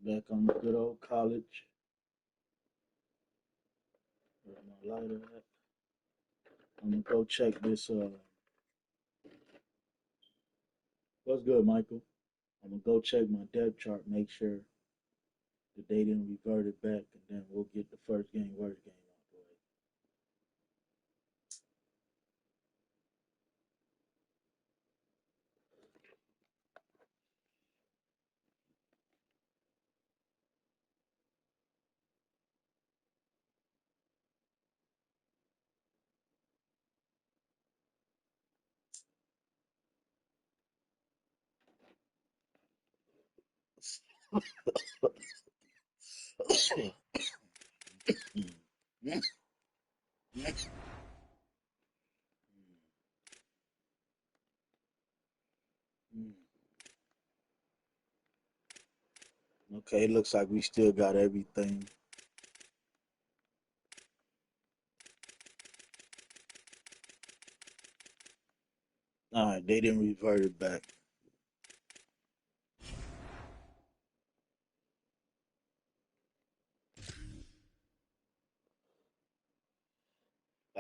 Back on the good old college. Where my lighter at? I'm gonna go check this. What's good, Michael? I'm gonna go check my depth chart, make sure that they didn't revert it back, and then we'll get the first game, worst game out the way. Okay, it looks like we still got everything. All right, they didn't revert it back.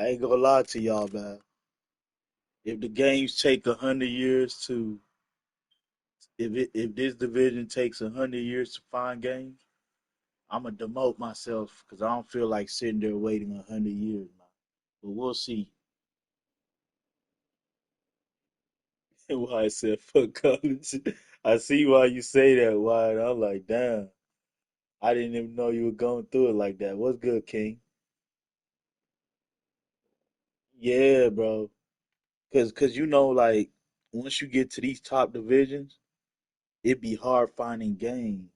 I ain't gonna lie to y'all, man. If the games take 100 years to, if this division takes 100 years to find games, I'm gonna demote myself because I don't feel like sitting there waiting 100 years, man. But we'll see. Why I said fuck college. I see why you say that. Why I'm like, damn. I didn't even know you were going through it like that. What's good, King? Yeah, bro. Cause you know, like once you get to these top divisions, it be hard finding games.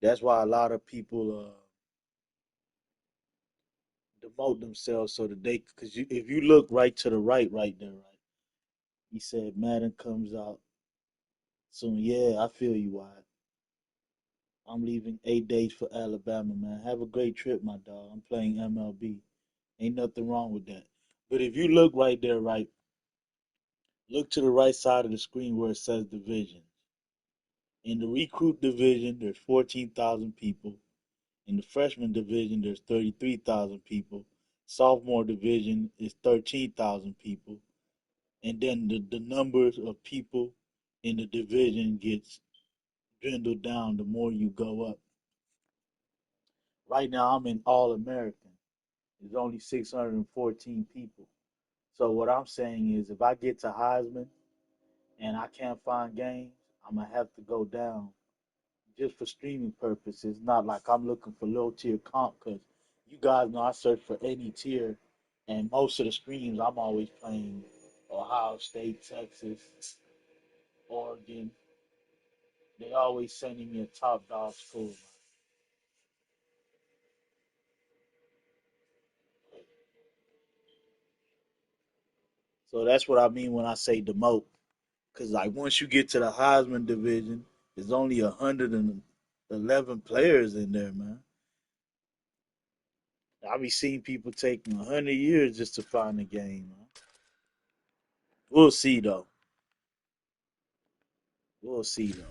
That's why a lot of people demote themselves so that they, cause if you look right to the right, right there, right. He said Madden comes out soon. Yeah, I feel you, why. I'm leaving 8 days for Alabama, man. Have a great trip, my dog. I'm playing MLB. Ain't nothing wrong with that. But if you look right there, right, look to the right side of the screen where it says division. In the recruit division, there's 14,000 people. In the freshman division, there's 33,000 people. Sophomore division is 13,000 people. And then the numbers of people in the division gets dwindled down the more you go up. Right now, I'm in All American. There's only 614 people. So what I'm saying is, if I get to Heisman and I can't find games, I'm gonna have to go down just for streaming purposes. Not like I'm looking for low tier comp because you guys know I search for any tier, and most of the streams I'm always playing Ohio State, Texas, Oregon. They always sending me a top dog school. So that's what I mean when I say demote. Because like once you get to the Heisman division, there's only 111 players in there, man. I be seeing people taking 100 years just to find a game, man. We'll see though. We'll see though.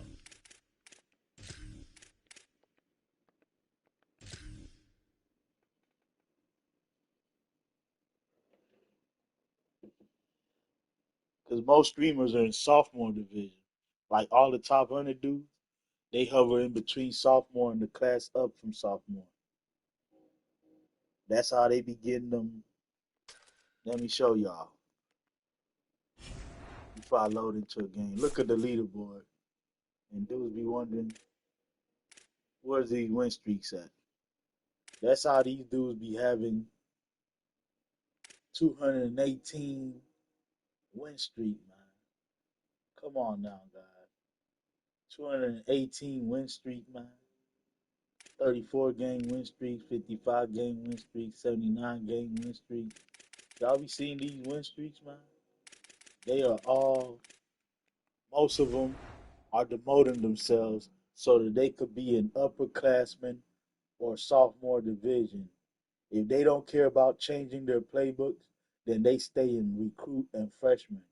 Because most streamers are in sophomore division. Like all the top 100 dudes, they hover in between sophomore and the class up from sophomore. That's how they be getting them. Let me show y'all before I load into a game. Look at the leaderboard, and dudes be wondering where's these win streaks at. That's how these dudes be having 218 win streak, man. Come on now, guys. 218 win streak, man. 34 game win streak, 55 game win streak, 79 game win streak. Y'all be seeing these win streaks, man? They are all, most of them are demoting themselves so that they could be an upperclassman or sophomore division. If they don't care about changing their playbooks, then they stay in recruit and freshman.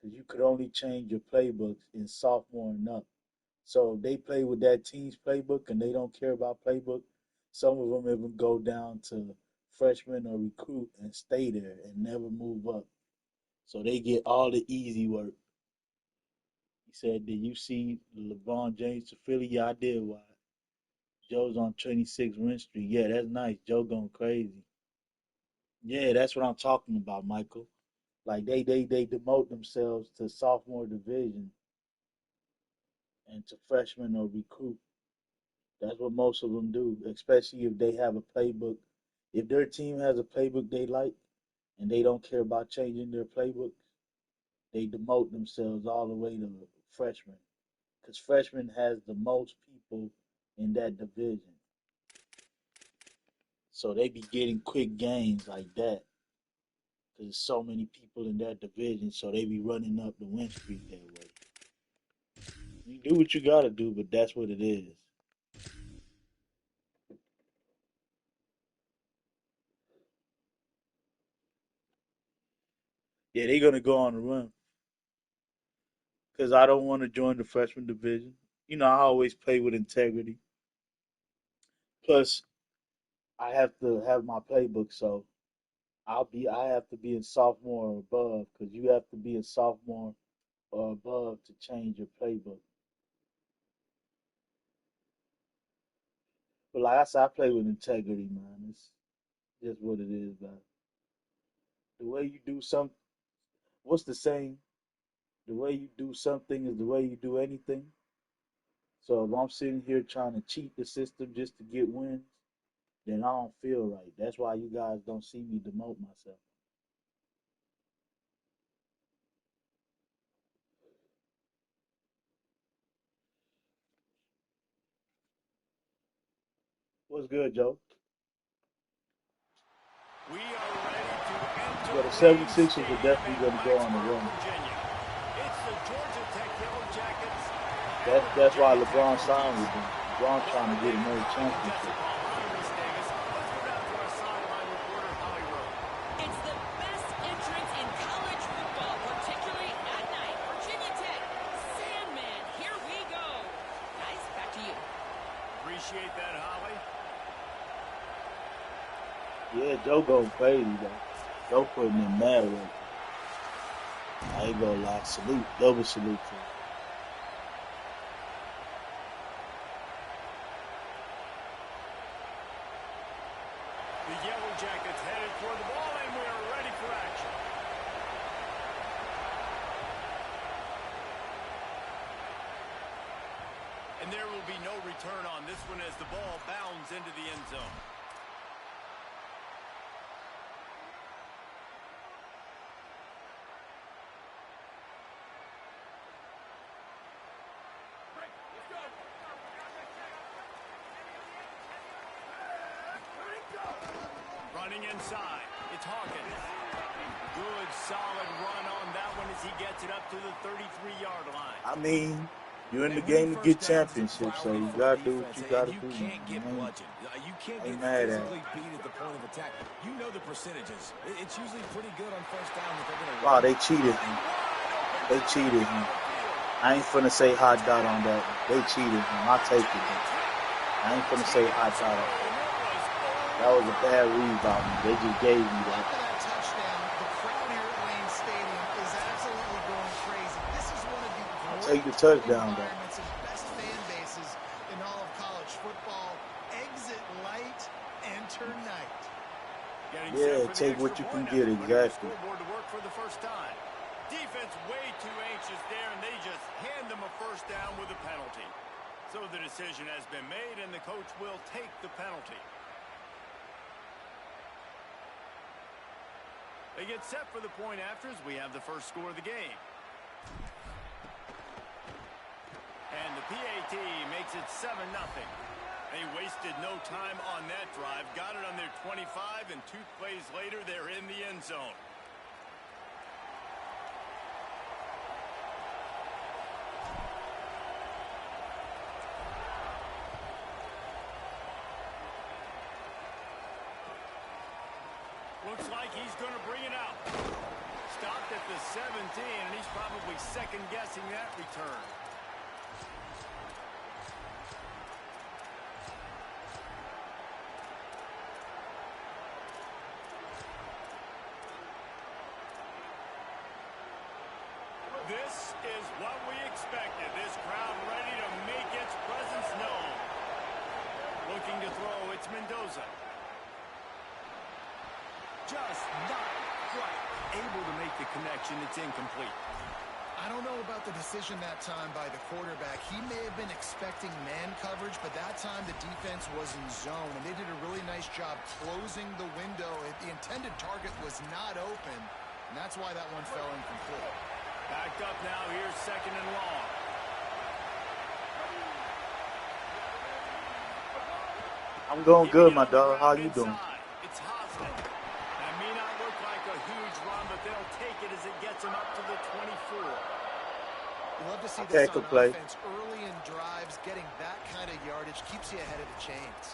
Because you could only change your playbooks in sophomore and up. So if they play with that team's playbook and they don't care about playbook, some of them even go down to freshman or recruit and stay there and never move up. So they get all the easy work. He said, "Did you see LeBron James to Philly?" Yeah, I did. Why? Joe's on 26 Win Street. Yeah, that's nice. Joe going crazy. Yeah, that's what I'm talking about, Michael. Like they demote themselves to sophomore division and to freshman or recruit. That's what most of them do, especially if they have a playbook. If their team has a playbook they like and they don't care about changing their playbook, they demote themselves all the way to freshman. Because freshman has the most people in that division. So they be getting quick gains like that. Because there's so many people in that division, so they be running up the win streak that way. You do what you gotta do, but that's what it is. Yeah, they gonna go on the run. Because I don't want to join the freshman division. You know, I always play with integrity. Plus, I have to have my playbook, so I have to be a sophomore or above because you have to be a sophomore or above to change your playbook. But like I said, I play with integrity, man. It's just what it is, man. The way you do some, what's the saying? The way you do something is the way you do anything. So if I'm sitting here trying to cheat the system just to get wins, then I don't feel right. That's why you guys don't see me demote myself. What's good, Joe? We are ready to enter Yeah, the Wayne 76ers are Stadium definitely in going to go on the Whitesburg, run. Virginia. It's the Georgia Tech Yellow Jackets and the That's why Virginia Tech LeBron signed Hokies. with them. LeBron Well, trying to with get David another Holly and Jesse championship. Paul out of Las Vegas, let's go down to our sideline reporter, Holly Rowe. It's the best entrance in college football, particularly at night. Virginia Tech, Sandman, here we go. Guys, back to you. Appreciate that, Holly. Yeah, Joe going crazy though. Joe putting in mad work. I ain't gonna lie. Salute, double salute to him. The Yellow Jackets headed for the ball, and we are ready for action. And there will be no return on this one as the ball bounds into the end zone. Running inside, it's Hawkins. Good, solid run on that one as he gets it up to the 33-yard line. I mean, you're in the And winning game to first get downs is a championships, so priority you for the gotta do what defense, you and gotta you do, can't get man. bludgeoned. You can't I ain't get mad at it. physically beat at the point of attack. You know the percentages. It's usually pretty good on first down that they're going to Wow, run. they cheated him. They cheated him. I ain't finna say hot dot on that one. They cheated him. I take it though. I ain't finna say hot dot on that. That was a bad read by me. They just gave me that. After that touchdown, the crowd here at Wayne Stadium is absolutely going crazy. This is one of the I'll take great the touchdown though. environments and best fan bases in all of college football. Exit light, enter night. Getting set Yeah, for the take extra what you can point get, after putting the exactly. scoreboard to work for the first time. Defense way too anxious there, and they just hand them a first down with a penalty. So the decision has been made, and the coach will take the penalty. They get set for the point afters. We have the first score of the game. And the PAT makes it 7-0. They wasted no time on that drive. Got it on their 25, and 2 plays later, they're in the end zone. Looks like he's going to bring it out. Stopped at the 17, and he's probably second-guessing that return. This is what we expected. This crowd ready to make its presence known. Looking to throw, it's Mendoza. Just not quite able to make the connection. It's incomplete. I don't know about the decision that time by the quarterback. He may have been expecting man coverage, but that time the defense was in zone, and they did a really nice job closing the window. The intended target was not open, and that's why that one fell incomplete. Backed up now. Here's second and long. I'm going good, my dog. How you doing? It's Hosden. That may not look like a huge run, but they'll take it as it gets him up to the 24. You love to see Okay, this on good play. offense early in drives. Getting that kind of yardage keeps you ahead of the chains.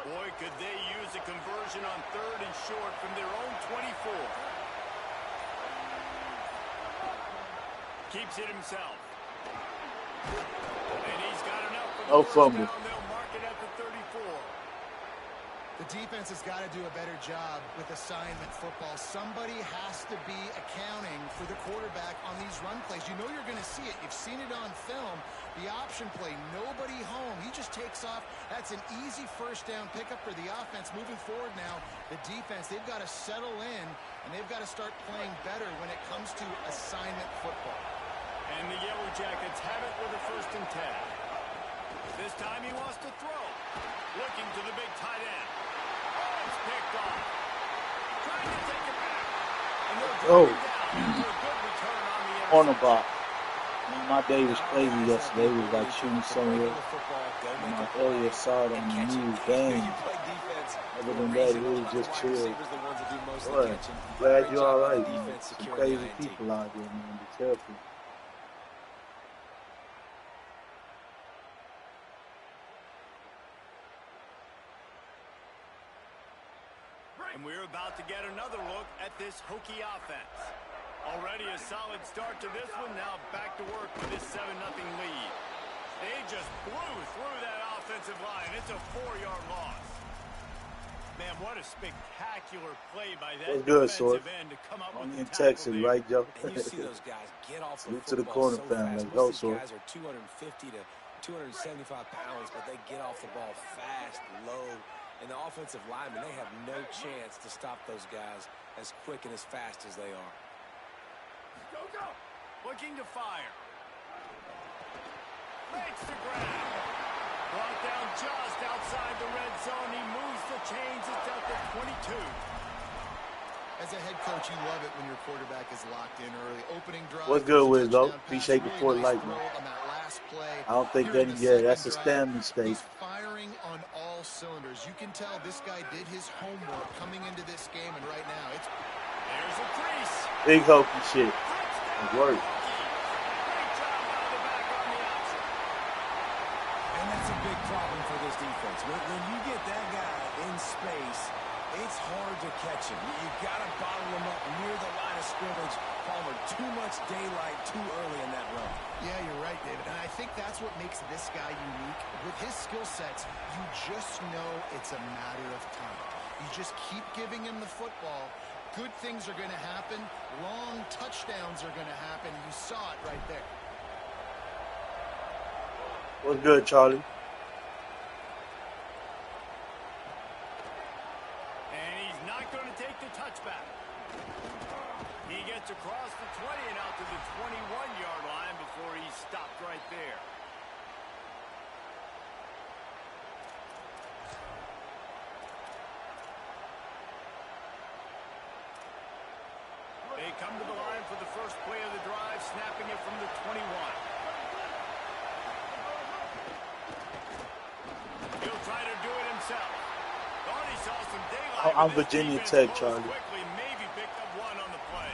Boy, could they use a conversion on third and short from their own 24. Keeps it himself. And he's got enough for the No first fumble. down. They'll mark it at the 34. The defense has got to do a better job with assignment football. Somebody has to be accounting for the quarterback on these run plays. You know you're going to see it. You've seen it on film. The option play, nobody home. He just takes off. That's an easy first down pickup for the offense. Moving forward now, the defense, they've got to settle in, and they've got to start playing better when it comes to assignment football. And the Yellow Jackets have it with a 1st and 10. This time he wants to throw. Looking to the big tight end. Oh, it's picked off. Trying to take it back. And they'll Oh. drag it down after a good return on the Cornerback. interception. Man, my day was crazy yesterday. It was like shooting somewhere in my area side on the news. Dang. Other than that, it was just chill. Boy, I'm glad you're all right, man. Some crazy people out there, man. Be careful. And we're about to get another look at this Hokie offense. Already a solid start to this one. Now back to work with this 7-0 lead. They just blew through that offensive line. It's a 4-yard loss. Man, what a spectacular play by that What's good, defensive Sword? end to come up I'm with in the tackle Texas, there. right, Joe? And you see those guys get off the Salute to the football corner so family. fast. Go, Most of Sword. these guys are 250 to 275 pounds, but they get off the ball fast, low. And the offensive linemen, they have no chance to stop those guys as quick and as fast as they are. Go. Looking to fire. Makes the ground. Brought down just outside the red zone. He moves the chains. It's out to 22. As a head coach, you love it when your quarterback is locked in early. Opening drive. What's good, first Wizzo? touchdown pass, Appreciate the really Fort nice Light, throw man. on that last play. I don't think Here in that, the yeah, second that's a drive, stand mistake. He's firing on all cylinders. You can tell this guy did his homework coming into this game, and right now it's... There's a crease. Big Hokie shit. Touchdown, It worked. Hokies. Great job out of the back on the option. And that's a big problem for this defense. When you get that guy in space, it's hard to catch him. You got to bottle him up near the line of scrimmage. Palmer, too much daylight too early in that run. Yeah, you're right, David. And I think that's what makes this guy unique. With his skill sets, you just know it's a matter of time. You just keep giving him the football. Good things are going to happen. Long touchdowns are going to happen. You saw it right there. What's good, Charlie? And he's not going to take the touchback. He gets across the 20 and out to the 21-yard line before he's stopped right there. They come to the line for the first play of the drive, snapping it from the 21. He'll try to do it himself. Thought he saw some daylight. I'm but this Virginia defense Tech, closed Charlie. quickly, maybe picked up one on the play.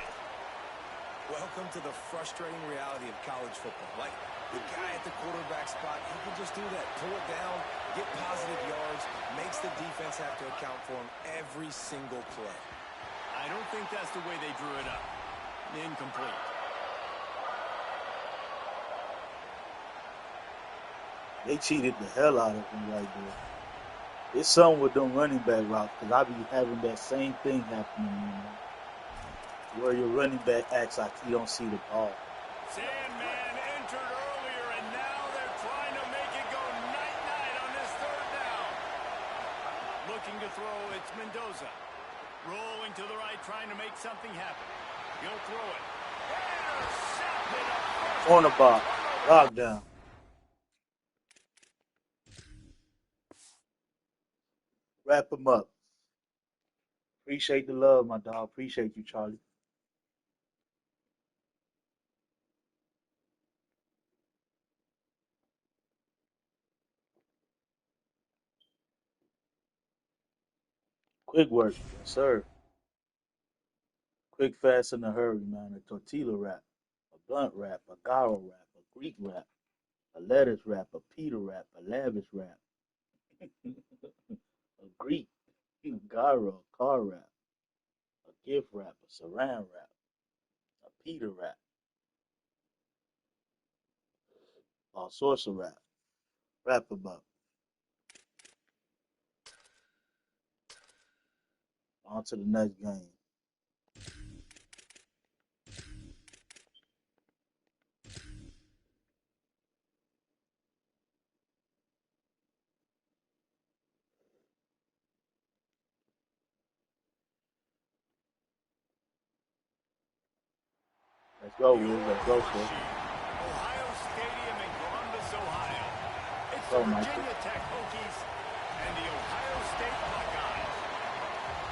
Welcome to the frustrating reality of college football. Like, the guy at the quarterback spot, he can just do that. Pull it down, get positive yards, makes the defense have to account for him every single play. I don't think that's the way they drew it up. Incomplete. They cheated the hell out of him right there. It's something with them running back routes because I be having that same thing happening, where your running back acts like he don't see the ball. Sandman entered earlier, and now they're trying to make it go night-night on this third down. Looking to throw, it's Mendoza. Rolling to the right, trying to make something happen. He'll throw it. Intercepted. Cornerback, lockdown. Wrap him up. Appreciate the love, my dog. Appreciate you, Charlie. Quick work, yes, sir. Quick, fast, in a hurry, man. A tortilla wrap, a blunt wrap, a gyro wrap, a Greek wrap, a lettuce wrap, a pita wrap, a lavish wrap, a Greek, a gyro, a car wrap, a gift wrap, a saran wrap, a pita wrap, all sorts of wrap. Wrap them up. On to the next game. Let's go, Wiz. Let's go, sir. Ohio Stadium in Columbus, Ohio. It's Go, the Michael. Virginia Tech Hokies and the Ohio State Buckeyes.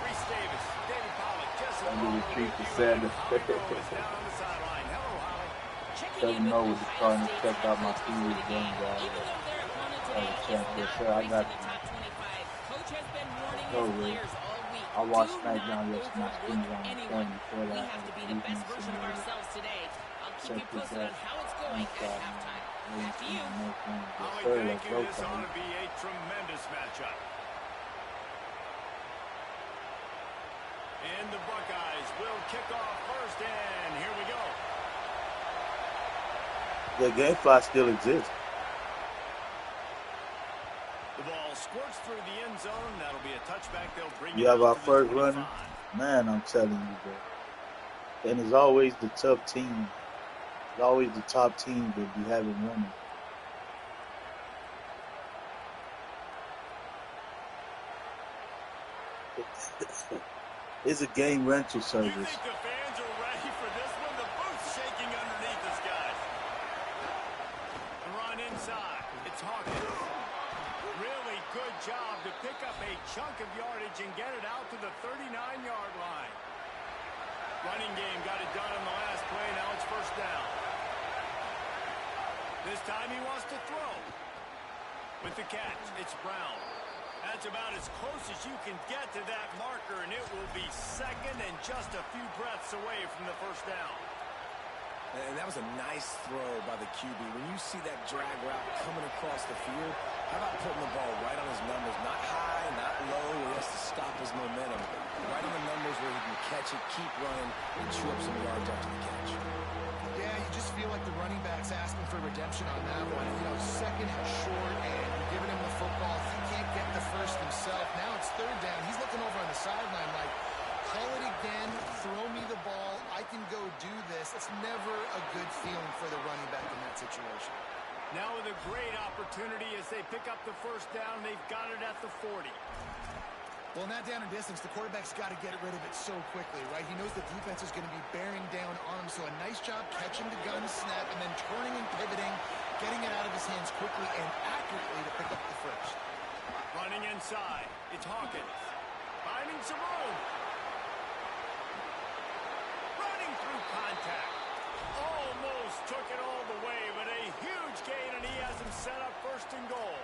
Reese Davis, David Pollack, just Don't along do the with treat you, for and Sanders. Holly Rowe is down on the sideline. Hello, Holly. Checking Let in them with know with the Ohio Cardinals. State's Check head out my coach before previous the game, game. guys. Even though their opponent Oh, today the is champ. Yes, not sir. I ranked got in the you. top 25, coach has been warning Let's go, his Wiz. players all week. I watched Do not SmackDown yesterday. My overlook streams on the anyone. phone before We that. I have had to a be the best weekend version of simulator. ourselves today. I'll keep Check you this posted out. on how it's going Thanks, at God, man. halftime. Waiting Back to for you. my next one. Yes, Holly, sir. thank Let's you. go, This ought Charlie. to be a tremendous matchup. And the Buckeyes will kick off first, and here we go. The GameFly still exists. The ball squirts through the end zone. That'll be a touchback. They'll bring We it have out our to the first 25. runner. Man, I'm telling you, bro. And it's always the tough team. It's always the top team that be having running. It's a game rental You service. think the fans are ready for this one? The booth's shaking underneath us, guys. The run inside. It's Hawkins. Really good job to pick up a chunk of yardage and get it out to the 39-yard line. Running game got it done on the last play. Now it's first down. This time he wants to throw. With the catch, it's Brown. That's about as close as you can get to that marker, and it will be second and just a few breaths away from the first down. And that was a nice throw by the QB. When you see that drag route coming across the field, how about putting the ball right on his numbers? Not high, not low, where he has to stop his momentum. Right on the numbers where he can catch it, keep running, and chew up some yards after the catch. Yeah, you just feel like the running back's asking for redemption on that one. You know, second and short, and you're giving him the football. He can't get the first himself. Now it's third down. He's looking over on the sideline like, call it again, throw me the ball, I can go do this. It's never a good feeling for the running back in that situation. Now with a great opportunity as they pick up the first down. They've got it at the 40. Well, in that down and distance, the quarterback's got to get rid of it so quickly, right? He knows the defense is going to be bearing down on him, so a nice job catching the gun snap and then turning and pivoting, getting it out of his hands quickly and accurately to pick up the first. Running inside, it's Hawkins. Finding some room. Running through contact. Almost took it all the way, but a huge gain, and he has him set up first and goal.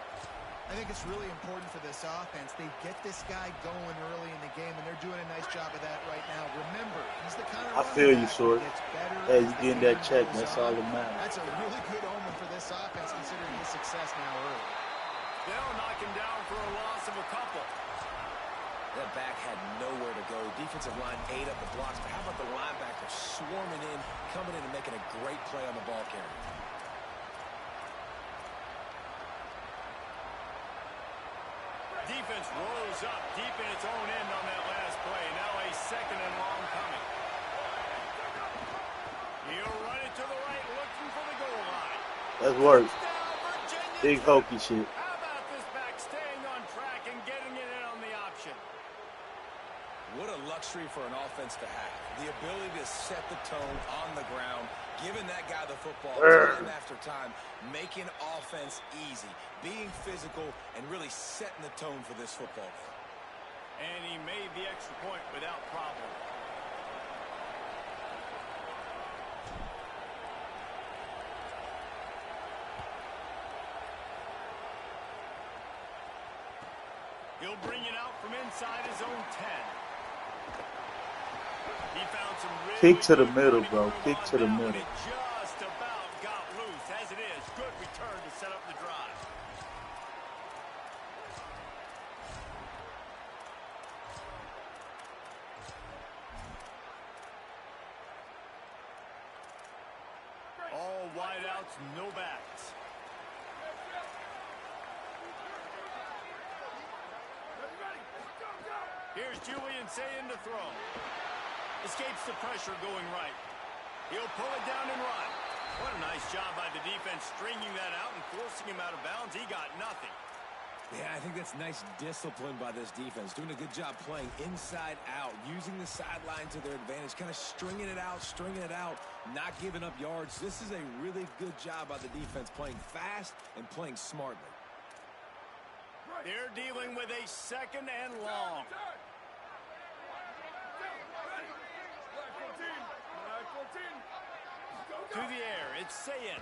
I think it's really important for this offense. They get this guy going early in the game, and they're doing a nice job of that right now. Remember, he's the kind of I feel you, running back Sword. that gets better Hey, as you the getting game that check. goes That's on. all that matters. That's a really good omen for this offense, considering his success now early. They'll knock him down for a loss of a couple. That back had nowhere to go. Defense offensive line ate up the blocks, but how about the linebacker swarming in, coming in and making a great play on the ball carrier? Defense rose up deep in its own end on that last play. Now a second and long coming. He'll run it to the right, looking for the goal line. That's work. Touchdown, Virginia Big Tech. hokey shit. How about this back staying on track and getting it in on the option? What a luxury for an offense to have. The ability to set the tone on the ground, giving that guy the football time after time, making offense easy, being physical, and really setting the tone for this football game. And he made the extra point without problem. He'll bring it out from inside his own 10. He found some really Kick to the good middle, running bro. room Kick on to the that one. middle. It just about got loose. As it is, good return to set up the drive. All wideouts, no backs. Here's Julian Sayin to throw. Escapes the pressure going right. He'll pull it down and run. What a nice job by the defense stringing that out and forcing him out of bounds. He got nothing. Yeah, I think that's nice discipline by this defense. Doing a good job playing inside out, using the sideline to their advantage, kind of stringing it out, not giving up yards. This is a really good job by the defense, playing fast and playing smartly. They're dealing with a second and long. To the air, it's Sayin.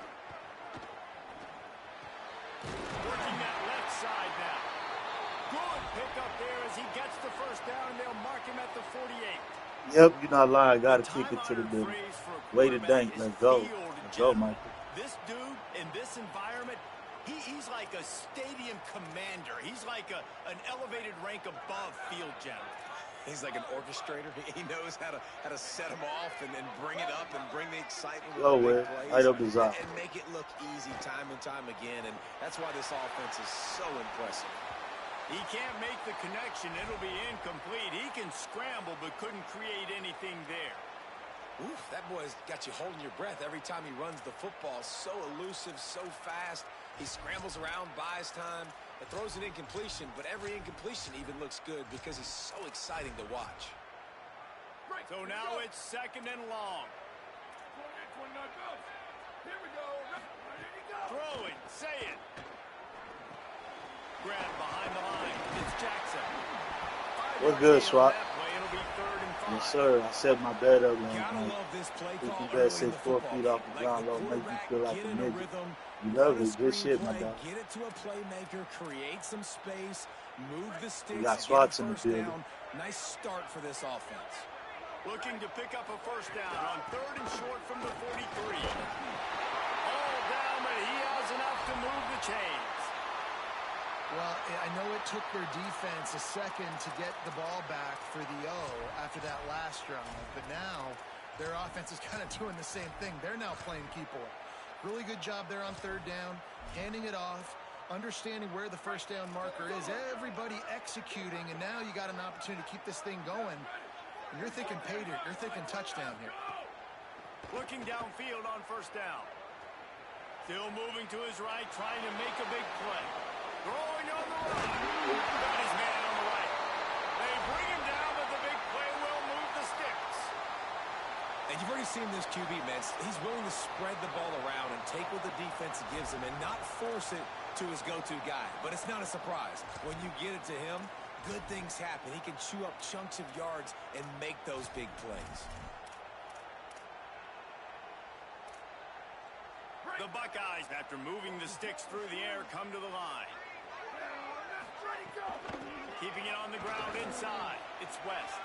Working that left side now. Good pickup there as he gets the first down, and they'll mark him at the 48. Yep, you're not lying. Gotta The kick it to the time-honored middle. phrase for a Way to quarterback dank. is Let's go. field Let's go, general. Michael. This dude in this environment, he's like a stadium commander. He's like an elevated rank above field general. He's like an orchestrator. He knows how to set them off and then bring it up and bring the excitement with Yo, the big man. plays Light up his eye. and make it look easy time and time again. And that's why this offense is so impressive. He can't make the connection. It'll be incomplete. He can scramble but couldn't create anything there. Oof, that boy's got you holding your breath every time he runs the football. So elusive, so fast. He scrambles around, buys time, and throws an incompletion. But every incompletion even looks good because he's so exciting to watch. So now it's second and long. Throwing, say it. Grab behind the line. It's Jackson. What's good, Swat? That play, it'll be 3rd and 5. Yes, sir. I set my bed up last Gotta night. love this play You call can early best in sit the 4 football feet game. off the ground, the don't make you quarterback, feel like get a in a midget. rhythm, You love run a it. Good screen shit, my play, dog. get it to a playmaker, create some space, move the sticks, You got get a Swats in the first building. down. Nice start for this offense. Looking to pick up a first down on 3rd and short from the 43. All down, but he has enough to move the chains. Well, I know it took their defense a second to get the ball back for the O after that last drive, but now their offense is kind of doing the same thing. They're now playing keep away. Really good job there on 3rd down, handing it off, understanding where the first down marker is, everybody executing, and now you got an opportunity to keep this thing going. And you're thinking pay dirt, you're thinking touchdown here. Looking downfield on first down. Still moving to his right, trying to make a big play. Throwing on the right. Got his man on the right. They bring him down, but the big play will move the sticks. And you've already seen this QB, man. He's willing to spread the ball around and take what the defense gives him and not force it to his go-to guy. But it's not a surprise. When you get it to him, good things happen. He can chew up chunks of yards and make those big plays. The Buckeyes, after moving the sticks through the air, come to the line. Keeping it on the ground inside. It's West.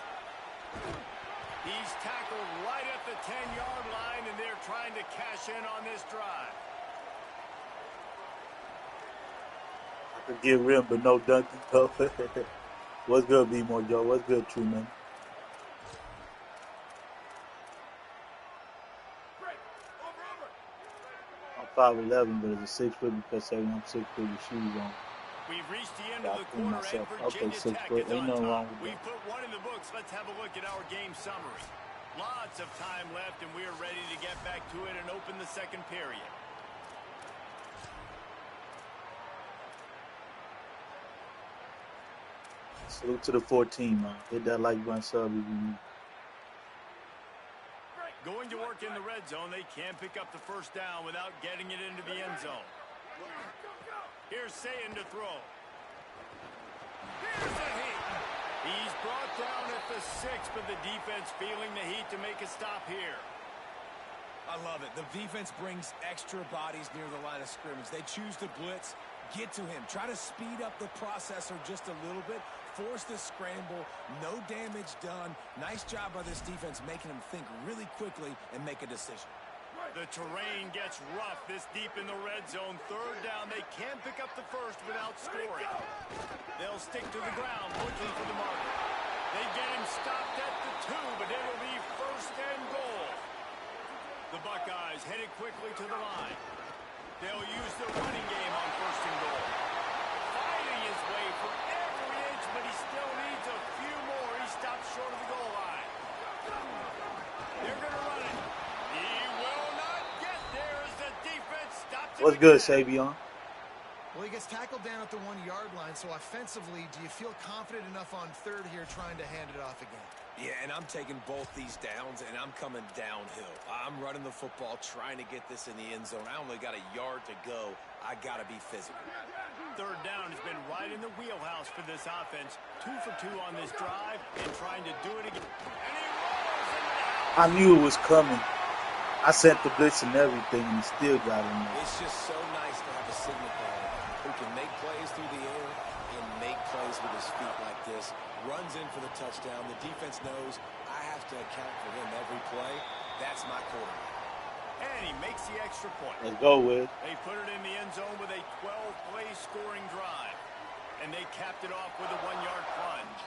He's tackled right at the 10-yard line, and they're trying to cash in on this drive. I could get rim, but no dunking. What's good, B-More, yo? What's good, True Man? 5'11", but it's a 6 foot because say I'm 6 foot with shoes on. We've reached the end So of I the think quarter, and myself, okay, Virginia 6 Tech foot. is Ain't on nothing top. wrong with We've that. put one in the books. Let's have a look at our game summary. Lots of time left, and we are ready to get back to it and open the second period. Salute to the 14, man. Hit that like button, sub if you need. Going to work in the red zone, they can't pick up the first down without getting it into the end zone. Here's Sayin to throw. Here's the heat. He's brought down at the 6, but the defense feeling the heat to make a stop here. I love it. The defense brings extra bodies near the line of scrimmage. They choose to blitz, get to him, try to speed up the processor just a little bit, force the scramble, no damage done. Nice job by this defense making him think really quickly and make a decision. The terrain gets rough this deep in the red zone. Third down, they can't pick up the first without scoring. They'll stick to the ground looking for the marker. They get him stopped at the 2, but it'll be first and goal. The Buckeyes headed quickly to the line. They'll use their running game on first and goal. Fighting his way for every inch, but he still needs a few more. He stops short of the goal line. They're going to run it. He will not get there as the defense stops him. What's good, again. Savion? Well, he gets tackled down at the 1-yard line, so offensively, do you feel confident enough on third here trying to hand it off again? Yeah, and I'm taking both these downs, and I'm coming downhill. I'm running the football, trying to get this in the end zone. I only got a yard to go. I got to be physical. Third down has been right in the wheelhouse for this offense. 2 for 2 on this drive and trying to do it again. And he rolls into the house. I knew it was coming. I sent the blitz and everything, and he still got him there. It's just so nice to have a signal caller who can make plays through the air and make plays with his feet like this. Runs in for the touchdown. The defense knows I have to account for him every play. That's my quarterback. And he makes the extra point. Let's go, Wiz. They put it in the end zone with a 12-play scoring drive. And they capped it off with a 1-yard plunge.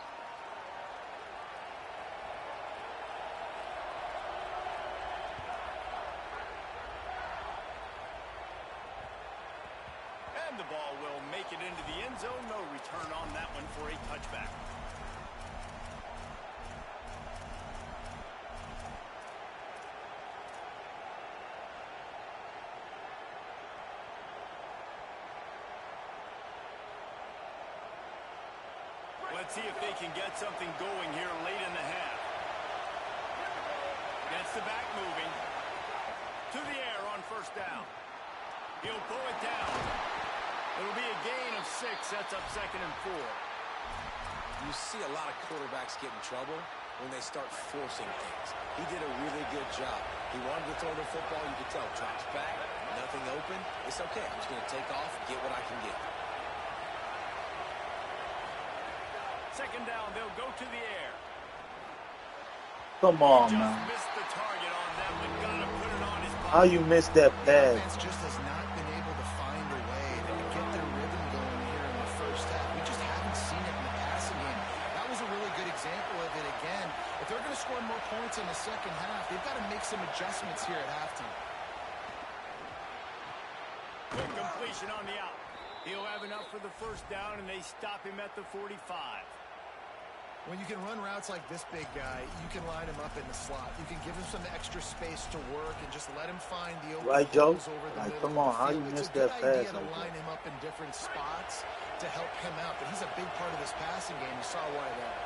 And the ball will make it into the end zone. No return on that one for a touchback. Let's see if they can get something going here late in the half. Gets the back moving. To the air on first down. He'll pull it down. It'll be a gain of 6. Sets up second and 4. You see a lot of quarterbacks get in trouble when they start forcing things. He did a really good job. He wanted to throw the football. You could tell. Drops back. Nothing open. It's okay. I'm just going to take off, get what I can get. Second down, they'll go to the air. Come on, Just man. missed the target on them, but got to put it on his How body. you missed that The pass? offense just has not been able to find a way to get their rhythm going here in the first half. We just haven't seen it in the passing game. That was a really good example of it again. If they're going to score more points in the second half, they've got to make some adjustments here at halftime. Quick completion on the out. He'll have enough for the first down, and they stop him at the 45. When you can run routes like this big guy, you can line him up in the slot. You can give him some extra space to work and just let him find the open Right, Joe? holes over the Like, middle come of on, the how field. you It's missed a good that idea pass to like line him up in different spots to help him out, but he's a big part of this passing game. You saw why there.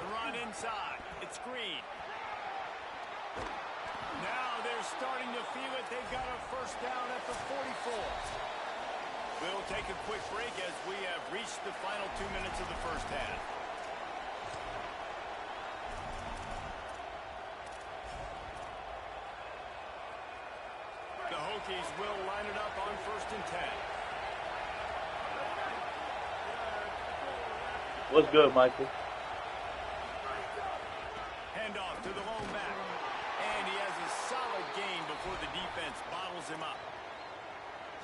The run inside. It's Green. Now they're starting to feel it. They've got a first down at the 44. We'll take a quick break as we have reached the final 2 minutes of the first half. The Hokies will line it up on first and 10. What's good, Michael? Handoff to the lone back. And he has a solid gain before the defense bottles him up.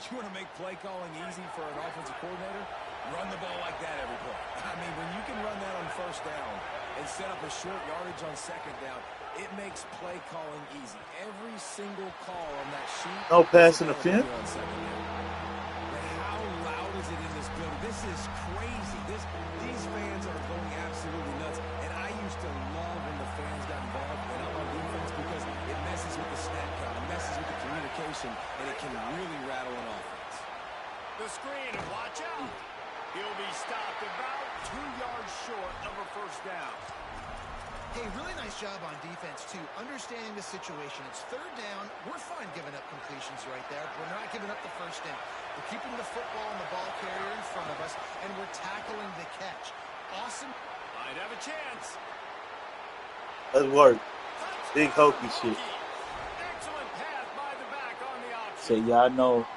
You want to make play calling easy for an offensive coordinator? Run the ball like that every play. I mean, when you can run that on first down, and set up a short yardage on second down. It makes play calling easy. Every single call on that sheet No is pass available interference. here on second down. But how loud is it in this building? This is crazy. These fans are going absolutely nuts. And I used to love when the fans got involved when I'm on defense because it messes with the snap count, it messes with the communication, and it can really rattle an offense. The screen, and watch out. He'll be stopped about 2 yards short of a first down. Hey, really nice job on defense, too. Understanding the situation. It's third down. We're fine giving up completions right there. We're not giving up the first down. We're keeping the football and the ball carrier in front of us, and we're tackling the catch. Awesome. Might have a chance. Let's work. Touchdown, Big hokey shit. Hokies. Excellent pass by the back on the option. So y'all know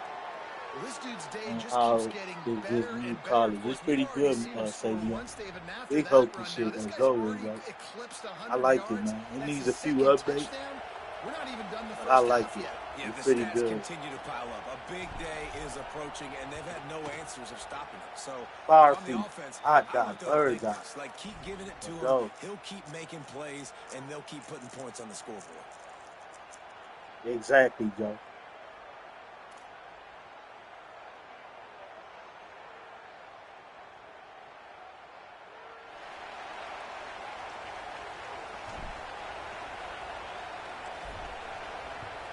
Well, this dude's day on just how keeps getting this better new and better. college. Of course, It's pretty we've already good, seen him score Savion. once, David, and after Big that hokey run now, shit. this Let's guy's go with already it, bro. eclipsed I 100 like it, yards. man. It That's needs his a few second updates, touchdown. We're not even done the but I first like half it. yet. Yeah, It's the pretty stats good. continue to pile up. A big day is approaching, and they've had no answers of stopping it. So, Far if I'm the feet, offense, hot I dog, look up bird big eye. ones. Like, keep giving it to Let's him. go. He'll keep making plays, and they'll keep putting points on the scoreboard. Exactly, Joe.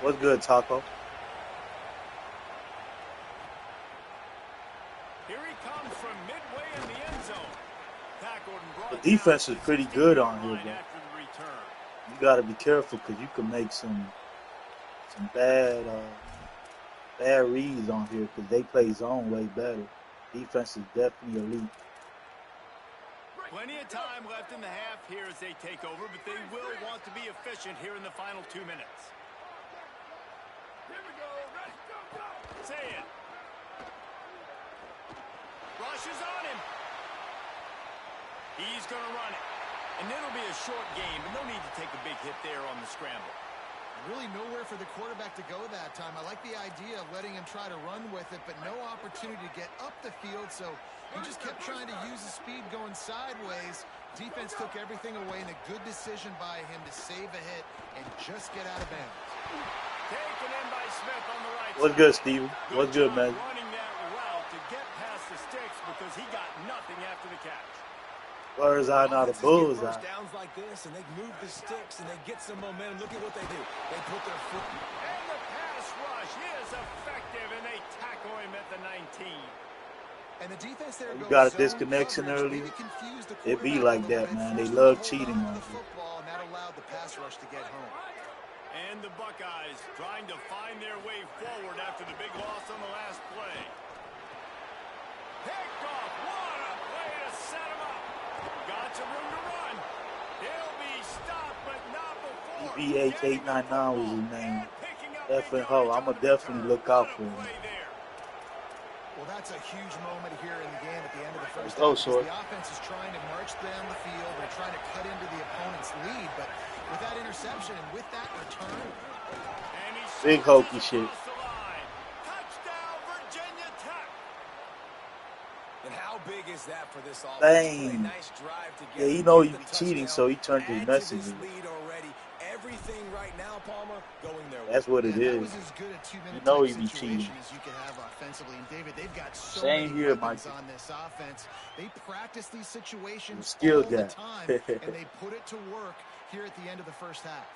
What's good, Taco? Here he comes from midway in the end zone. Tackled and The brought defense down is at the pretty good 16-yard on here, line bro. after the return. You gotta be careful because you can make some bad reads on here because they play zone way better. Defense is definitely elite. Plenty of time left in the half here as they take over, but they will want to be efficient here in the final 2 minutes. Say it. Rush is on him. He's going to run it. And it'll be a short game, but no need to take a big hit there on the scramble. Really nowhere for the quarterback to go that time. I like the idea of letting him try to run with it, but no opportunity to get up the field, so he just kept trying to use the speed going sideways. Defense took everything away, and a good decision by him to save a hit and just get out of bounds. Taken in by Smith on the right What's side. good, Steven? What's good, job man? running that route to get past the sticks because he got nothing after the catch. Bird's eye, not a Offenses get bull's first eye. downs like this, and they move the sticks, and they get some momentum. Look at what they do. They put their foot. And the pass rush is effective, and they tackle him at the 19. And the defense there You goes got a zone disconnection coverage, earlier. maybe confused the It be quarterback like a little that, bit, man. They forced him to love hold cheating on to on the you. football, and that allowed the pass rush to get home. And the Buckeyes trying to find their way forward after the big loss on the last play. Picked off. What a play to set him up. Got some room to run. He'll be stopped, but not before. EBH899 was his name. And picking up F big and Ho. yardage I'ma on the definitely return. look out What a for him. play there. Well, that's a huge moment here in the game at the end of the first Go, half because Short. the offense is trying to march down the field. They're trying to cut into the opponent's lead, but with that interception and with that return, And he Big surges hokey shit. across the line. Touchdown, Virginia Tech. And how big is that for this offense? Put a Dang. nice drive together. Yeah, he know get he the be cheating, touchdown, so he turned his add to this messages. lead already. Everything right now, Palmer, going their way. That's what it yeah, that is. was as good a You two-minute know type he be cheating. situation as you could have offensively. And David, they've got so Same many here, weapons Mikey. on this offense. They practice these situations Skill all the guy. time, and they put it to work here at the end of the first half.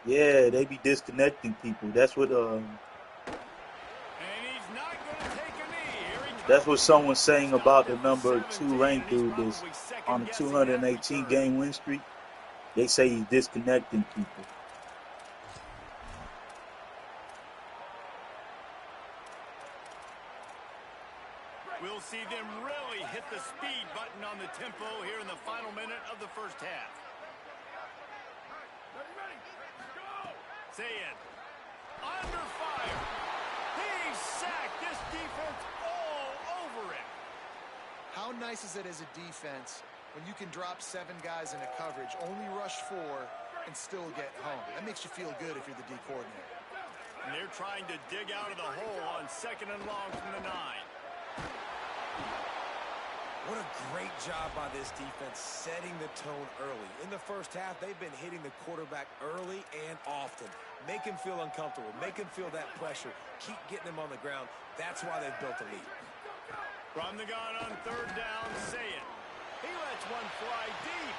Yeah, they be disconnecting people. That's what And he's not going to take a knee. Here he comes. that's what someone's saying Stopped about at the the number 17, 2 ranked and he's dude that's probably on a second-guessing that 218 return. game win streak. They say he's disconnecting people. We'll see them really hit the speed button on the tempo here in the final minute of the first half. Say it. Under fire. He's sacked nice is it as a defense when you can drop 7 guys in a coverage, only rush 4, and still get home? That makes you feel good if you're the D coordinator. And they're trying to dig out of the hole on 2nd and long from the 9. What a great job by this defense setting the tone early. In the first half, they've been hitting the quarterback early and often. Make him feel uncomfortable. Make him feel that pressure. Keep getting him on the ground. That's why they've built a lead. From the gun on 3rd down, say it. He lets one fly deep.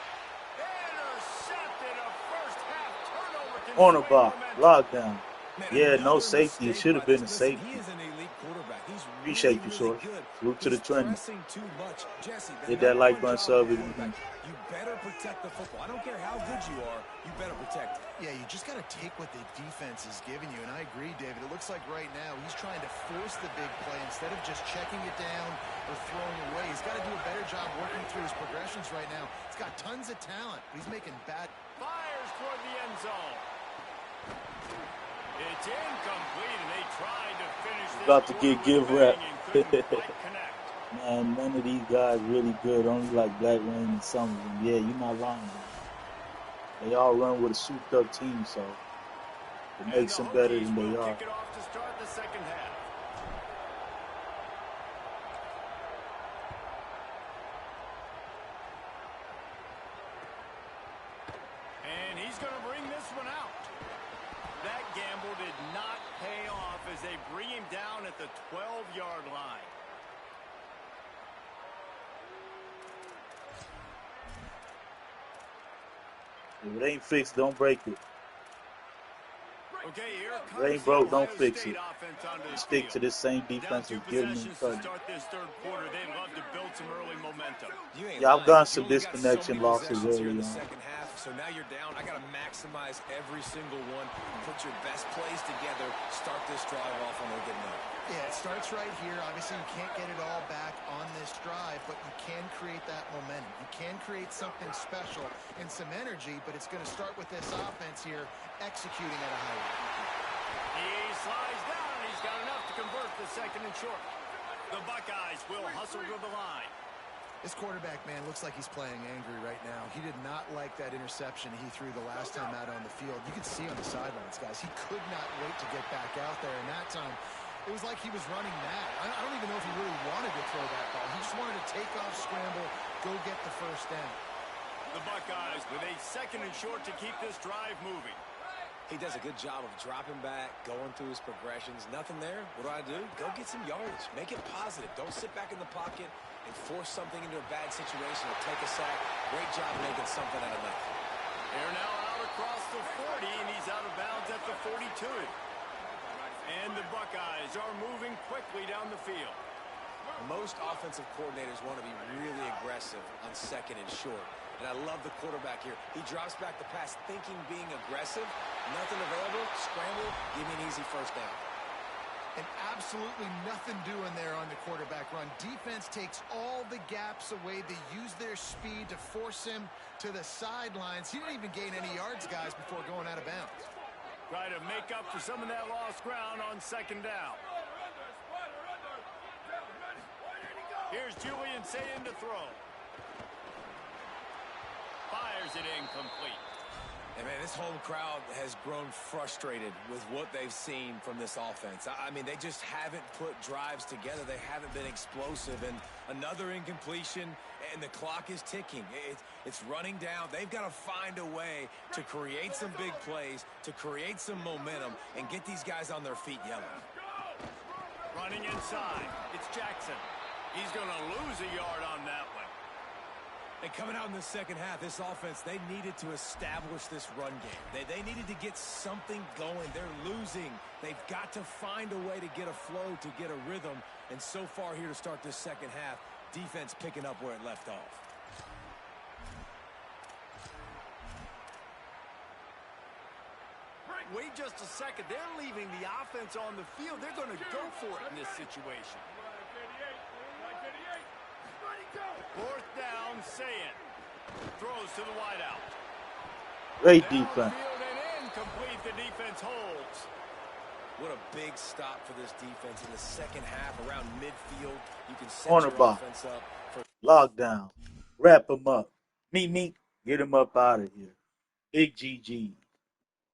Intercepted. A first half turnover. Cornerback, lockdown. Man, Yeah, no another safety. It mistake should have by been a this. Listen, safety. he is an elite quarterback. He's Appreciate you, really, Source. good. Salute to the He's trend. pressing too much. Jesse, the Hit that number like one button, job of sub a if you can. quarterback, you better protect the football. I don't care how good you are. You better protect it. Yeah, you just got to take what the defense is giving you, and I agree, David. It looks like right now he's trying to force the big play instead of just checking it down or throwing away. He's got to do a better job working through his progressions right now. He's got tons of talent, but he's making bad... Fires toward the end zone. It's incomplete, and they tried to finish this About to quarter get give with a rep. bang and couldn't quite connect. Man, none of these guys really good. Only like Black Wayne and some of them. Yeah, you're not lying. Man. They all run with a souped-up team, so it And makes the them better Hokies than they will are. kick it off to start the 2nd half. And he's going to bring this one out. That gamble did not pay off as they bring him down at the 12-yard line. If it ain't fixed, don't break it. Okay, here If comes it ain't the broke, don't Ohio fix State it. offense onto the Stick field. to this same Down defense 2 and give them possessions to credit. start this 3rd quarter. They'd love to build some early momentum. You ain't Yeah, I've lying, gotten 'cause some you only got so disconnection many losses possessions here in early the on. second half, so now you're down. I got to maximize every single one. Put your best plays together. Start this drive off on a good note. Yeah, it starts right here. Obviously, you can't get it all back on this drive, but you can create that momentum. You can create something special and some energy, but it's going to start with this offense here executing at a high rate. He slides down, and he's got enough to convert the 2nd and short. The Buckeyes will hustle to the line. This quarterback, man, looks like he's playing angry right now. He did not like that interception he threw the last time out on the field. You could see on the sidelines, guys. He could not wait to get back out there, and that time it was like he was running mad. I don't even know if he really wanted to throw that ball. He just wanted to take off, scramble, go get the first down. The Buckeyes with a 2nd and short to keep this drive moving. He does a good job of dropping back, going through his progressions. Nothing there. What do? Go get some yardage. Make it positive. Don't sit back in the pocket and force something into a bad situation or take a sack. Great job making something out of nothing. They're now out across the 40, and he's out of bounds at the 42. And the Buckeyes are moving quickly down the field. Most offensive coordinators want to be really aggressive on 2nd and short. And I love the quarterback here. He drops back the pass thinking being aggressive. Nothing available. Scramble. Give me an easy first down. And absolutely nothing doing there on the quarterback run. Defense takes all the gaps away. They use their speed to force him to the sidelines. He didn't even gain any yards, guys, before going out of bounds. Try to make up for some of that lost ground on 2nd down. Here's Julian Sayin to throw. Fires it incomplete. And, man, this home crowd has grown frustrated with what they've seen from this offense. I mean, they just haven't put drives together. They haven't been explosive. And another incompletion, and the clock is ticking. It's running down. They've got to find a way to create some big plays, to create some momentum, and get these guys on their feet yelling. Running inside. It's Jackson. He's going to lose a yard on that one. And coming out in the second half, this offense, they needed to establish this run game. They needed to get something going. They're losing. They've got to find a way to get a flow, to get a rhythm. And so far here to start this second half, defense picking up where it left off. Wait just a second. They're leaving the offense on the field. They're going to go for it in this situation. 4th down, Sayin. Throws to the wideout. Great defense. Downfield and incomplete. The defense holds. What a big stop for this defense in the second half around midfield. You can set your Cornerback. offense up for Lockdown. Wrap him up. Meet. Get him up out of here. Big GG.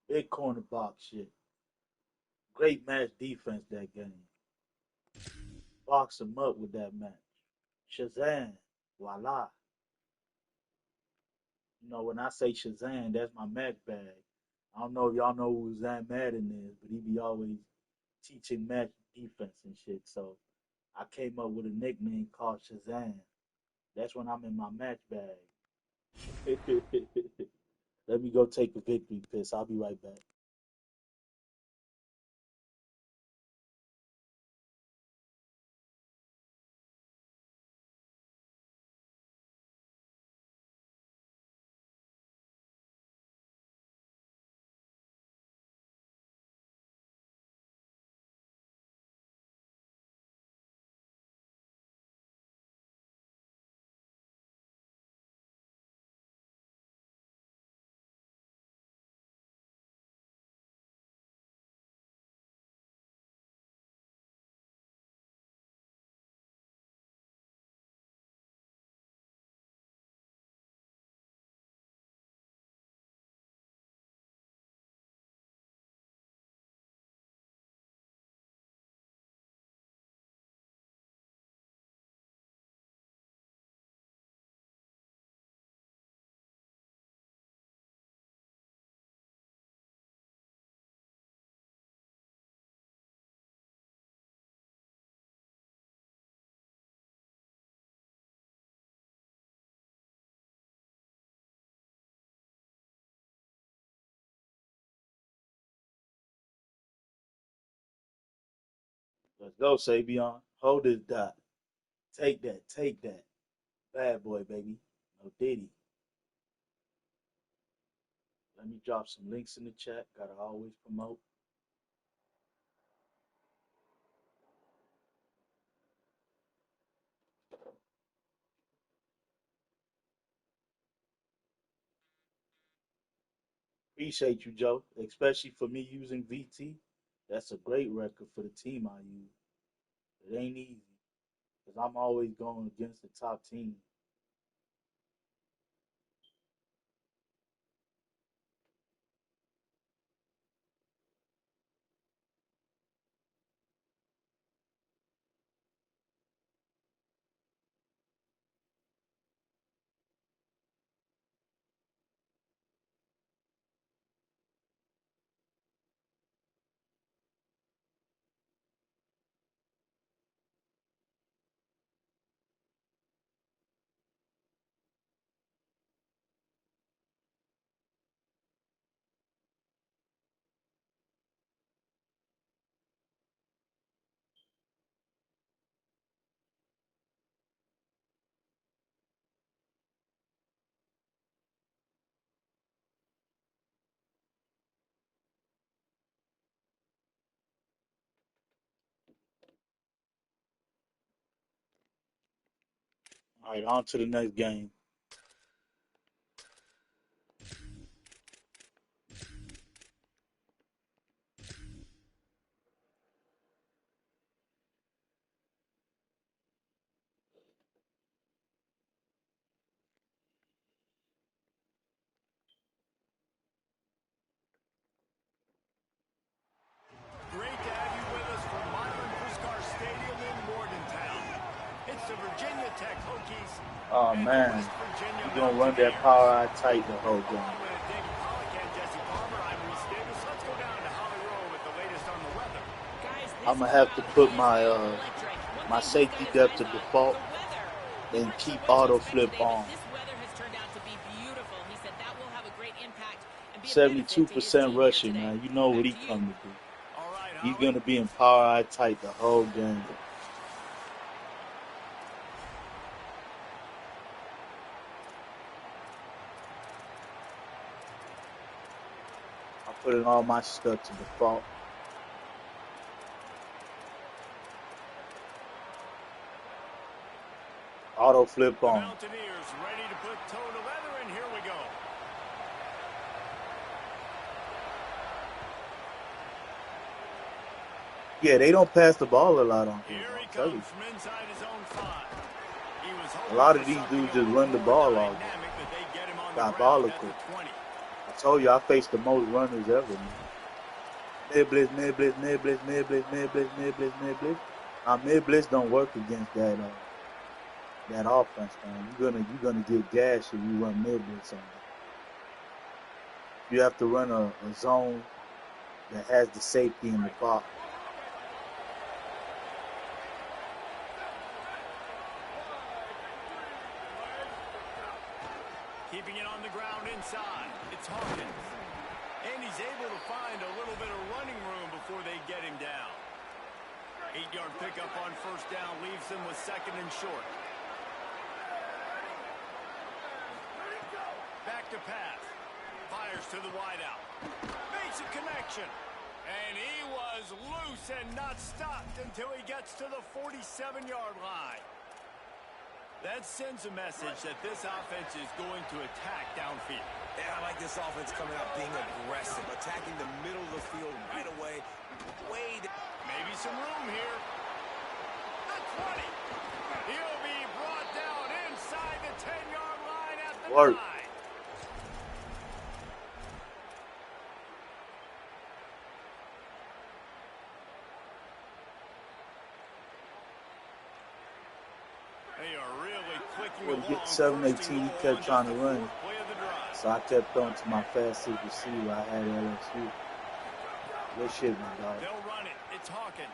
Big corner box shit. Great match defense that game. Box him up with that match. Shazam. Voila. You know, when I say Shazam, that's my Mac bag. I don't know if y'all know who Zan Madden is, but he be always teaching match defense and shit. So I came up with a nickname called Shazam. That's when I'm in my match bag. Let me go take a victory piss. I'll be right back. Let's go, Savion. Hold this dot. Take that. Take that. Bad boy, baby. No Diddy. Let me drop some links in the chat. Gotta always promote. Appreciate you, Joe. Especially for me using VT. That's a great record for the team I use. It ain't easy. Because I'm always going against the top team. All right, on to the next game. Great to have you with us from Milan Puskar Stadium in Morgantown. It's the Virginia Tech Hokies Oh, and the man. West Virginia We're going to run that Mountaineers. power eye tight the whole game. Along with Davey Pollock and Jesse Palmer, I'm Reese Davis. Let's go down to Holly Rowe with the latest on the weather. Guys, I'm this going to have to crowd put is electric. One my thing these safety guys depth live to on, default the weather. We and asked him keep what to auto expect flip today, but on. this weather has turned out to be beautiful. He said that will have a great impact and be a benefit to his 72% team here rushing, today. man. You know what Back he to you. come to do. All right, He's Holly. going to be in power eye tight the whole game. I'm putting all my stuff to default. Auto flip The on. Mountaineers ready to put toe to leather, and here we go. Yeah, they don't pass the ball a lot on here. Here he I'll tell you. comes from inside his own 5. He was A hoping lot for of these something dudes a just little run the more ball all game. dynamic, but they get him on the ground at Diabolical. the 20. I told you I faced the most runners ever, man. Mid blitz, mid blitz, mid blitz, mid blitz, mid blitz, mid blitz, mid blitz. Mid blitz don't work against that offense, man. You're gonna get gashed if you run mid blitz on them. You have to run a zone that has the safety in the box. Keeping it on the ground inside. It's Hawkins. And he's able to find a little bit of running room before they get him down. 8-yard pickup on first down leaves them with second and short. Back to pass. Fires to the wideout. Makes a connection. And he was loose and not stopped until he gets to the 47-yard line. That sends a message that this offense is going to attack downfield. Yeah, I like this offense coming out being aggressive, attacking the middle of the field right away. Maybe some room here. At 20. He'll be brought down inside the 10-yard line at the 9. They are really clicking When he along. get 7-18, he kept trying to run. So I kept throwing to my fastest receiver. I had LSU. Good shit, my dog. They'll run it. It's Hawkins.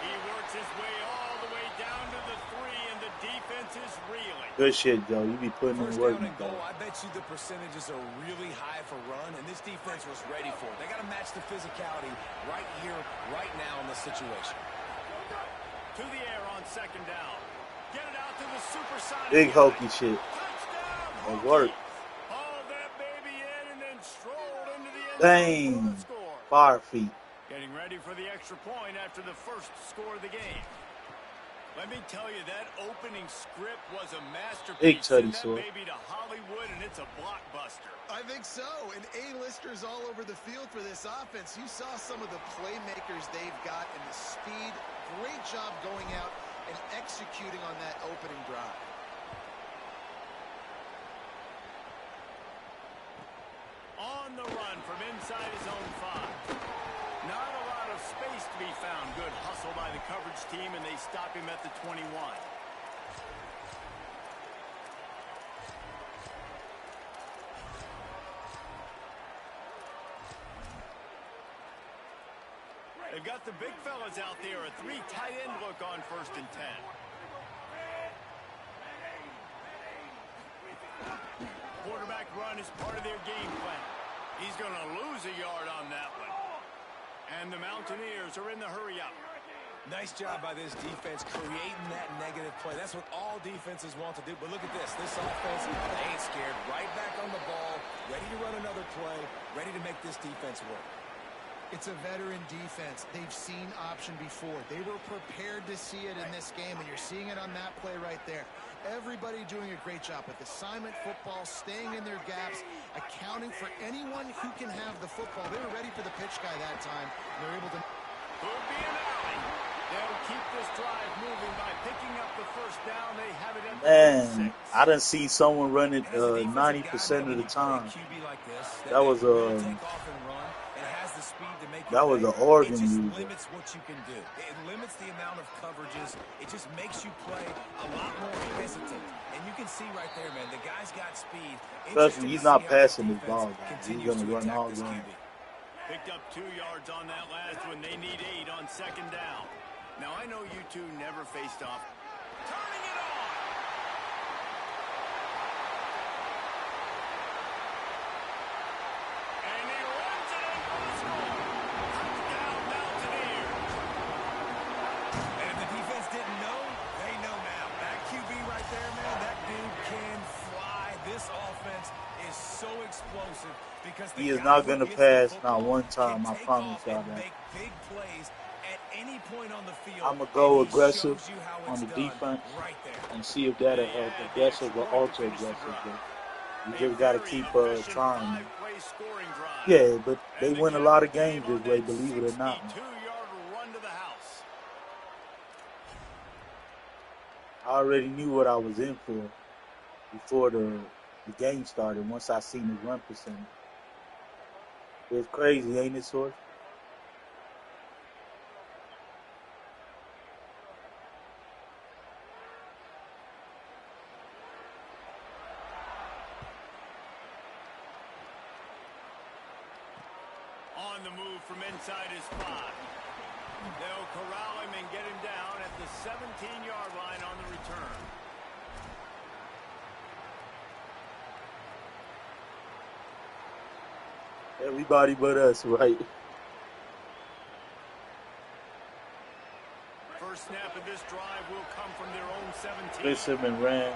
He works his way all the way down to the 3, and the defense is reeling. Good shit, Joe. You be putting in First work, down my and goal, dog. I bet you the percentages are really high for run, and this defense was ready for it. They got to match the physicality right here, right now in this situation. To the air on second down. Get it out to the supersonic. Big hokey shit. Touchdown, It worked. Hauled that baby in and then strolled into the end zone Bang. for the score. Fire feet. Getting ready for the extra point after the first score of the game. Let me tell you, that opening script was a masterpiece. Big Teddy Send that Sword. baby to Hollywood, and it's a blockbuster. I think so. And A-listers all over the field for this offense. You saw some of the playmakers they've got and the speed. Great job going out and executing on that opening drive. On the run from inside his own 5. Not a lot of space to be found. Good hustle by the coverage team, and they stop him at the 21. They've got the big fellas out there. A 3 tight end look on first and 10. Quarterback run is part of their game plan. He's going to lose a yard on that one. And the Mountaineers are in the hurry-up. Nice job by this defense creating that negative play. That's what all defenses want to do. But look at this. This offense, they ain't scared. Right back on the ball, ready to run another play, ready to make this defense work. It's a veteran defense. They've seen option before. They were prepared to see it in this game, and you're seeing it on that play right there. Everybody doing a great job with assignment football, staying in their gaps, accounting for anyone who can have the football. They were ready for the pitch guy that time. They're able to... Could be an alley. They'll keep this drive moving by picking up the first down. They have it at the 36. Man, I done see someone run it 90% of the time. That was that was an Oregon user. It just user. limits what you can do. It limits the amount of coverages. It just makes you play a lot more hesitant. And you can see right there, man, the guy's got speed. Trust me, he's not passing this ball, guys. He's going to run all game. Picked up 2 yards on that last one. They need 8 on second down. Now, I know you two never faced off. Turning it on! And he runs it in for the score. Touchdown, Mountaineers. And if the defense didn't know, they know now. That QB right there, man, that dude can fly. This offense is so explosive because He is not going to pass not one time. I promise y'all that. Make big plays at any point on the field. I'm going to go aggressive shows you how on it's the done defense right there. and see if that'll help. Aggressive or ultra aggressive. But you just got to keep trying. Man. Yeah, but they win a lot of games this way, believe it or not. Man. 62-yard run to the house. I already knew what I was in for before the game started. Once I seen the run percentage, it's crazy, ain't it, Source? On the move from inside his spot. They'll corral him and get him down at the 17-yard line on the return. Everybody but us, right? First snap of this drive will come from their own 17. Chris him and ran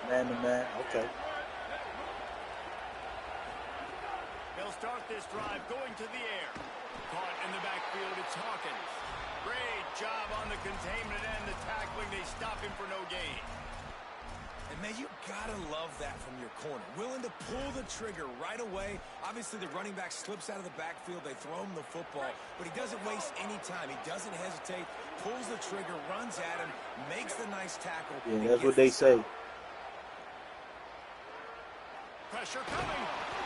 man to man. Okay. They'll start this drive going to the air. Caught in the backfield, it's Hawkins. Great job on the containment and the tackling. They stop him for no gain. And, man, you got to love that from your corner. Willing to pull the trigger right away. Obviously, the running back slips out of the backfield. They throw him the football, but he doesn't waste any time. He doesn't hesitate, pulls the trigger, runs at him, makes the nice tackle. Yeah, that's what they say. Pressure coming.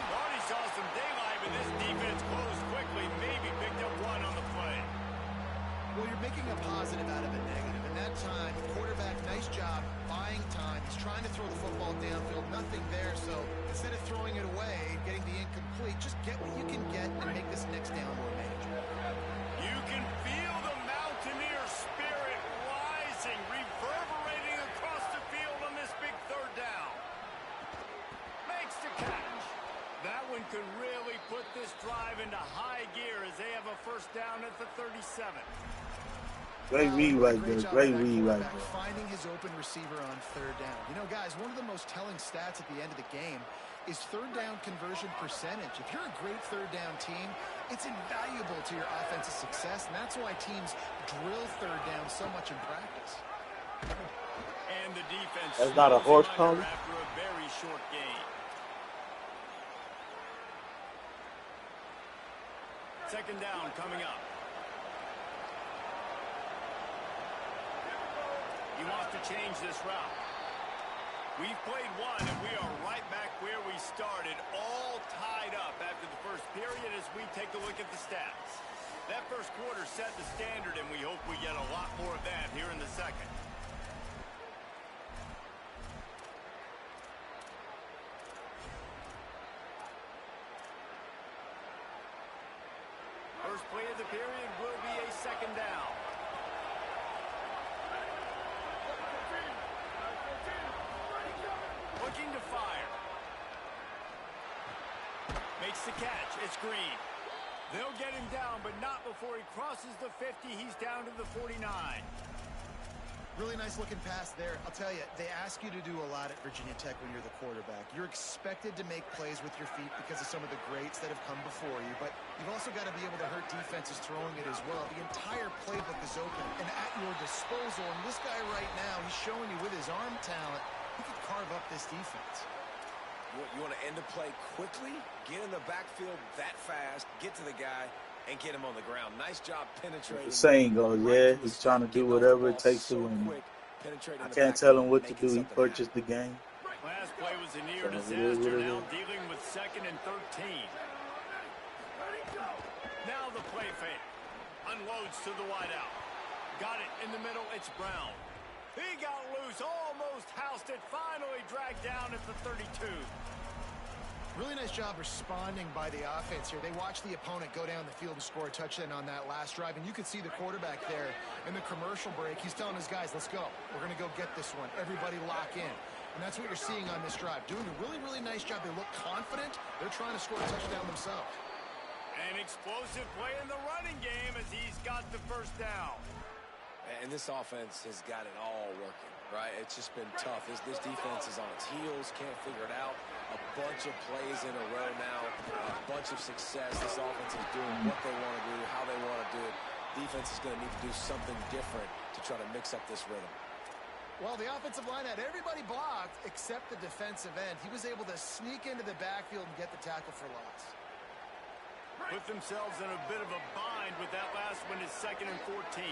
Already saw some daylight, but this defense closed quickly. Maybe picked up one on the play. Well, you're making a positive out of a negative. And that time, quarterback, nice job, buying time. He's trying to throw the football downfield. Nothing there. So instead of throwing it away, getting the incomplete, just get what you can get and make this next down more manageable. You can feel the Mountaineer spirit rising, reverberating across the field on this big third down. Makes the catch. That one could really put this drive into high gear as they have a first down at the 37. Great read right there. Great read right there. Finding his open receiver on third down. You know, guys, one of the most telling stats at the end of the game is third down conversion percentage. If you're a great third down team, it's invaluable to your offensive success, and that's why teams drill third down so much in practice. And the defense That's not a horse collar? after a very short game. Second down coming up. He wants to change this route. We've played one, and we are right back where we started, all tied up after the first period as we take a look at the stats. That first quarter set the standard, and we hope we get a lot more of that here in the second. First play of the period will be a second down. Looking to fire. Makes the catch. It's Green. They'll get him down, but not before he crosses the 50. He's down to the 49. Really nice looking pass there. I'll tell you, they ask you to do a lot at Virginia Tech when you're the quarterback. You're expected to make plays with your feet because of some of the greats that have come before you, but you've also got to be able to hurt defenses throwing it as well. The entire playbook is open and at your disposal, and this guy right now, he's showing you with his arm talent, he could carve up this defense. You want to end the play quickly, get in the backfield that fast, get to the guy, and get him on the ground. Nice job penetrating. The saying goes, yeah, he's trying to do whatever it takes to win. I can't tell him what to do. He purchased the game. Last play was a near disaster. Now dealing with 2nd and 13. Now the play fake. Unloads to the wideout. Got it in the middle. It's Brown. He got loose, almost housed it, finally dragged down at the 32. Really nice job responding by the offense here. They watched the opponent go down the field and score a touchdown on that last drive, and you could see the quarterback there in the commercial break. He's telling his guys, let's go. We're going to go get this one. Everybody lock in. And that's what you're seeing on this drive. Doing a really, really nice job. They look confident. They're trying to score a touchdown themselves. An explosive play in the running game as he's got the first down. And this offense has got it all working, right? It's just been tough. This defense is on its heels, can't figure it out. A bunch of plays in a row now, a bunch of success. This offense is doing what they want to do, how they want to do it. Defense is going to need to do something different to try to mix up this rhythm. Well, the offensive line had everybody blocked except the defensive end. He was able to sneak into the backfield and get the tackle for loss. Put themselves in a bit of a bind with that last one is 2nd and 14.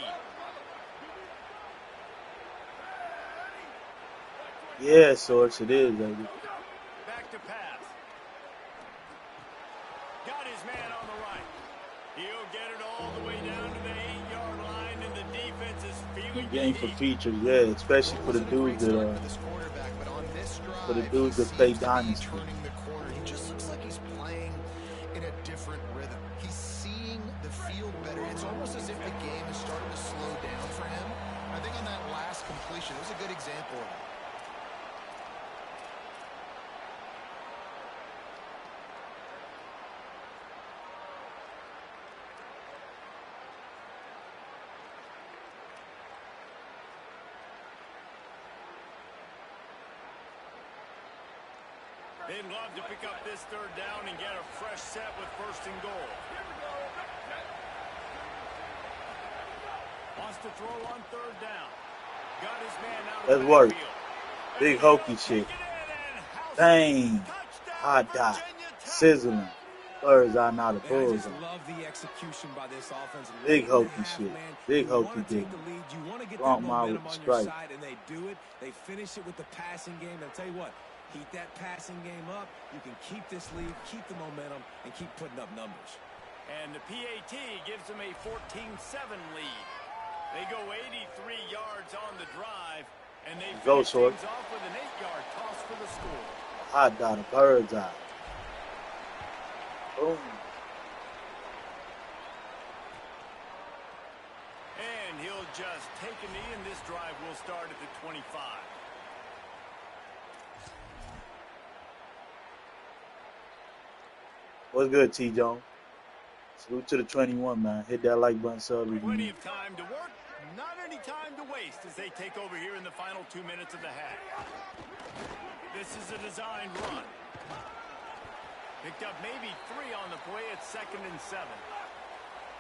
Yeah, Source, it is, baby. Back to pass. Got his man on the right. He'll get it all the way down to the 8-yard line, and the defense is feeling Good the game for heat. features, yeah, especially Well, it for the wasn't a great dudes start for this quarterback, but on this drive, he play seems to be Dynasty. turning the corner. He just looks like he's playing in a different rhythm. He's seeing the field better. It's almost as if the game is starting to slow down for him. I think on that last completion, it was a good example of that. They'd love to pick up this third down and get a fresh set with first and goal. Wants to throw on third down. Got his man out of the Let's work. backfield. Big hokey shit. Dang. Hot dot. Sizzling. Birds are not a I bullseye. just love the execution by this offense. Big Late in the hokey half, shit. man, Big you hokey want to take dig. the lead. You want to get Bronk that Mile with momentum the on your strike. side, and they do it. They finish it with the passing game. I'll tell you what, heat that passing game up. You can keep this lead, keep the momentum, and keep putting up numbers. And the PAT gives them a 14-7 lead. They go 83 yards on the drive, and they Go, finish Sword. things off with an 8-yard toss for the score. Hot dot, a bird's eye. Boom. And he'll just take a knee, and this drive will start at the 25. What's good, T. Jones? Salute to the 21, man. Hit that like button, sub. Plenty of time to work, not any time to waste as they take over here in the final 2 minutes of the half. This is a designed run. Picked up maybe 3 on the play at 2nd and 7.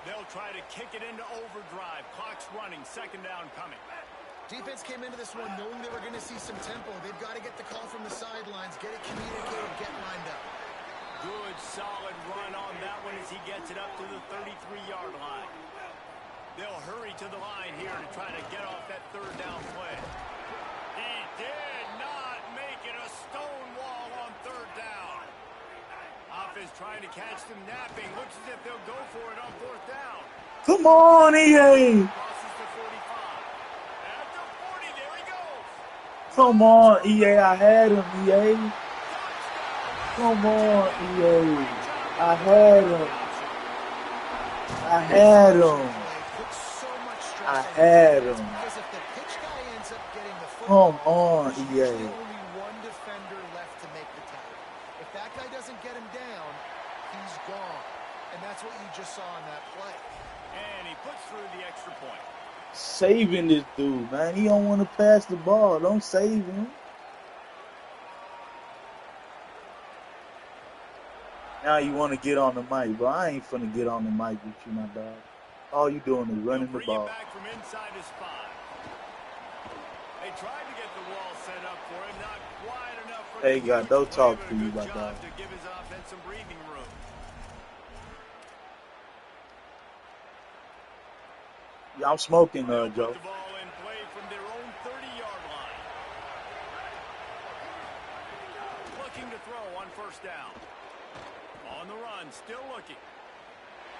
They'll try to kick it into overdrive. Clock's running, 2nd down coming. Defense came into this one knowing they were going to see some tempo. They've got to get the call from the sidelines, get it communicated, get lined up. Good, solid run on that one as he gets it up to the 33-yard line. They'll hurry to the line here to try to get off that 3rd down play. He did not make it a stone wall on 3rd down. Offense trying to catch them napping. Looks as if they'll go for it on 4th down. Come on, EA. Crosses the 45. At the 40, there he goes. Come on, EA. I had him, EA. Come on, EA. I had him. I had him. I had him. Because if the pitch guy ends up getting the football, Come on, there's EA. usually only one defender left to make the tackle. If that guy doesn't get him down, he's gone. And that's what you just saw on that play. And he puts through the extra point. Saving this dude, man. He don't want to pass the ball. Don't save him. Now you want to get on the mic, bro. I ain't finna get on the mic with you, my dog. All you doing is running the Bring ball. it back from inside his spot. They tried to get the wall set up for him, not quite enough for Hey, the God, huge don't play, talk but to a you, good my job dog. to give his offense some breathing room. Yeah, I'm smoking, They'll Joe. put the ball in play from their own 30-yard line. Looking to throw on 1st down. On the run, still looking.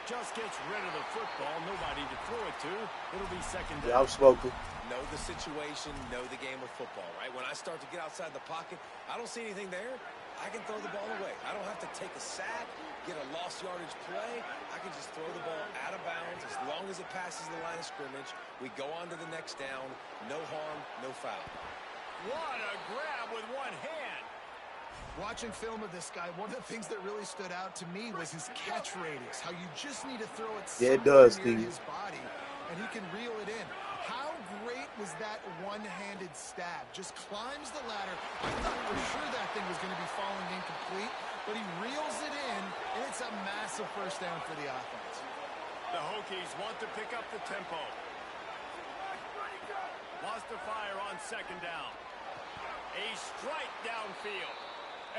Just gets rid of the football. Nobody to throw it to. It'll be 2nd down. Yeah, I'm smoking. Know the situation, know the game of football, right? When I start to get outside the pocket, I don't see anything there. I can throw the ball away. I don't have to take a sack, get a lost yardage play. I can just throw the ball out of bounds as long as it passes the line of scrimmage. We go on to the next down. No harm, no foul. What a grab with one hand. Watching film of this guy, one of the things that really stood out to me was his catch radius. How you just need to throw it Yeah, it somewhere does, near Steve. his body, and he can reel it in. How great was that one-handed stab? Just climbs the ladder. I thought for sure that thing was going to be falling incomplete, but he reels it in, and it's a massive 1st down for the offense. The Hokies want to pick up the tempo. Wants to fire on 2nd down. A strike downfield.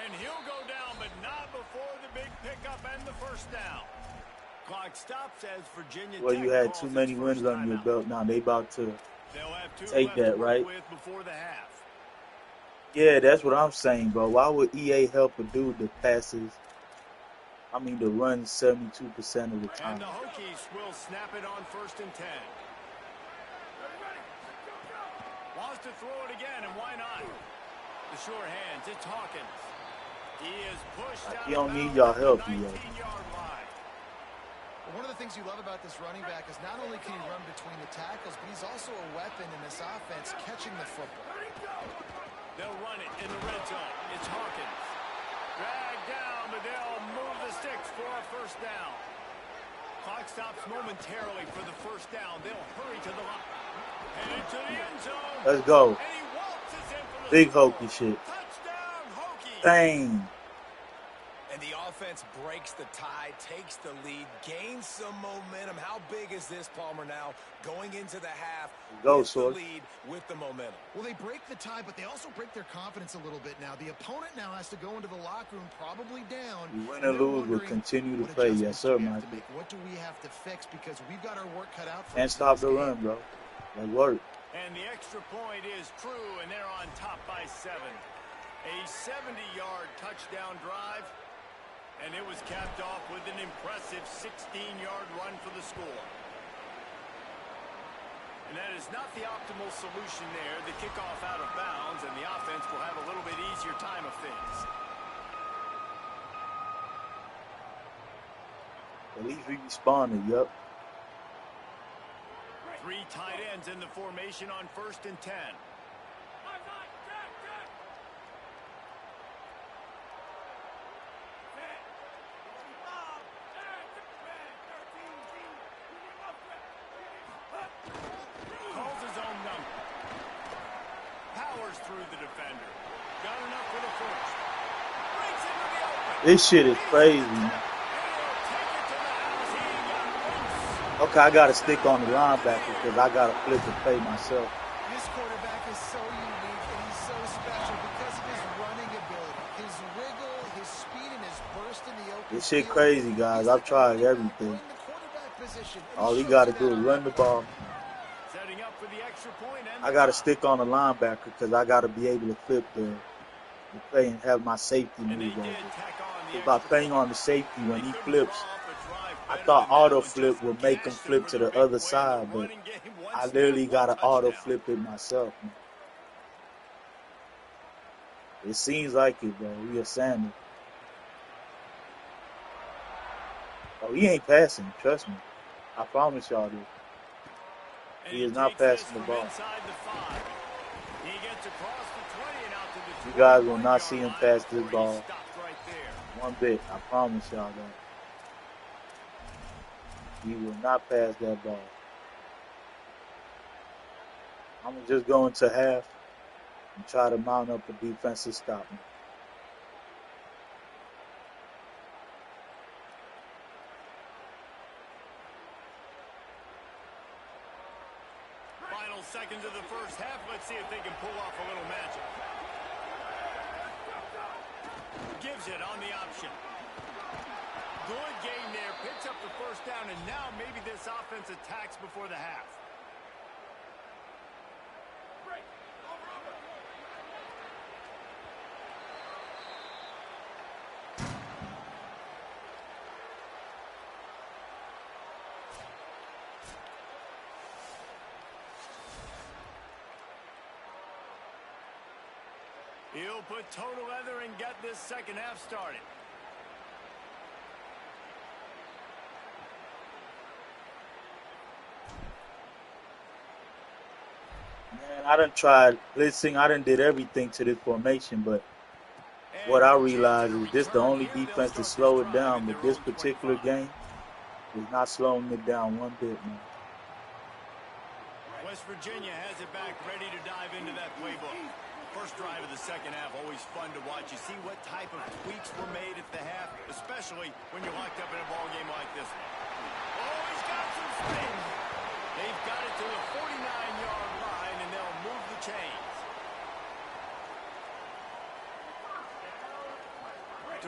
And he'll go down, but not before the big pickup and the 1st down. Clock stops as Virginia Well, Tech you had calls too its many first wins under your timeout. belt. Now they about to They'll have 2 take left to that, work right? with before the half. Yeah, that's what I'm saying, bro. Why would EA help a dude that passes? I mean, to run 72% of the And time. the Hokies will snap it on 1st and 10. Wants to throw it again, and why not? The sure hands, it's Hawkins. He is pushed Like, out he of don't need bounds y'all at the help, EA. 19-yard line. One of the things you love about this running back is not only can he run between the tackles, but he's also a weapon in this offense catching the football. They'll run it in the red zone. It's Hawkins. Dragged down, but they'll move the sticks for a 1st down. Clock stops momentarily for the 1st down. They'll hurry to the line. Headed to the end zone. Let's go. And he waltzes in for the Big score. Hokie shit. Touchdown, Hokies. Dang. And the offense breaks the tie, takes the lead, gains some momentum. How big is this, Palmer, now? Going into the half, Go, gets the Sword. lead with the momentum. Well, they break the tie, but they also break their confidence a little bit now. The opponent now has to go into the locker room probably down. We win and or they're lose, we'll wondering, continue to what play. adjustments Yes, sir, do we have to Michael. make? What do we have to fix? Because we've got our work cut out for Can't us in stop this the game. run, bro. That work. And the extra point is true, and they're on top by 7. A 70-yard touchdown drive, and it was capped off with an impressive 16-yard run for the score. And that is not the optimal solution there. The kickoff out of bounds, and the offense will have a little bit easier time of things. At least we responded, yup. 3 tight ends in the formation on 1st and 10. Calls his own number. Powers through the defender. Got enough for the 1st. Breaks into the open. This shit is crazy, man. Okay, I gotta stick on the linebacker because I gotta flip and play myself. This quarterback is so unique and he's so special because of his running ability, his wiggle, his speed, and his burst in the open. This shit field. crazy, guys. He's I've like a tried running back everything. playing the quarterback position, and All he shows gotta you do that is on run the that ball. Setting up for the extra point and I gotta stick on the linebacker because I gotta be able to flip the play and have my safety And they move did over. tack on the If by extra playing point. on the safety when They he couldn't flips, draw up a drive I better thought than that auto one. flip Just would make him gashed them flip for to their the big other play in side, the but running game. One I snap, literally one gotta auto touchdown. flip it myself, man. It seems like it, bro. We are Sanders. Oh, he ain't passing. Trust me. I promise y'all this. And He is not takes this passing the from ball. inside the 5. He gets across the 20 and out to the You guys will 21-yard not see him line pass this before ball he stopped right there. one bit. I promise y'all that. He will not pass that ball. I'm gonna just go into half and try to mount up a defensive stop. Final seconds of the 1st half. Let's see if they can pull off a little magic. Gives it on the option. Good game there. Picks up the 1st down, and now maybe this offense attacks before the half. He'll put total leather and get this 2nd half started. Man, I done tried blitzing. I done did everything to this formation, but what I realize is this the only defense to slow it down, but this particular game is not slowing it down one bit, man. West Virginia has it back, ready to dive into that playbook. First drive of the 2nd half, always fun to watch. You see what type of tweaks were made at the half, especially when you're locked up in a ball game like this one. Oh, he's got some space. They've got it to the 49-yard line, and they'll move the chains.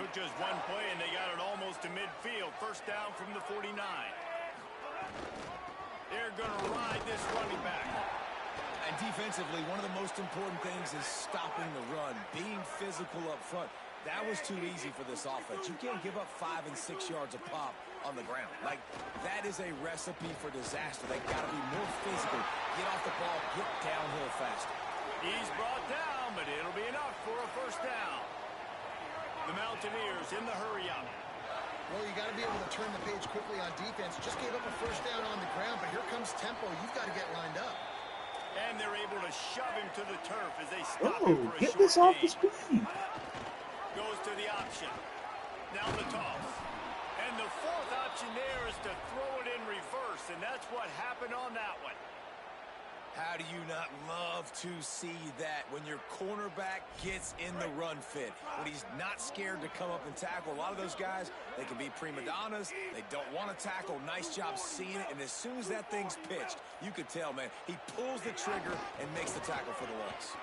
Took just one play, and they got it almost to midfield. 1st down from the 49. They're going to ride this running back. And defensively, one of the most important things is stopping the run, being physical up front. That was too easy for this offense. You can't give up 5 and 6 yards a pop on the ground. Like, that is a recipe for disaster. They got to be more physical. Get off the ball, get downhill faster. He's brought down, but it'll be enough for a first down. The Mountaineers in the hurry-up. Well, you got to be able to turn the page quickly on defense. Just gave up a first down on the ground, but here comes tempo. You've got to get lined up. And they're able to shove him to the turf as they stop Oh, him for a get short this off the gain. screen. Goes to the option. Now the toss. And the fourth option there is to throw it in reverse, and that's what happened on that one. How do you not love to see that when your cornerback gets in the run fit, when he's not scared to come up and tackle? A lot of those guys, they can be prima donnas. They don't want to tackle. Nice job seeing it. And as soon as that thing's pitched, you could tell, man, he pulls the trigger and makes the tackle for the loss.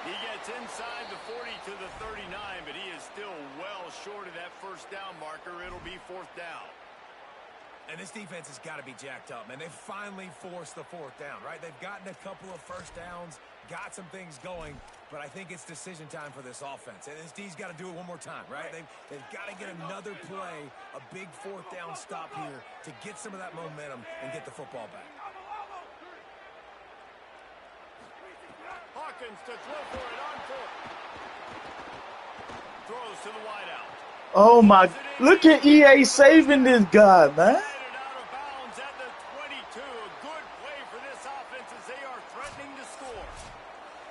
He gets inside the 40 to the 39, but he is still well short of that first down marker. It'll be fourth down. And this defense has got to be jacked up, man. They finally forced the fourth down, right? They've gotten a couple of first downs, got some things going, but I think it's decision time for this offense. And this D's got to do it one more time, right? They've got to get another play, a big fourth down stop here to get some of that momentum and get the football back. Hawkins to throw for it on fourth. Throws to the wideout. Oh my! Look at EA saving this guy, man. Out of bounds at the 22. A good play for this offense as they are threatening to score.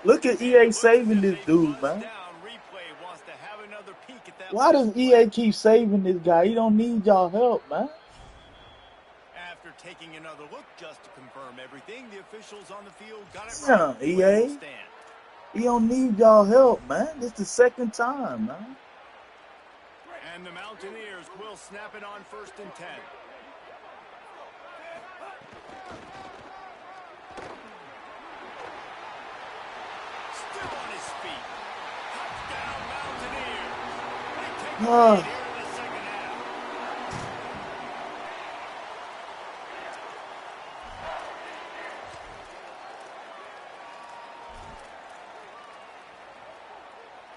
Look at EA saving this dude, man. Replay wants to have another peek at that. Why does EA keep saving this guy? He don't need y'all help, man. After taking another look just to confirm everything, the officials on the field got it Yeah, right. EA. He don't need y'all help, man. This the second time, man. And the Mountaineers will snap it on 1st and 10. Still on his feet. Touchdown, Mountaineers. They take the lead here in the second half.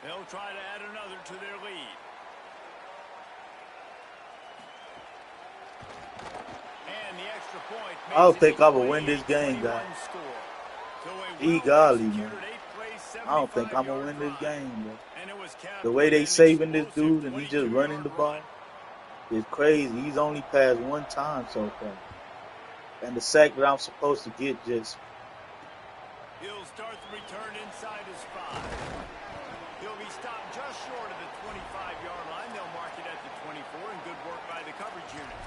They'll try to add another to their lead. And the extra point. I don't think I will win this game, guys. Golly, man. I don't think I'm gonna win this game, bro. The way they saving this dude and he just running the ball is crazy. He's only passed one time so far, and the sack that I'm supposed to get just. He'll start the return inside his 5. He'll be stopped just short of the 25-yard line. They'll mark it at the 24, and good work by the coverage unit.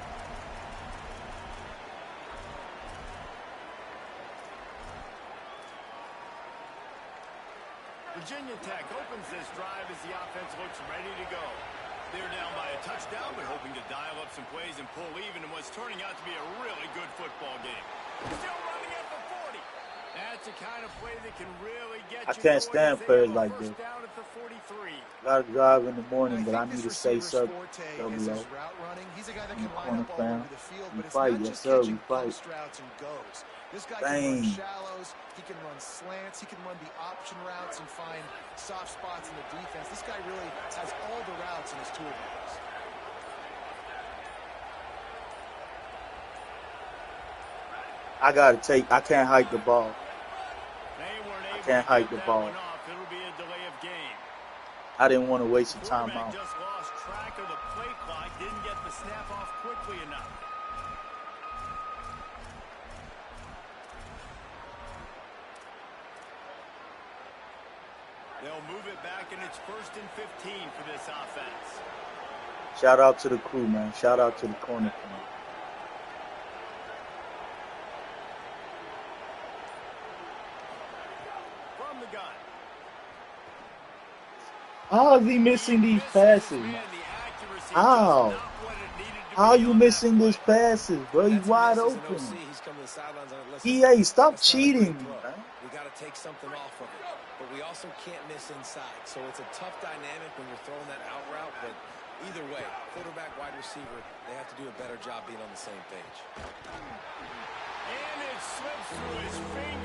Virginia Tech opens this drive as the offense looks ready to go. They're down by a touchdown, but hoping to dial up some plays and pull even in what's turning out to be a really good football game. Still running at the 40. That's the kind of play that can really get you. I can't stand players like this. Down at the 43. Got to drive in the morning, but I need to say something. He's a guy that can line up all over the field, but it's fight, not yes, just sir, catching we fight. post routes and goes. This guy Dang. can run shallows, he can run slants, he can run the option routes and find soft spots in the defense. This guy really has all the routes in his toolbox. I can't hike the ball. I can't hike the ball. It'll be a delay of game. I didn't want to waste the time Quarterback out. just lost track of the play clock, didn't get the snap off quickly enough. They'll move it back, and it's 1st and 15 for this offense. Shout out to the crew, man. Shout out to the corner team. From the gun. How is he missing these passes, man? How? How are you missing these passes, bro? He's wide open. EA, stop cheating, man. We got to take something off of it, but we also can't miss inside. So it's a tough dynamic when you're throwing that out route, but either way, quarterback, wide receiver, they have to do a better job being on the same page. And it slips through his fingers.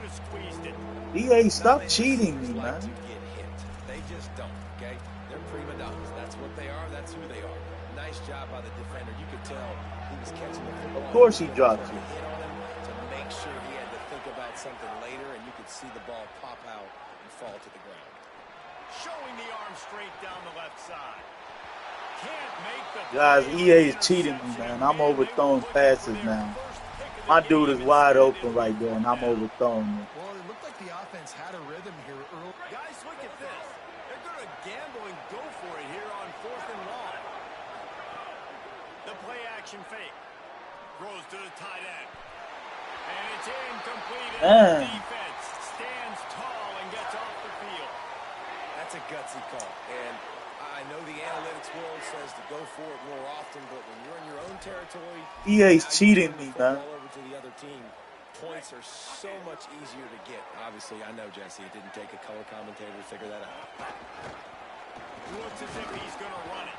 have squeezed it. EA, Not stop many cheating receivers me, like to man. get hit. They just don't, okay? They're prima donnas. That's what they are. That's who they are. Nice job by the defender. You could tell he was catching the Of football. course he He was dropped trying you. to hit on him to make sure he had to think about something later, and you could see the ball pop out and fall to the ground. Showing the arm straight down the left side. Can't make the Guys, play on EA the is cheating me, interception. man. I'm Man, they were overthrowing looking for passes their now. first pick of My the dude is game. wide Instead, open it'll be right there, and fourth I'm down. overthrowing him. Well, it looked like the offense had a rhythm here early. Guys, look at this. They're going to gamble and go for it here on 4th and long. The play action fake. Throws to the tight end. And it's incomplete. And the defense stands tall and gets off the field. That's a gutsy call. And I know the analytics world says to go for it more often, but when you're in your own territory, EA's now you cheating turn the me, man. football over to the other team. Points are so much easier to get. Obviously, I know, Jesse, it didn't take a color commentator to figure that out. Looks as if he's going to run it.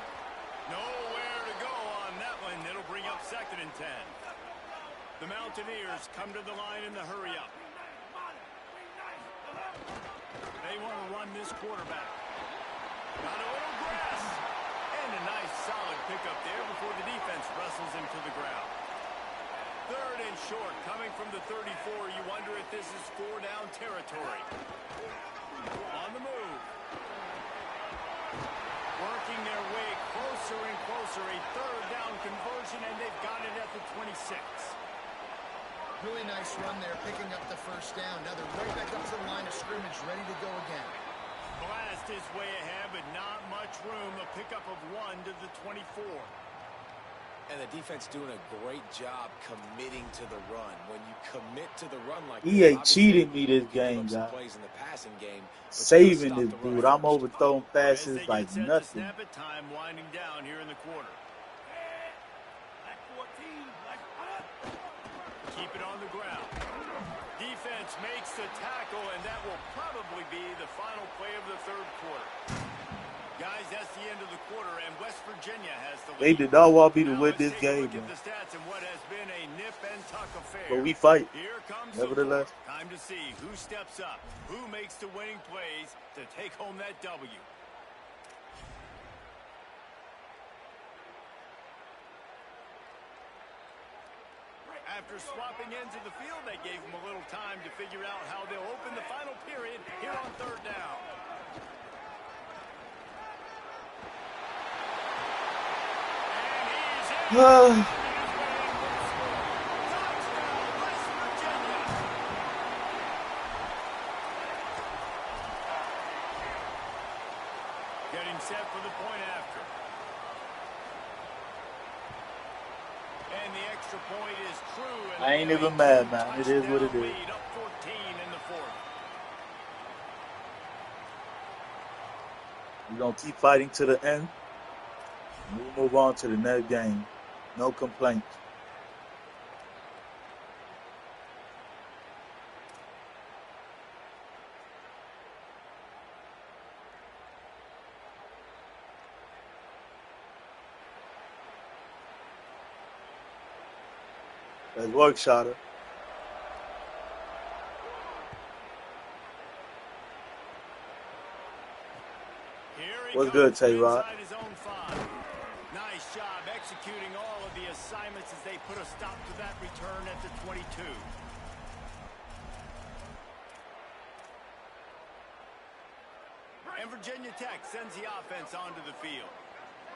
Nowhere to go on that one. It'll bring up 2nd and 10. The Mountaineers come to the line in the hurry-up. They want to run this quarterback. Got a little grass. And a nice solid pickup there before the defense wrestles him to the ground. 3rd and short, coming from the 34. You wonder if this is 4-down territory. On the move. Working their way closer and closer. A 3rd down conversion, and they've got it at the 26. Really nice run there, picking up the first down. Now they're right back up to the line of scrimmage, ready to go again. Blast his way ahead, but not much room. A pickup of 1 to the 24. And the defense doing a great job committing to the run. When you commit to the run like He this, ain't cheating me this you give game, up some guys. plays in the passing game, but you gotta Saving stop this the run dude. I'm first. overthrowing As passes they like get set to nothing. snap it, time winding down here in the quarter. Keep it on the ground. Defense makes the tackle, and that will probably be the final play of the 3rd quarter. Guys, that's the end of the quarter, and West Virginia has the lead. They did not want me to Now win let's this take a game, look at man. the stats and what has been a nip and tuck affair. But we fight. Here comes the Nevertheless. fourth. Time to see who steps up, who makes the winning plays to take home that W. After swapping ends of the field, they gave them a little time to figure out how they'll open the final period here on 3rd down. And he's in. Getting set for the point after. And the extra point is true. And I ain't they have even a mad, man. It is what it touchdown is. lead, up 14 in the 4th. We're going to keep fighting to the end. We'll move on to the next game. No complaints. Let's work, Shada. What's good, Tay-Rod? Nice job executing all of the assignments as they put a stop to that return at the 22. And Virginia Tech sends the offense onto the field.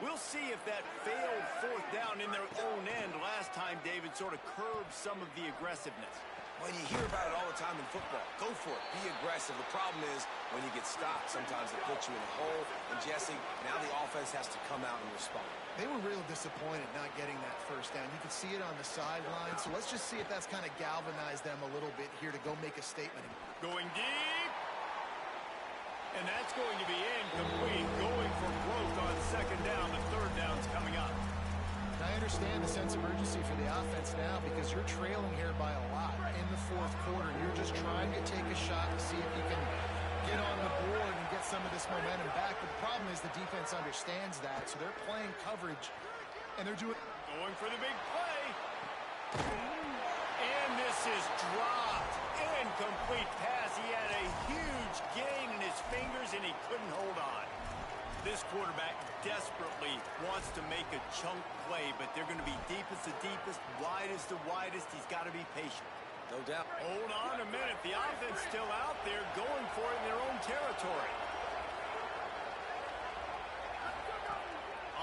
We'll see if that failed 4th down in their own end last time, David, sort of curbed some of the aggressiveness. Well, you hear about it all the time in football. Go for it. Be aggressive. The problem is when you get stopped, sometimes it puts you in a hole. And, Jesse, now the offense has to come out and respond. They were real disappointed not getting that first down. You could see it on the sideline. So let's just see if that's kind of galvanized them a little bit here to go make a statement. Going deep. And that's going to be incomplete. Going for growth on 2nd down. The 3rd down's coming up. I understand the sense of urgency for the offense now because you're trailing here by a lot in the 4th quarter. You're just trying to take a shot to see if you can get on the board and get some of this momentum back. But the problem is the defense understands that, so they're playing coverage, and they're doing... Going for the big play. And this is dropped. incomplete pass. He had a huge gain in his fingers, and he couldn't hold on. This quarterback desperately wants to make a chunk play, but they're going to be deepest the deepest, widest the widest. He's got to be patient. No doubt. Hold on a minute. The offense still out there going for it in their own territory.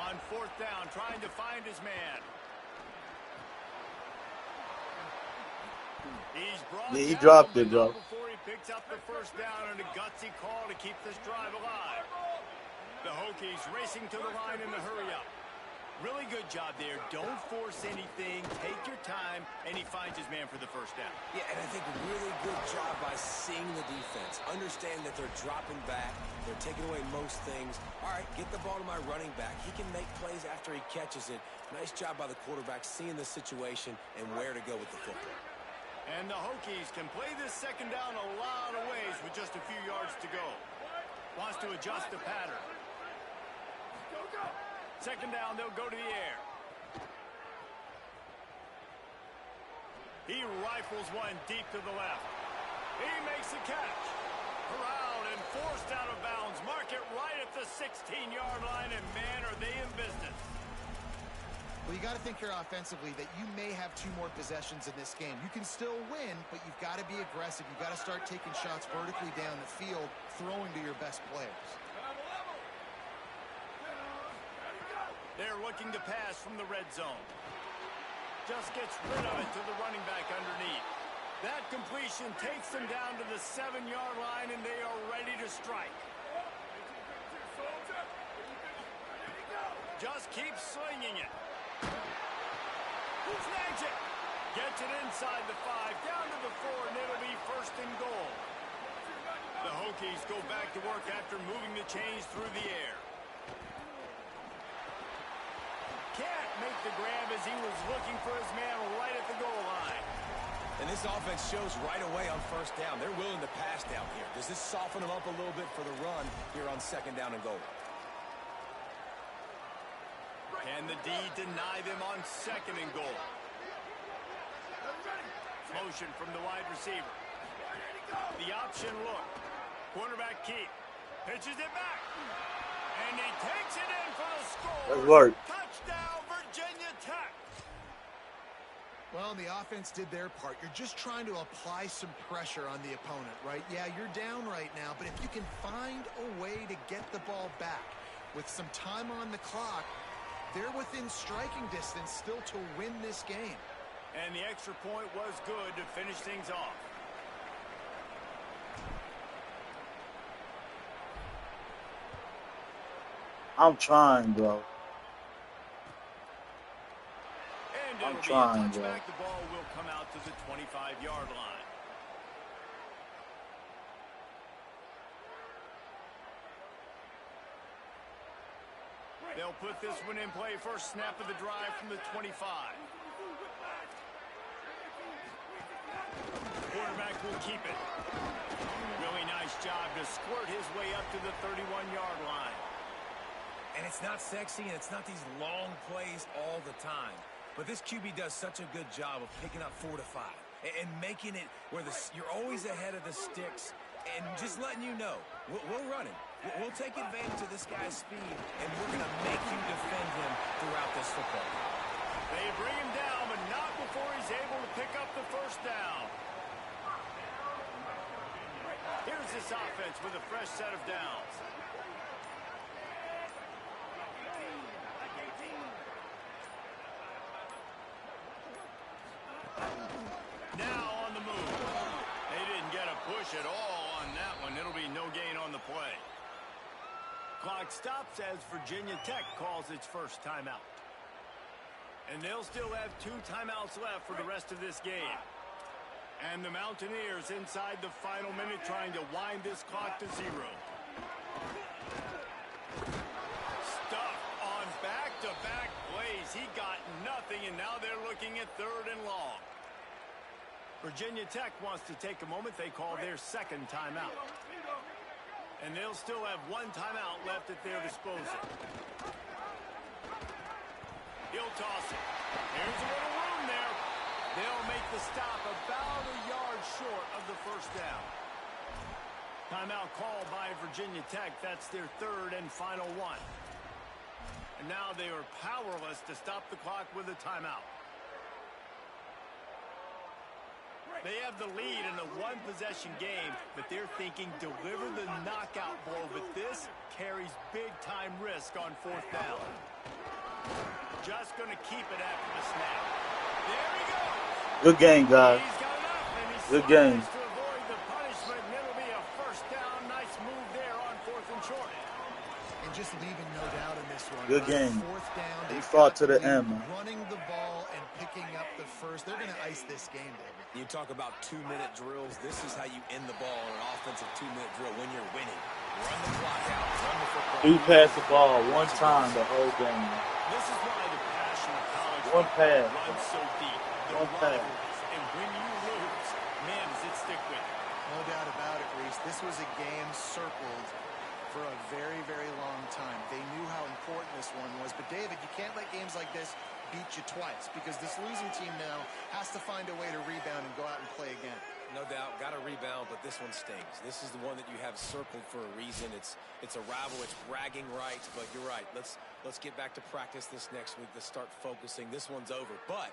On fourth down, trying to find his man. He's brought Yeah, he down, dropped but it, bro. not before he picks up the first down and a gutsy call to keep this drive alive. The Hokies racing to the line in the hurry-up. Really good job there. Don't force anything. Take your time, and he finds his man for the first down. Yeah, and I think a really good job by seeing the defense. Understand that they're dropping back. They're taking away most things. All right, get the ball to my running back. He can make plays after he catches it. Nice job by the quarterback seeing the situation and where to go with the football. And the Hokies can play this second down a lot of ways with just a few yards to go. Wants to adjust the pattern. Second down, they'll go to the air. He rifles one deep to the left. He makes the catch. Corralled and forced out of bounds. Mark it right at the 16-yard line, and man, are they in business. Well, you got to think here offensively that you may have 2 more possessions in this game. You can still win, but you've got to be aggressive. You've got to start taking shots vertically down the field, throwing to your best players. They're looking to pass from the red zone. Just gets rid of it to the running back underneath. That completion takes them down to the 7-yard line, and they are ready to strike. Just keep slinging it. Snags it. Gets it inside the 5, down to the 4, and it'll be first and goal. The Hokies go back to work after moving the chains through the air. Can't make the grab as he was looking for his man right at the goal line. And this offense shows right away on first down. They're willing to pass down here. Does this soften them up a little bit for the run here on second down and goal? Can the D deny them on second and goal? Motion from the wide receiver. The option look. Quarterback keep. Pitches it back. And he takes it in for the score. That's work. Touchdown, Virginia Tech. Well, the offense did their part. You're just trying to apply some pressure on the opponent, right? Yeah, you're down right now, but if you can find a way to get the ball back with some time on the clock, they're within striking distance still to win this game. And the extra point was good to finish things off. I'm trying, bro. And I'm it'll be trying, a bro. touchback. The ball will come out to the 25-yard line. They'll put this one in play. First snap of the drive from the 25. Quarterback will keep it. Really nice job to squirt his way up to the 31-yard line. And it's not sexy, and it's not these long plays all the time. But this QB does such a good job of picking up 4 to 5 and making it where you're always ahead of the sticks and just letting you know, we're running. We'll take advantage of this guy's speed, and we're going to make you defend him throughout this football game. They bring him down, but not before he's able to pick up the first down. Here's this offense with a fresh set of downs. Now on the move. They didn't get a push at all on that one. It'll be no gain on the play. Clock stops as Virginia Tech calls its first timeout. And they'll still have 2 timeouts left for the rest of this game. And the Mountaineers inside the final minute trying to wind this clock to 0. Stuff on back-to-back plays. He got nothing, and now they're looking at 3rd and long. Virginia Tech wants to take a moment. They call their second timeout. And they'll still have 1 timeout left at their disposal. He'll toss it. There's a little room there. They'll make the stop about a yard short of the first down. Timeout called by Virginia Tech. That's their third and final one. And now they are powerless to stop the clock with a timeout. They have the lead in a one-possession game, but they're thinking deliver the knockout blow. But this carries big-time risk on fourth down. Just going to keep it after the snap. There he goes. Good game, guys. He's got enough, and he Good game. slides to avoid the punishment, and it'll be a first down. Nice move there on fourth and short. And just leaving no doubt in this one. Good game. Fourth down, He they've fought got to the lead, end, man. running the ball and picking up the first. They're going to ice this game, David. You talk about 2-minute drills. This is how you end the ball in an offensive 2-minute drill when you're winning. Run the clock out. Run the football. He passed the ball one time the whole game. This is why the passion of college One pass. runs so deep. The One pass. rivalries. And when you lose, man, does it stick with you. No doubt about it, Reese. This was a game circled for a very, very long time. They knew how important this one was. But, David, you can't let games like this beat you twice because this losing team now has to find a way to rebound and go out and play again. No doubt, got to rebound, but this one stings. This is the one that you have circled for a reason. It's a rival. It's bragging rights, but you're right. Let's get back to practice this next week. Let's start focusing. This one's over, but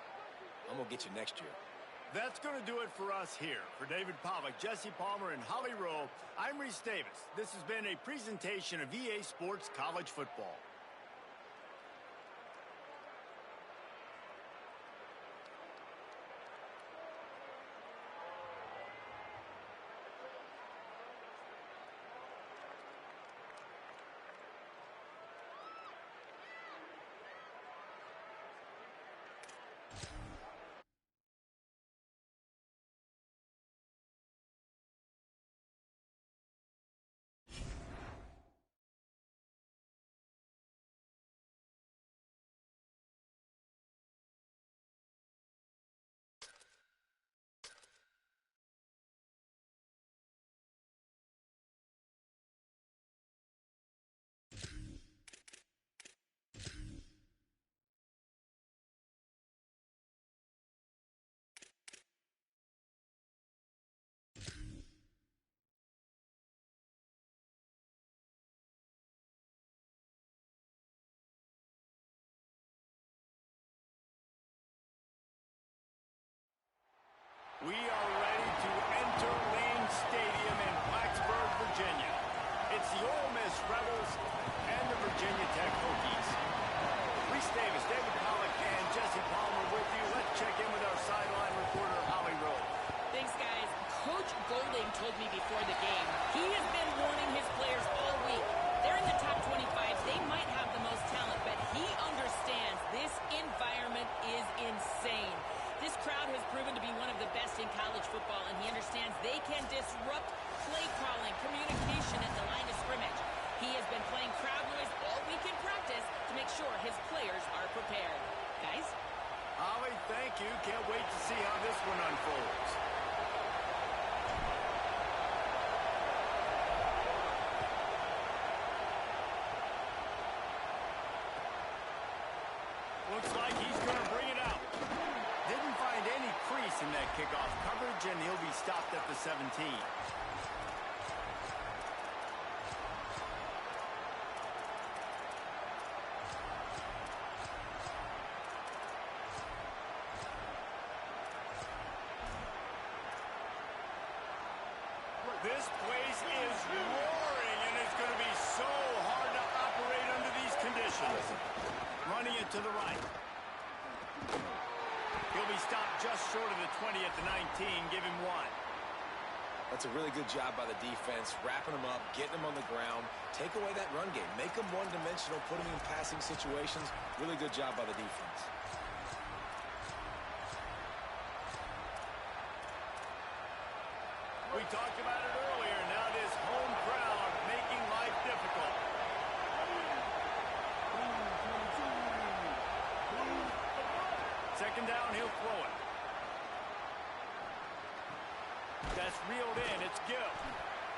I'm going to get you next year. That's going to do it for us here. For David Pollack, Jesse Palmer, and Holly Rowe, I'm Reese Davis. This has been a presentation of EA Sports College Football. We are ready to enter Lane Stadium in Blacksburg, Virginia. It's the Ole Miss Rebels and the Virginia Tech Hokies. Reese Davis, David Pollack, and Jesse Palmer with you. Let's check in with our sideline reporter, Holly Rowe. Thanks, guys. Coach Golding told me before the game he has been warning his players all week. They're in the top 25. They might have the most talent, but he understands this environment is insane. This crowd has proven to be one of the best in college football, and he understands they can disrupt play calling, communication at the line of scrimmage. He has been playing crowd noise all week in practice to make sure his players are prepared. Guys? Holly, thank you. Can't wait to see how this one unfolds. Looks like he's going to bring it out. Didn't find any crease in that kickoff coverage, and he'll be stopped at the 17. This place is roaring, and it's going to be so hard to operate under these conditions. Running it to the right. He'll be stopped just short of the 20 at the 19. Give him one. That's a really good job by the defense, wrapping them up, getting them on the ground, take away that run game, make them one-dimensional, put them in passing situations. Really good job by the defense. We talked about it earlier. Now this home crowd making life difficult. Second down, he'll throw it. That's reeled in. It's Gill.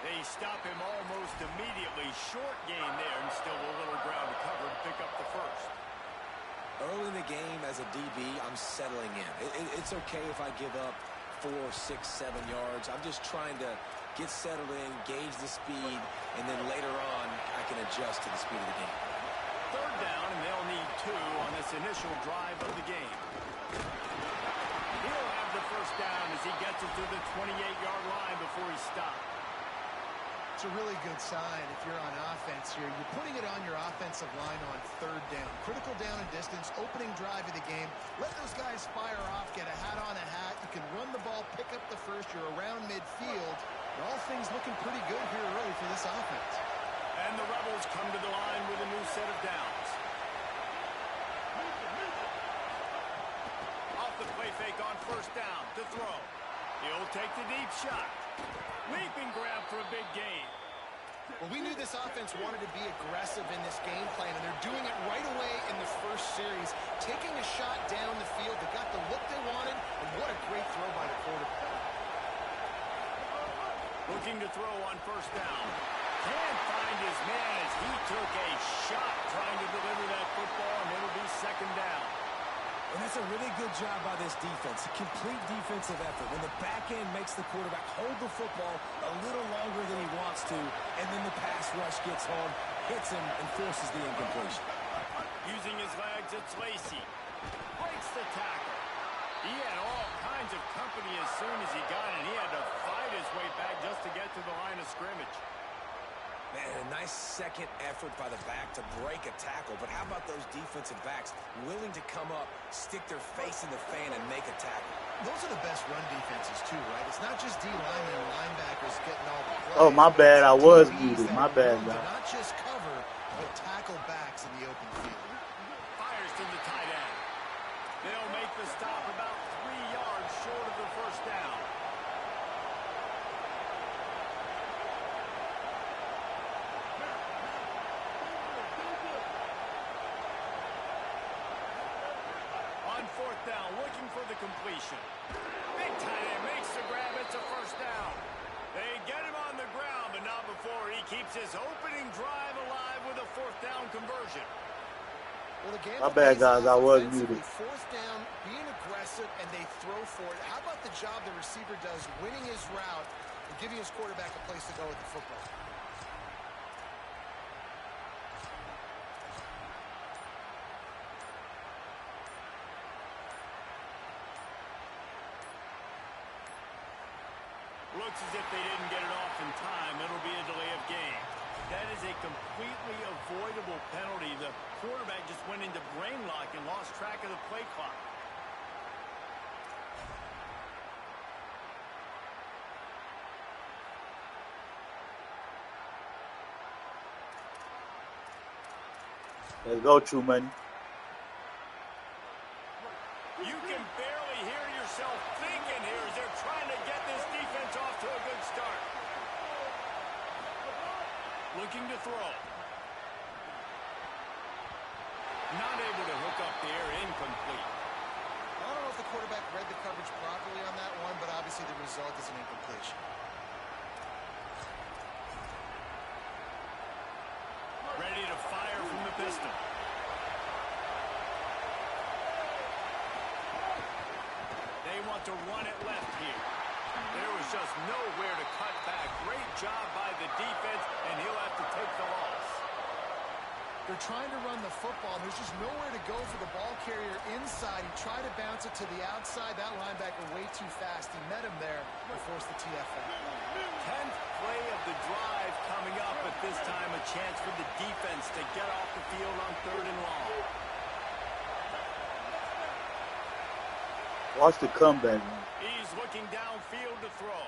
They stop him almost immediately. Short gain there, and still a little ground to cover to pick up the first. Early in the game, as a DB, I'm settling in. It's okay if I give up 4, 6, 7 yards. I'm just trying to get settled in, gauge the speed, and then later on, I can adjust to the speed of the game. Third down, and they'll need 2 on this initial drive of the game. He'll have the first down as he gets it to the 28-yard line before he stops. It's a really good sign if you're on offense here. You're putting it on your offensive line on third down. Critical down and distance, opening drive of the game. Let those guys fire off, get a hat on a hat. You can run the ball, pick up the first. You're around midfield. And all things looking pretty good here early for this offense. And the Rebels come to the line with a new set of downs. Off the play fake on first down to throw. He'll take the deep shot. Leaping grab for a big gain. Well, we knew this offense wanted to be aggressive in this game plan, and they're doing it right away in the first series. Taking a shot down the field. They got the look they wanted, and what a great throw by the quarterback. Looking to throw on first down. Can't find his man as he took a shot trying to deliver that football, and it'll be second down. And that's a really good job by this defense. A complete defensive effort. When the back end makes the quarterback hold the football a little longer than he wants to, and then the pass rush gets home, hits him, and forces the incompletion. Using his legs, it's Lacy. Breaks the tackle. He had all kinds of company as soon as he got it. He had to fight his way back just to get to the line of scrimmage. Man, a nice second effort by the back to break a tackle. But how about those defensive backs willing to come up, stick their face in the fan, and make a tackle? Those are the best run defenses, too, right? It's not just D linemen and linebackers getting all the plays. Oh, my bad. I was muted. My bad, guys. guys. Not just cover, but tackle backs in the open field. Fires to the tight end. They'll make the stop about 3 yards short of the first down. On fourth down, looking for the completion. Big tight end makes the grab. It's a first down. They get him on the ground, but not before he keeps his opening drive alive with a fourth down conversion. Well, the game My bad, guys. I was muted. Fourth down, being aggressive, and they throw for it. How about the job the receiver does, winning his route and giving his quarterback a place to go with the football? Looks as if they didn't get it off in time. It'll be a delay of game. That is a completely avoidable penalty. The quarterback just went into brain lock and lost track of the play clock. Let's go, True Money. You can barely hear yourself thinking here as they're trying to get this defense off to a good start. Looking to throw. Not able to hook up there, incomplete. I don't know if the quarterback read the coverage properly on that one, but obviously the result is an incompletion. Ready to fire from the pistol. They want to run it left here. There was just nowhere to cut back. Great job by the defense, and he'll have to take the loss. They're trying to run the football, and there's just nowhere to go for the ball carrier inside. He tried to bounce it to the outside. That linebacker way too fast. He met him there and forced the TFL. 10th play of the drive coming up, but this time a chance for the defense to get off the field on 3rd and long. Watch the comeback, man. He's looking downfield to throw.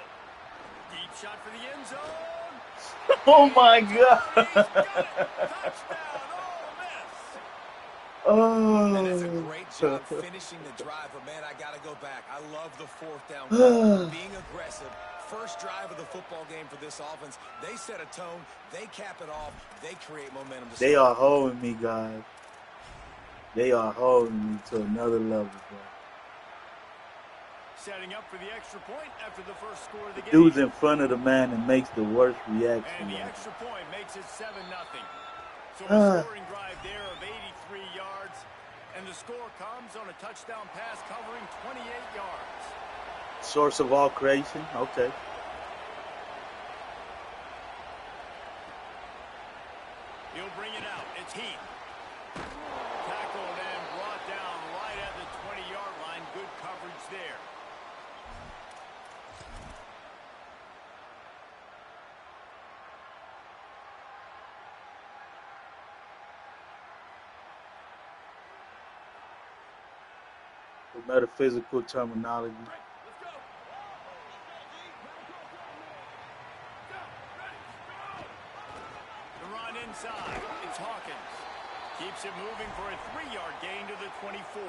Deep shot for the end zone. Oh, my God. He's got it. Touchdown, Ole Miss. And it's a Oh. great job finishing the drive, but man, I got to go back. I love the fourth down call. Being aggressive. First drive of the football game for this offense. They set a tone. They cap it off. They create momentum. They are holding me, guys. They are holding me to another level, bro. Setting up for the extra point after the first score of the game. Dude's in front of the man and makes the worst reaction. And the Like, extra point makes it 7-0. So a scoring drive there of 83 yards. And the score comes on a touchdown pass covering 28 yards. Source of all creation. Okay. He'll bring it out. It's Heath. Tackled and brought down right at the 20-yard line. Good coverage there. For metaphysical terminology. The run inside. It's Hawkins. Keeps it moving for a 3-yard gain to the 24.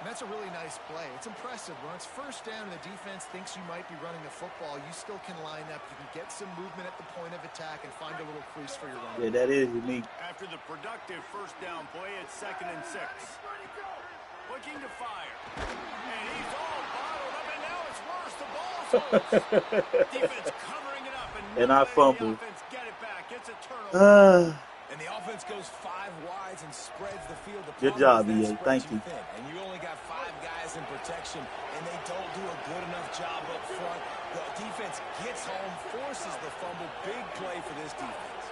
And that's a really nice play. It's impressive. When it's first down and the defense thinks you might be running the football, you still can line up. You can get some movement at the point of attack and find a little crease for your run. Yeah, that is unique. After the productive first down play, it's 2nd and 6. Looking to fire. And he's all bottled up, and now it's worse. The ball's loose. Defense covering it up, And I fumbled. offense get it back. It's a turnover. And the offense goes 5 wides and spreads the field. The Good problem is job, that EA. spreads Thank you. thin, and you only got 5 guys in protection, and they don't do a good enough job up front. The defense gets home, forces the fumble. Big play for this defense.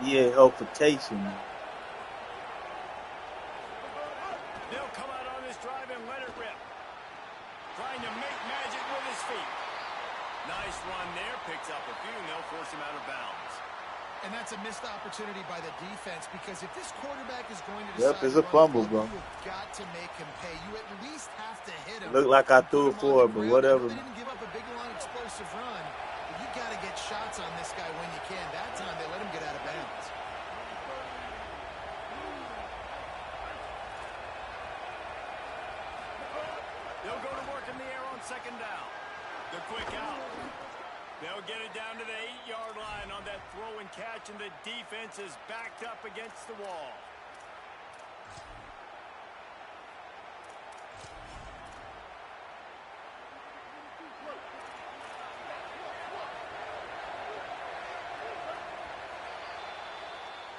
Yeah, helpification. They'll come out on this drive and let it rip. Trying to make magic with his feet. Nice run there. Picks up a few, and they'll force him out of bounds. And that's a missed opportunity by the defense, because if this quarterback is going to Yep, decide it's to a run the fumble, ball, bro. you've got to make him pay. You at least have to hit him. Looked like I and threw put it him on for the it, but ground. whatever. They didn't give up a big long explosive run, but you got to get shots on this guy when you can. That time they let him get out of bounds. They'll go to work in the air on 2nd down. The quick out. They'll get it down to the 8-yard line on that throw and catch, and the defense is backed up against the wall.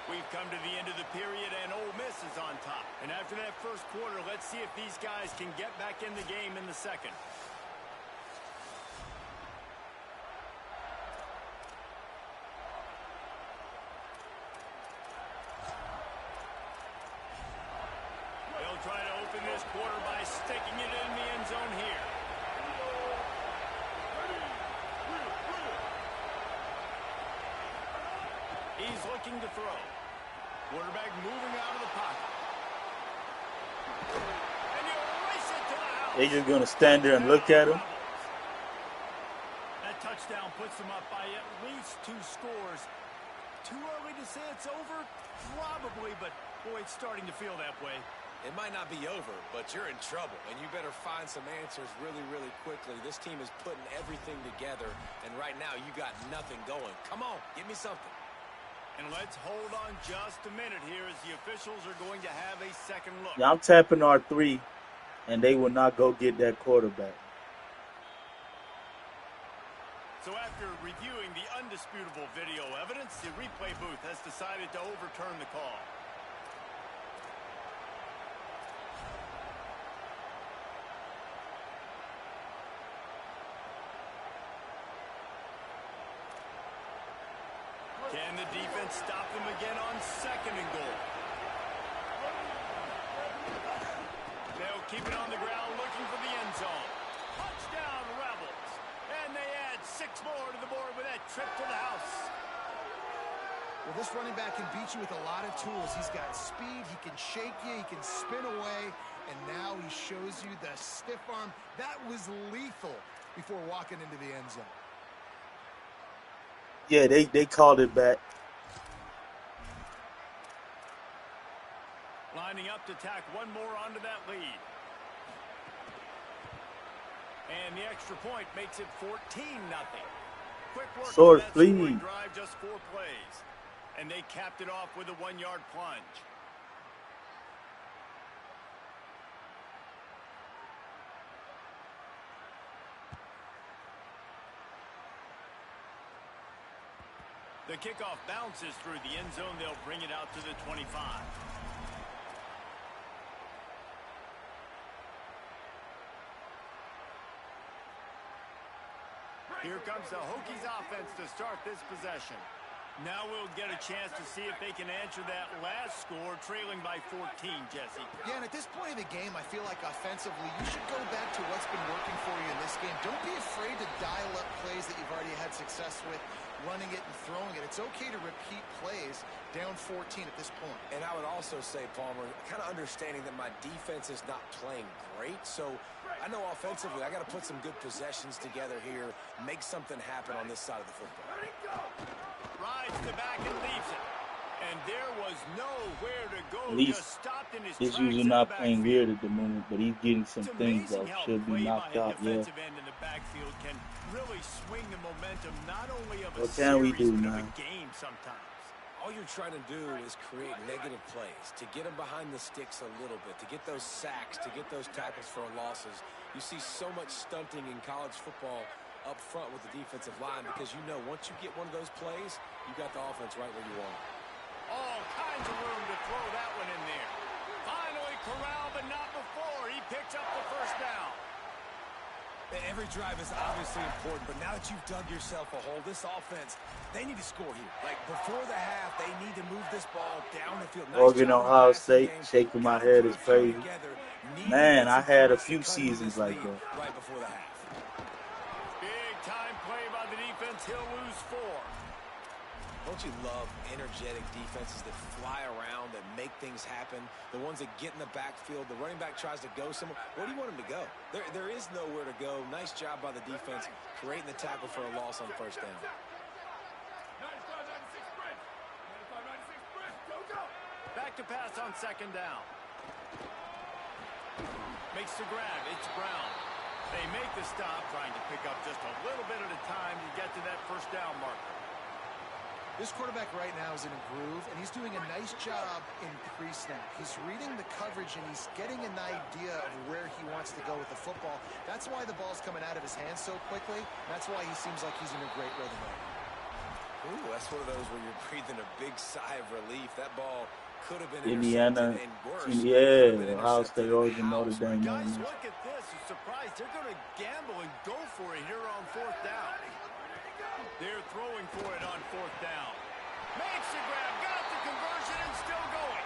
We've come to the end of the period, and Ole Miss is on top. And after that first quarter, let's see if these guys can get back in the game in the second. They'll try to open this quarter by sticking it in the end zone here. He's looking to throw. Quarterback moving out of the pocket. And you race it to the house. They just gonna stand there and look at him. That touchdown puts them up by at least 2 scores. Too early to say it's over? Probably, but boy, it's starting to feel that way. It might not be over, but you're in trouble, and you better find some answers really, really quickly. This team is putting everything together, and right now you got nothing going. Come on, give me something. And let's hold on just a minute here as the officials are going to have a second look. Yeah, I'm tapping R3, and they will not go get that quarterback. So after reviewing the undisputable video evidence, the replay booth has decided to overturn the call. Can the defense stop them again on 2nd and goal? They'll keep it on the ground looking for the end zone. Touchdown, Rebels. And they add 6 more to the board with that trip to the house. Well, this running back can beat you with a lot of tools. He's got speed, he can shake you, he can spin away, and now he shows you the stiff arm. That was lethal before walking into the end zone. Yeah, they called it back. Lining up to tack one more onto that lead. And the extra point makes it 14-0. Quick work Sword on that flee. scoring drive, just 4 plays. And they capped it off with a 1-yard plunge. The kickoff bounces through the end zone. They'll bring it out to the 25. Here comes the Hokies offense to start this possession. Now we'll get a chance to see if they can answer that last score, trailing by 14, Jesse. Yeah, and at this point of the game, I feel like offensively, you should go back to what's been working for you in this game. Don't be afraid to dial up plays that you've already had success with, running it and throwing it. It's okay to repeat plays down 14 at this point. And I would also say, Palmer, kind of understanding that my defense is not playing great, so I know offensively I got to put some good possessions together here, make something happen on this side of the football. Rides the back and leaves it. And there was nowhere to go. At least Just stopped in his he's tracks usually in the not playing backfield. weird at the moment, but he's getting some It's things amazing that how should be play knocked by a out. Yeah. defensive end in the backfield can really swing the momentum not only of a What can we series, do, but of man? a game sometimes. All you're trying to do is create negative plays, to get them behind the sticks a little bit, to get those sacks, to get those tackles for losses. You see so much stunting in college football up front with the defensive line because you know once you get one of those plays, you got the offense right where you want it. All kinds of room to throw that one in there. Finally corralled, but not before. He picks up the first down. Every drive is obviously important, but now that you've dug yourself a hole, this offense, they need to score here. Like before the half, they need to move this ball down the field. Nice Oregon, job in the Ohio passing State, game. shaking my Gotta head put is a few crazy. together. Need to Man, get I some had a points to few cut into seasons this like lead that. right before the half. Big time play by the defense. He'll lose 4. Don't you love energetic defenses that fly around, that make things happen? The ones that get in the backfield, the running back tries to go somewhere. Where do you want him to go? There is nowhere to go. Nice job by the defense creating the tackle for a loss on first down. Back to pass on second down. Makes the grab. It's Brown. They make the stop, trying to pick up just a little bit at a time to get to that first down marker. This quarterback right now is in a groove, and he's doing a nice job in pre-snap. He's reading the coverage, and he's getting an idea of where he wants to go with the football. That's why the ball's coming out of his hands so quickly. That's why he seems like he's in a great rhythm right now. Ooh, that's one of those where you're breathing a big sigh of relief. That ball could have been Indiana, intercepted, and worse, yeah, could have been Ohio intercepted. State, Oregon, How? Notre Dame. Guys, Man. look at this. I'm surprised. They're going to gamble and go for it here on fourth down. They're throwing for it on fourth down. Makes the grab, got the conversion, and still going.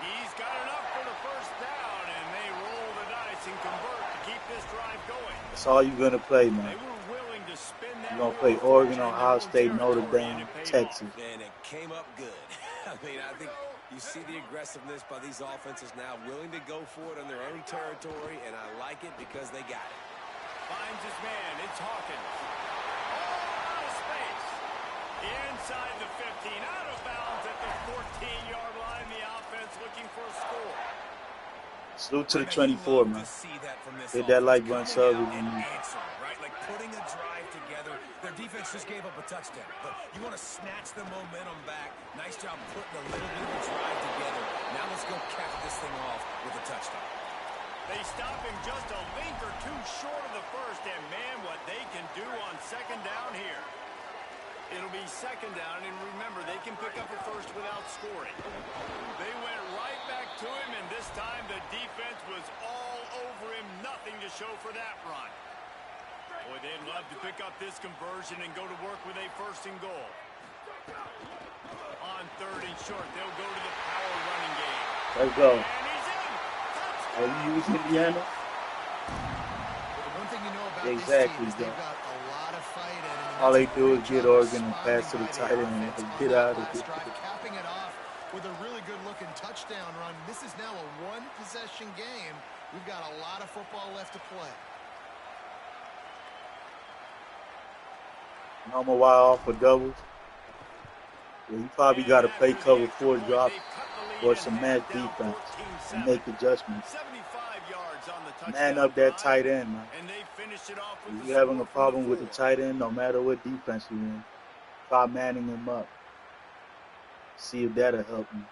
He's got enough for the first down, and they roll the dice and convert to keep this drive going. That's all you're gonna play, They man. were willing to spin that You're gonna wheel play Oregon, in their Ohio own State, Notre territory, and Dame, it paid Texas. off. And it came up good. I mean, I think you see the aggressiveness by these offenses now, willing to go for it on their own territory, and I like it because they got it. Finds his man. It's Hawkins. Oh, out of space. Inside the 15. Out of bounds at the 14-yard line. The offense looking for a score. Salute to the I mean, you 24, love man. to see that from this Hit that offense, like button, coming sub, out and and answering, right? Like putting a drive together. Their defense just gave up a touchdown, but you want to snatch the momentum back. Nice job putting a little bit of a drive together. Now let's go cap this thing off with a touchdown. They stop him just a link or two short of the first, and man, what they can do on second down here. It'll be second down, and remember, they can pick up a first without scoring. They went right back to him, and this time the defense was all over him. Nothing to show for that run. Boy, they'd love to pick up this conversion and go to work with a first and goal. On third and short, they'll go to the power running game. Let's go. And he's in. Touchdown. Are you using Indiana? But the one thing you know about Exactly, this team is they've Joe. got a lot of fight in it. All they do is Great get job Oregon and pass to the responding tight by end offense and on get that out of last it. drive, capping it off with a really good-looking touchdown run. This is now a one-possession game. We've got a lot of football left to play. Normal wire off for doubles. Yeah, you probably got to play cover 4 drop or some match defense and make adjustments. 75 yards on the touchdown Man up that drive, tight end, man. and they finished it off with If the you're having score a from problem with the 4. tight end, no matter what defense you're in, try manning him up. See if that'll help you.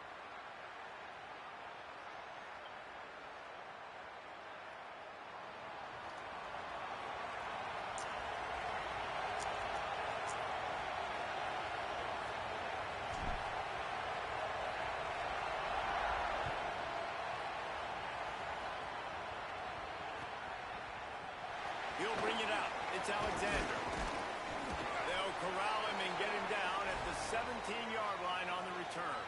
Alexander. They'll corral him and get him down at the 17-yard line on the return.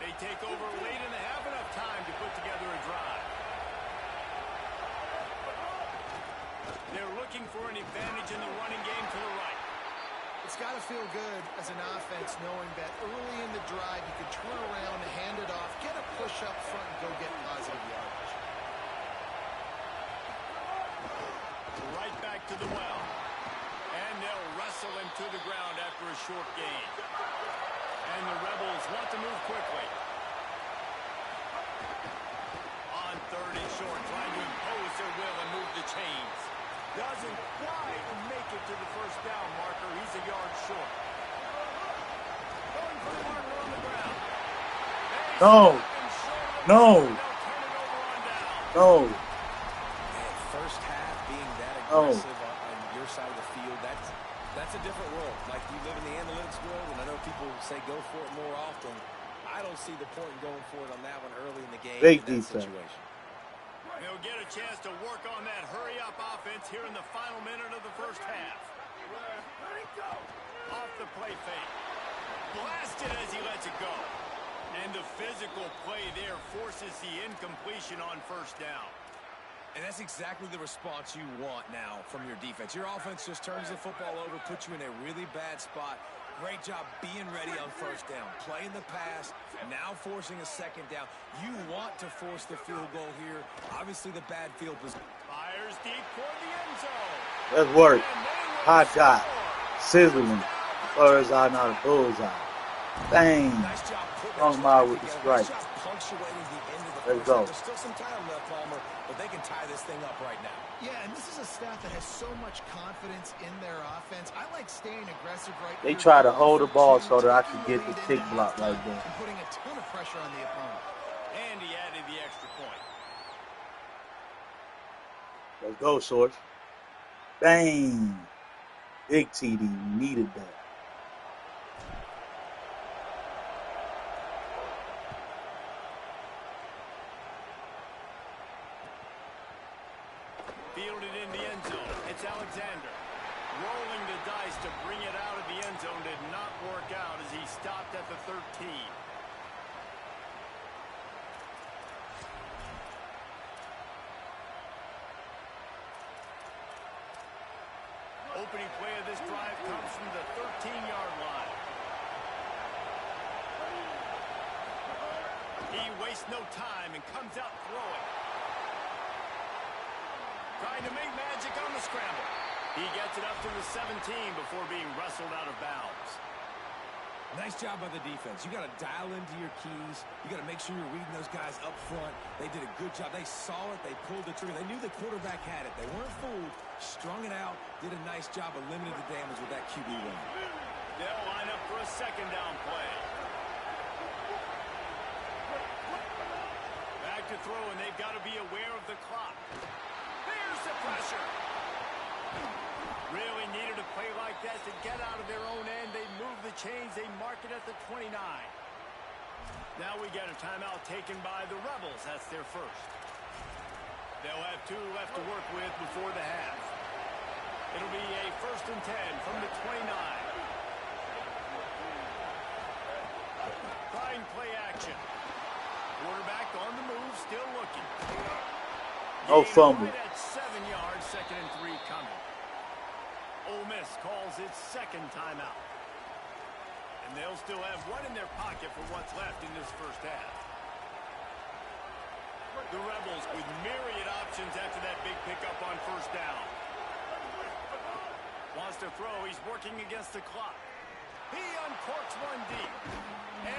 They take over late in the half, enough time to put together a drive. They're looking for an advantage in the running game to the right. It's got to feel good as an offense knowing that early in the drive you can turn around, hand it off, get a push up front, and go get positive yardage. Right back to the well. And they'll wrestle him to the ground after a short gain. And the Rebels want to move quickly. On 3rd and short, trying to impose their will and move the chains. Doesn't quite make it to the first down marker. He's a yard short. Going for the marker on the ground. No. No. No. And first half being that aggressive on your side of the field, that's a different world. Like, you live in the analytics world, and I know people say go for it more often. I don't see the point in going for it on that one early in the game. Big in that defense. situation. They'll get a chance to work on that hurry-up offense here in the final minute of the first half. Off the play fake. Blasted as he lets it go. And the physical play there forces the incompletion on first down. And that's exactly the response you want now from your defense. Your offense just turns the football over, puts you in a really bad spot. Great job being ready on first down. Playing the pass, now forcing a second down. You want to force the field goal here. Obviously, the bad field position. Fires deep toward the end zone. Let's work. Hot shot. Sizzling. First eye, not a bullseye. Bang. Nice job putting On my with the strike. Nice job punctuating the end of the Let's first go. half. There's still some time left, Palmer, but they can tie this thing up right now. Yeah, and this is a staff that has so much confidence in their offense. I like staying aggressive right They here. try to hold the ball so that I Taking can get the lead tick into block halftime right there. and putting a ton of pressure on the opponent. And he added the extra point. Let's go, Shorts. Bang. Big TD. We needed that. Fielded in the end zone. It's Alexander. Rolling the dice to bring it out of the end zone did not work out as he stopped at the 13. Opening play of this drive comes from the 13-yard line. He wastes no time and comes out throwing. Trying to make magic on the scramble. He gets it up to the 17 before being wrestled out of bounds. Nice job by the defense. You got to dial into your keys. You got to make sure you're reading those guys up front. They did a good job. They saw it. They pulled the trigger. They knew the quarterback had it. They weren't fooled. Strung it out. Did a nice job of limiting the damage with that QB run. They'll line up for a second down play. Back to throw, and they've got to be aware of the clock. There's the pressure. Really needed a play like that to get out of their own end. They move the chains. They mark it at the 29. Now we get a timeout taken by the Rebels. That's their first. They'll have 2 left to work with before the half. It'll be a 1st and 10 from the 29. Trying play action. Quarterback on the move, still looking. No fumble. Right at 7 yards, 2nd and 3 coming. Ole Miss calls its second timeout. And they'll still have one in their pocket for what's left in this first half. The Rebels with myriad options after that big pickup on first down. Wants to throw. He's working against the clock. He uncorks one deep.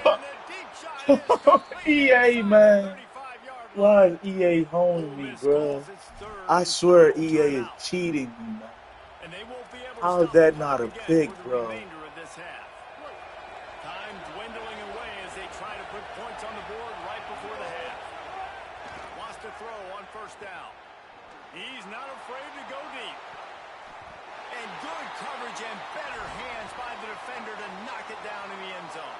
And the deep shot is complete. EA, man. 35-yard line. Why is EA holding me, bro? I swear EA is cheating me, man. And they won't be able to How is stop that the not clock a again pick, for the bro? remainder of this half. Time dwindling away as they try to put points on the board right before the half. Wants to throw on first down. He's not afraid to go deep. And good coverage and better hands by the defender to knock it down in the end zone.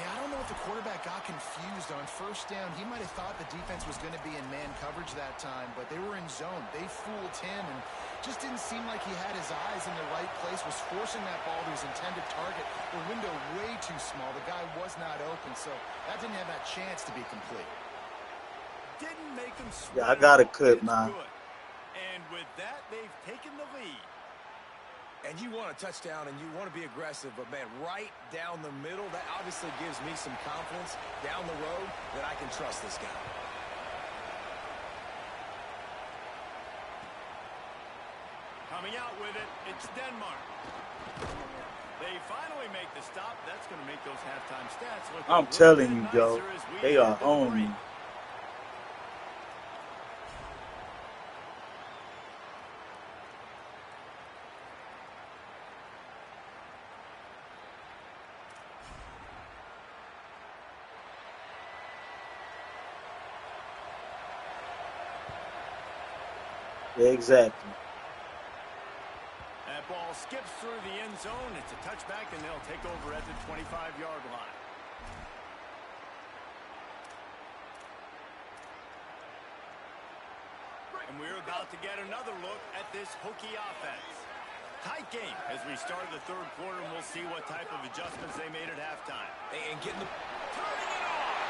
Yeah, I don't know if the quarterback got confused on first down. He might have thought the defense was going to be in man coverage that time, but they were in zone. They fooled him and just didn't seem like he had his eyes in the right place, was forcing that ball to his intended target. The window way too small. The guy was not open, so that didn't have that chance to be complete. Didn't make him sweat. Yeah, I got a clip, It's man. good. And with that, they've taken the lead. And you want a touchdown and you want to be aggressive, but, man, right down the middle, that obviously gives me some confidence down the road that I can trust this guy. Coming out with it, it's Denmark. They finally make the stop. That's going to make those halftime stats look I'm a little telling bit you, Joe, nicer as we they head are to the on break. me. Yeah, exactly. That ball skips through the end zone. It's a touchback, and they'll take over at the 25-yard line. And we're about to get another look at this Hokie offense. Tight game as we start the third quarter, and we'll see what type of adjustments they made at halftime. And getting the... Turning it on!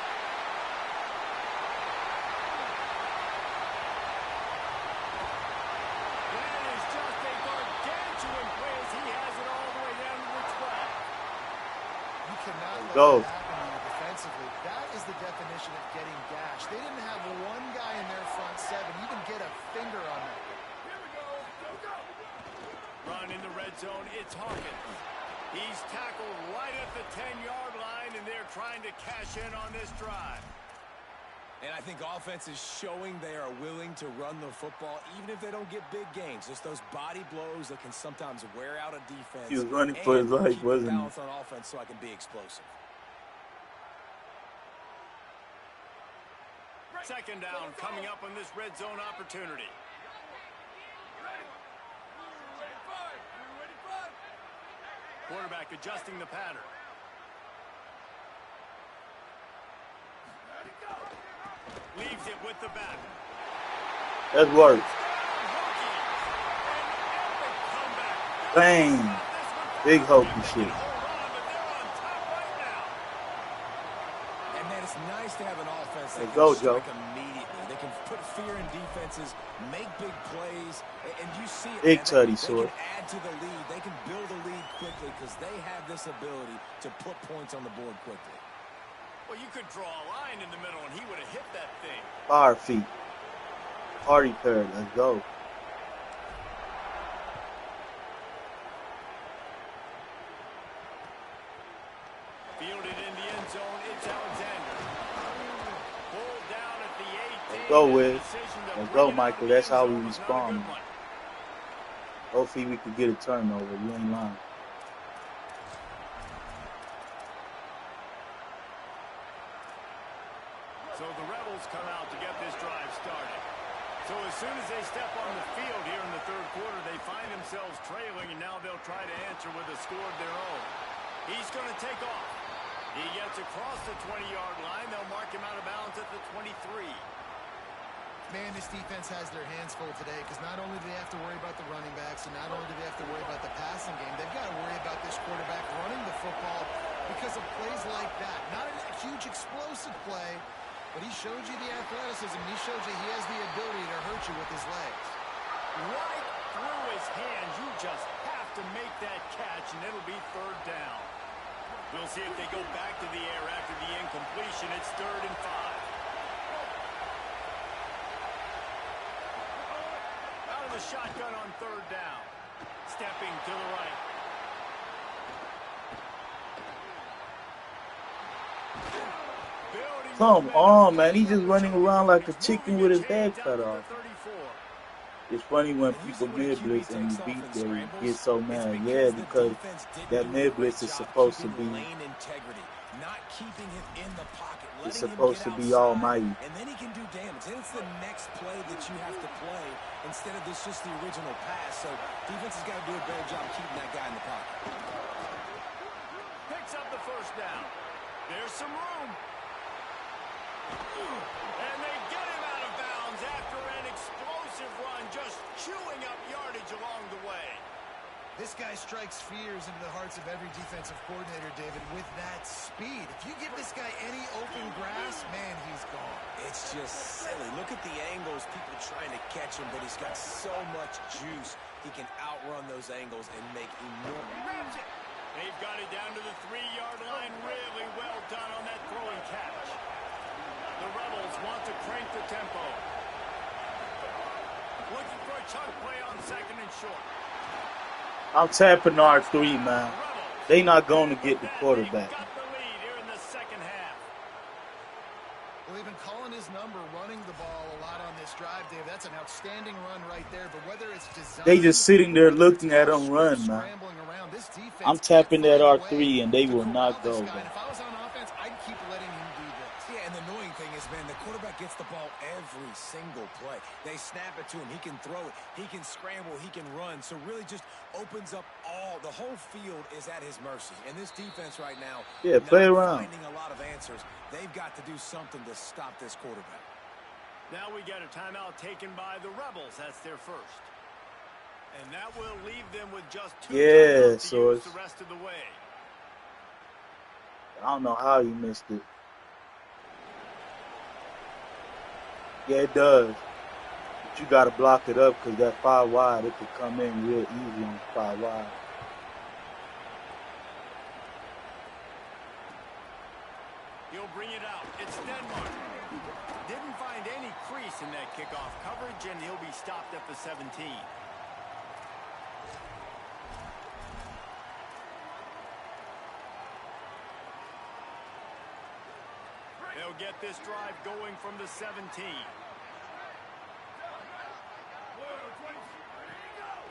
That is just a gargantuan play as he has it all the way down to the 12. You cannot let Go. that happen to you defensively. That is the definition of getting gashed. They didn't have one guy in their front seven even get a finger on that. Run in the red zone, it's Hawkins. He's tackled right at the 10-yard line, and they're trying to cash in on this drive. And I think offense is showing they are willing to run the football, even if they don't get big gains. Just those body blows that can sometimes wear out a defense. He was running for his and life, keep the wasn't he? balance on offense so I can be explosive. Second down coming up on this red zone opportunity. Quarterback adjusting the pattern. Leaves it with the back. That's work. Bang. Big Hokie shit. And, man, it's nice to have an offense that Let's can go, strike Joe. immediately. They can put fear in defenses, make big plays, and you see it. Big man. tutty They sword. can add to the lead. They can build a lead quickly because they have this ability to put points on the board quickly. Well, you could draw a line in the middle, and he would have hit that thing. Fire feet. Party parrot. Let's go. Fielded in the end zone, it's Alexander. Pulled down at the 18. Let's go, and the Wiz. decision to Let's bring go, it out Michael. of the That's end how zone we was not a good respond. one. Hopefully we could get a turnover. You ain't lying. So the Rebels come out to get this drive started. So as soon as they step on the field here in the third quarter, they find themselves trailing, and now they'll try to answer with a score of their own. He's going to take off. He gets across the 20-yard line. They'll mark him out of bounds at the 23. Man, this defense has their hands full today because not only do they have to worry about the running backs and not only do they have to worry about the passing game, they've got to worry about this quarterback running the football because of plays like that. Not a huge explosive play, but he showed you the athleticism. He showed you he has the ability to hurt you with his legs. Right through his hands. You just have to make that catch, and it'll be third down. We'll see if they go back to the air after the incompletion. It's 3rd and 5. Out of the shotgun on 3rd down. Stepping to the right. Building Come momentum. on, man. He's just running around like a chicken with his head cut off. It's funny when people mid blitz and you beat them, you get so mad. Yeah, because that mid blitz is supposed to be, it's supposed to be almighty. And then he can do damage. Then it's the next play that you have to play instead of just the original pass. So defense has got to do a better job keeping that guy in the pocket. Picks up the first down. There's some room. And they get him out of bounds after an explosive run, just chewing up yardage along the way. This guy strikes fears into the hearts of every defensive coordinator, David, with that speed. If you give this guy any open grass, man, he's gone. It's just silly. Look at the angles, people trying to catch him, but he's got so much juice. He can outrun those angles and make enormous... Grabs it. They've got it down to the 3-yard line. Really well done on that throwing catch. The Rebels want to crank the tempo. Looking for a chunk play on 2nd and short. I'm tapping R3, man. They not going to get the quarterback. Got the lead here in the second half. Well, they've been calling his number, running the ball a lot on this drive, Dave. That's an outstanding run right there. But whether it's designed, They just sitting there looking at him run, man. This defense I'm tapping that R3 and they will not go, man. If I was on offense, I'd keep letting him do this. Yeah, and the annoying thing is, man, the quarterback gets the ball every single play. They snap it to him. He can throw it. He can scramble. He can run. So really just opens up the whole field is at his mercy. And this defense right now, yeah, play around. Finding a lot of answers. They've got to do something to stop this quarterback. Now we get a timeout taken by the Rebels. That's their first. And that will leave them with just 2 timeouts to use the rest of the way. I don't know how you missed it. Yeah, it does. But you got to block it up because that 5 wide, it could come in real easy on 5 wide. He'll bring it out. It's Denmark. Didn't find any crease in that kickoff coverage, and he'll be stopped at the 17. They'll get this drive going from the 17.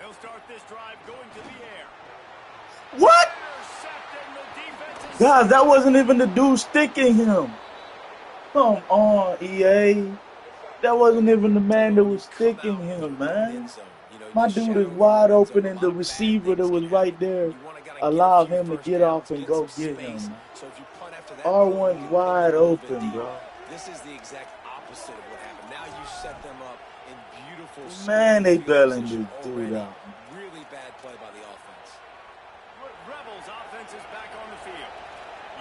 They'll start this drive going to the air. What? Guys, that wasn't even the dude sticking him. Come on, EA. That wasn't even the man that was sticking him, man. My dude is wide open, and the receiver that was right there allowed him to get off and go get him, man. R1's wide open, bro. This is the exact opposite of what happened. Now you set them up in beautiful... Man, they bailing this dude out. Really bad play by the offense. Rebels offense is back on the field.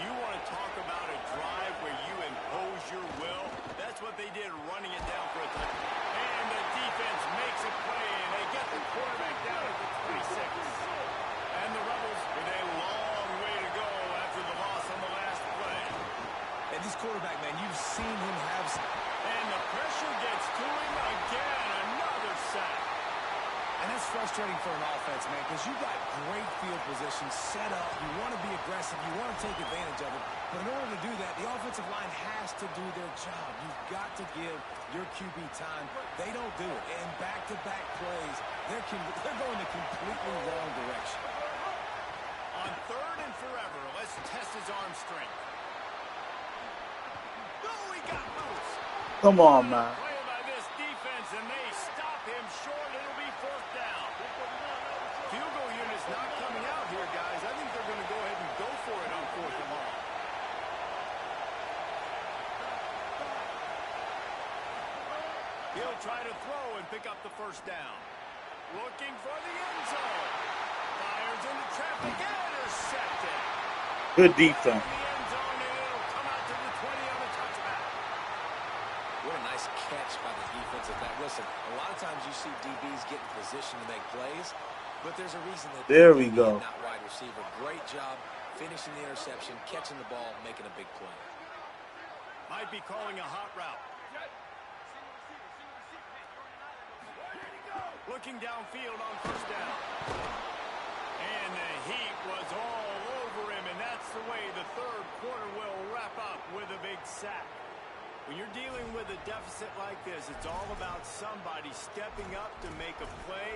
You want to talk about a drive where you impose your will? That's what they did, running it down for a touchdown. And the defense makes a play, and they get the quarterback down at the 26. And the Rebels with a long way to go after the loss on the last play. And this quarterback, man, you've seen him have... And the pressure gets to him again. Another sack. And that's frustrating for an offense, man, because you got great field position set up. You want to be aggressive. You want to take advantage of it. But in order to do that, the offensive line has to do their job. You've got to give your QB time. They don't do it. And back-to-back plays, they're going the completely wrong direction. On 3rd and forever, let's test his arm strength. Oh, he got loose. Come on, man. Play by this defense, and they stop him short. It'll be 4th down. Field goal unit's not coming out here, guys. I think they're going to go ahead and go for it on 4th and long. He'll try to throw and pick up the 1st down. Looking for the end zone. Fires into traffic. Intercepted. Good defense. What a nice catch by the defensive back. Listen, a lot of times you see DBs get in position to make plays, but there's a reason that there we go. Not wide receiver. Great job finishing the interception, catching the ball, making a big play. Might be calling a hot route. Looking downfield on 1st down. And the heat was all over him, and that's the way the 3rd quarter will wrap up with a big sack. When you're dealing with a deficit like this, it's all about somebody stepping up to make a play,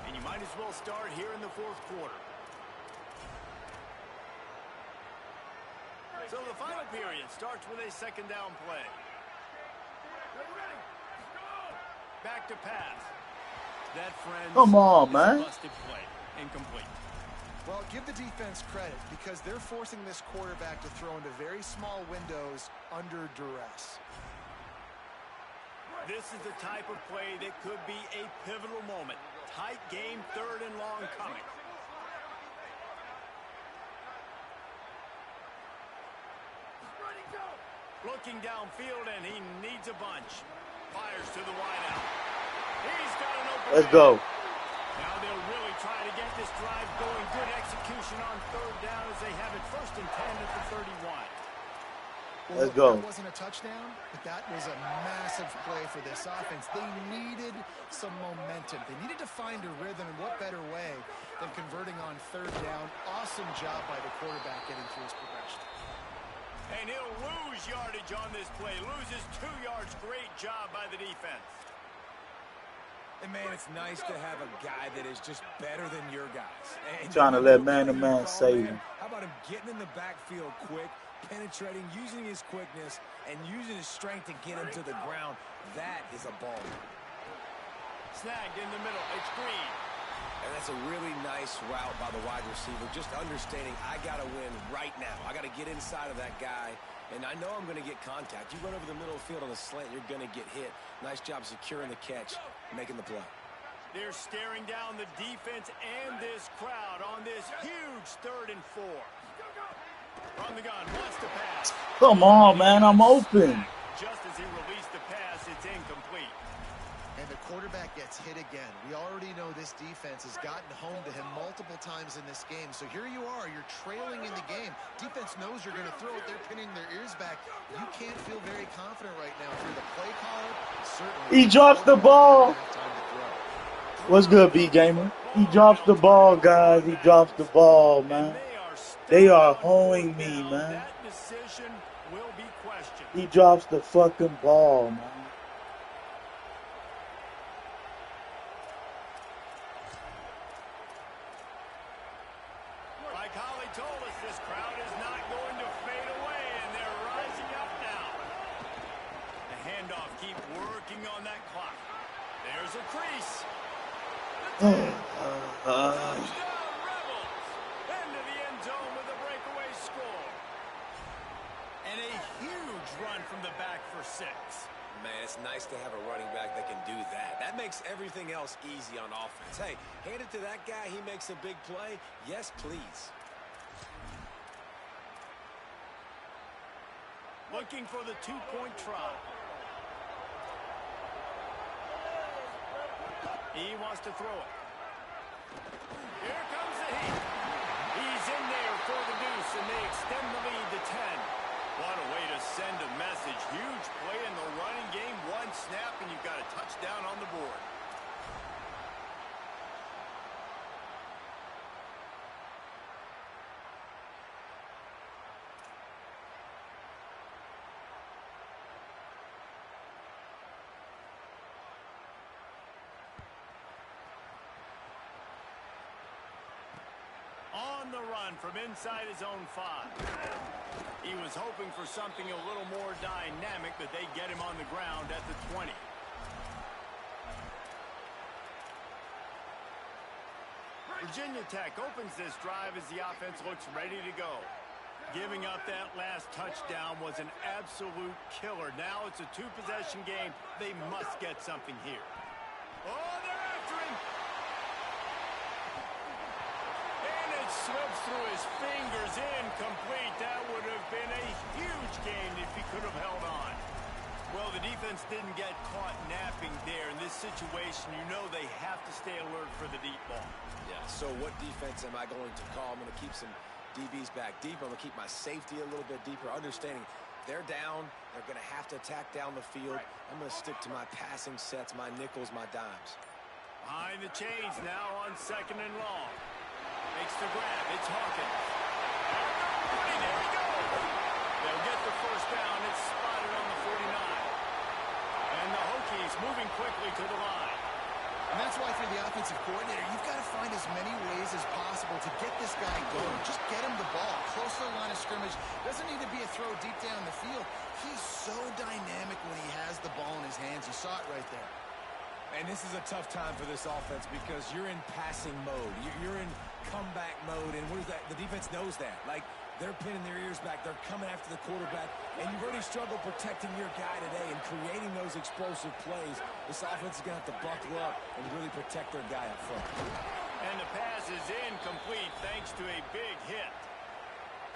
and you might as well start here in the 4th quarter. So the final period starts with a 2nd down play. Back to pass. That, friends, come on, man. Busted play. Incomplete. Well, give the defense credit because they're forcing this quarterback to throw into very small windows under duress. This is the type of play that could be a pivotal moment. Tight game, 3rd and long coming. Looking downfield, and he needs a bunch. Fires to the wideout. He's got an open. Let's go. Now they'll really try to get this drive going. Good execution on 3rd down as they have it 1st and 10 at the 31. Well, let's go. That wasn't a touchdown, but that was a massive play for this offense. They needed some momentum. They needed to find a rhythm, and what better way than converting on 3rd down. Awesome job by the quarterback getting through his progression. And he'll lose yardage on this play. Loses 2 yards. Great job by the defense. And, man, it's nice to have a guy that is just better than your guys. And trying to let man-to-man save him. How about him getting in the backfield quick, penetrating, using his quickness, and using his strength to get him to the ground? That is a ball. Snagged in the middle. It's Green. And that's a really nice route by the wide receiver. Just understanding I got to win right now. I got to get inside of that guy. And I know I'm going to get contact. You run over the middle of the field on the slant, you're going to get hit. Nice job securing the catch, making the play. They're staring down the defense and this crowd on this huge 3rd and 4. From the gun, wants to pass. Come on, man. I'm open. Just as he released the pass, it's incomplete. And the quarterback gets hit again. We already know this defense has gotten home to him multiple times in this game. So here you are. You're trailing in the game. Defense knows you're going to throw it. They're pinning their ears back. You can't feel very confident right now. If you're the play caller, certainly. He drops the ball. What's good, B-Gamer? He drops the ball, guys. He drops the ball, man. They are hoeing me, man. That decision will be questioned. He drops the fucking ball, man. Like Holly told us, this crowd is not going to fade away, and they're rising up now. The handoff, keep working on that clock. There's a crease. Touchdown, Rebels! Into the end zone with a breakaway score. And a huge run from the back for 6. Man, it's nice to have a running back that can do that. That makes everything else easy on offense. Hey, hand it to that guy. He makes a big play. Yes, please. Looking for the 2-point try. He wants to throw it. Here comes the heat. He's in there for the deuce, and they extend the lead to 10. What a way to send a message. Huge play in the running game. 1 snap, and you've got a touchdown on the board. On the run from inside his own 5. He was hoping for something a little more dynamic, but they get him on the ground at the 20. Virginia Tech opens this drive as the offense looks ready to go. Giving up that last touchdown was an absolute killer. Now it's a 2-possession game. They must get something here. Oh, they're after him. Slips through his fingers, incomplete. That would have been a huge gain if he could have held on. Well, the defense didn't get caught napping there. In this situation, you know they have to stay alert for the deep ball. Yeah, so what defense am I going to call? I'm going to keep some DBs back deep. I'm going to keep my safety a little bit deeper, understanding they're down. They're going to have to attack down the field. I'm going to stick to my passing sets, my nickels, my dimes. Behind the chains now on 2nd and long. Makes the grab. It's Hawkins. There he goes. They'll get the 1st down. It's spotted on the 49. And the Hokies moving quickly to the line. And that's why for the offensive coordinator, you've got to find as many ways as possible to get this guy going. Just get him the ball. Close to the line of scrimmage. Doesn't need to be a throw deep down the field. He's so dynamic when he has the ball in his hands. You saw it right there. And this is a tough time for this offense because you're in passing mode. You're in comeback mode, and the defense knows that. Like, they're pinning their ears back. They're coming after the quarterback, and you've already struggled protecting your guy today and creating those explosive plays. This offense is going to have to buckle up and really protect their guy up front. And the pass is incomplete thanks to a big hit.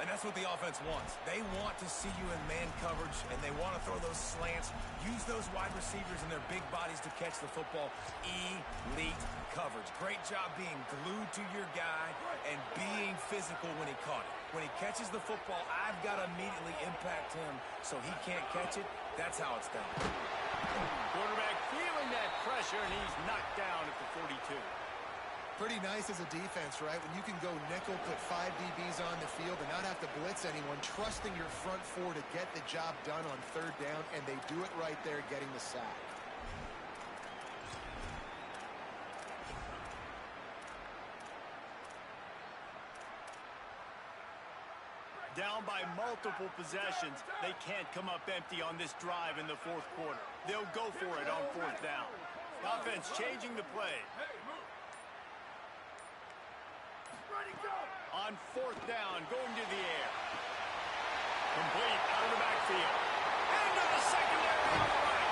And that's what the offense wants. They want to see you in man coverage, and they want to throw those slants, use those wide receivers and their big bodies to catch the football. Elite coverage. Great job being glued to your guy and being physical when he caught it. When he catches the football, I've got to immediately impact him so he can't catch it. That's how it's done. Quarterback feeling that pressure, and he's knocked down at the 42. Pretty nice as a defense, right? When you can go nickel, put 5 DBs on the field and not have to blitz anyone, trusting your front four to get the job done on third down, and they do it right there, getting the sack. Down by multiple possessions, they can't come up empty on this drive in the fourth quarter. They'll go for it on fourth down. Offense changing the play. On fourth down, going to the air. Complete out of the backfield. Into the secondary on the right.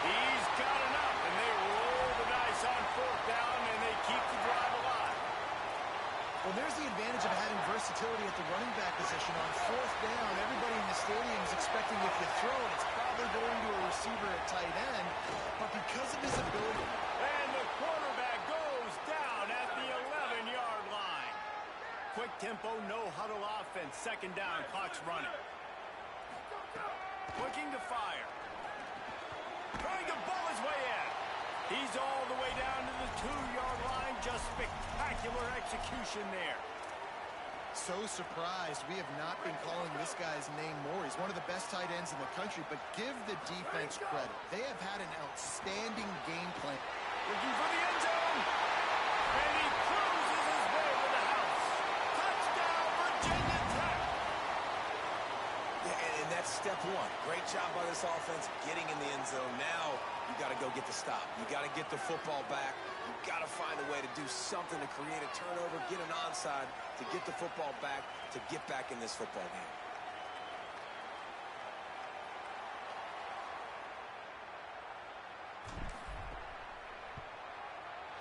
He's got enough, and they roll the dice on fourth down, and they keep the drive alive. Well, there's the advantage of having versatility at the running back position. On fourth down, everybody in the stadium is expecting if you throw it, it's probably going to a receiver at tight end. But because of his ability... And the quarterback goes down at the 11-yard line. Quick tempo, no huddle offense. Second down, clock's running. Looking to fire. Trying to ball his way in. He's all the way down to the 2-yard line. Just spectacular execution there. So surprised we have not been calling this guy's name more. He's one of the best tight ends in the country, but give the defense credit. They have had an outstanding game plan. Looking for the end zone. And he cruises his way to the house. Touchdown, Virginia Tech. Yeah, and that's step one. Great job by this offense getting in the end zone. Now you got to go get the stop. You got to get the football back. You got to find a way to do something to create a turnover, get an onside, to get the football back, to get back in this football game.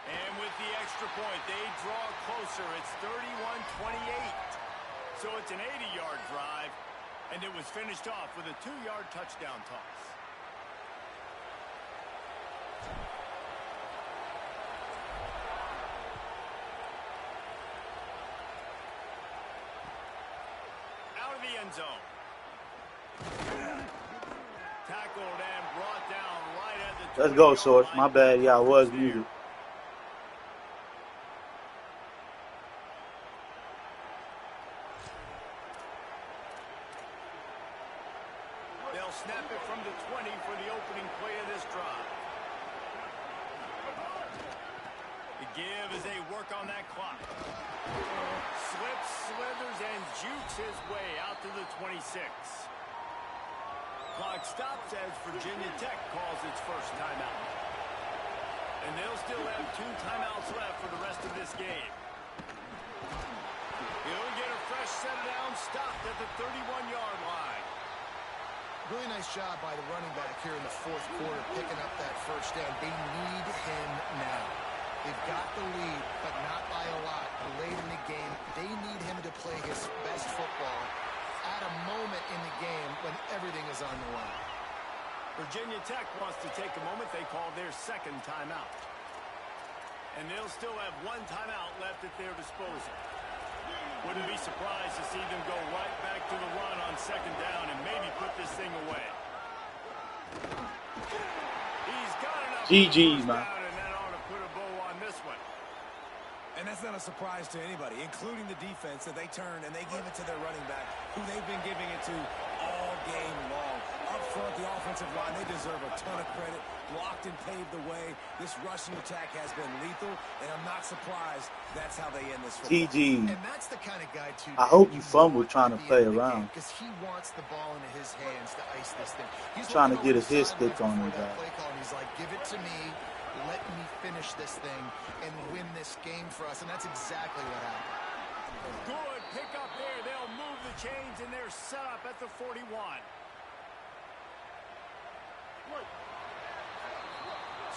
And with the extra point, they draw closer. It's 31-28. So it's an 80-yard drive, and it was finished off with a 2-yard touchdown toss. Out of the end zone. Tackled and brought down right at the 20-yard Let's go, Source. line. My bad. Yeah, I was muted. They'll snap it from the 20 for the opening play of this drive. The give as they work on that clock. Slips, slithers, and jukes his way out to the 26. Clock stops as Virginia Tech calls its first timeout. And they'll still have 2 timeouts left for the rest of this game. He'll get a fresh set down, stopped at the 31-yard line. Really nice job by the running back here in the fourth quarter, picking up that first down. They need him now. They've got the lead, but not by a lot. Late in the game, they need him to play his best football at a moment in the game when everything is on the line. Virginia Tech wants to take a moment. They call their second timeout. And they'll still have 1 timeout left at their disposal. Wouldn't be surprised to see them go right back to the run on second down and maybe put this thing away. He's got enough. GG's, man. And that ought to put a bow on this one. And that's not a surprise to anybody, including the defense, that they turn and they give it to their running back, who they've been giving it to all game long. Up front, the offensive line, they deserve a ton of credit. Blocked and paved the way. This rushing attack has been lethal, and I'm not surprised that's how they end this football. GG. And that's the kind of guy, too. I hope you fumbled trying to play around. Because he wants the ball into his hands to ice this thing. He's Trying to looking get over his the stick sidelines on before him, that guy. play call, and he's like, give it to me. let me finish this thing and win this game for us. And that's exactly what happened. Good pick up there. They'll move the chains, and they're set up at the 41.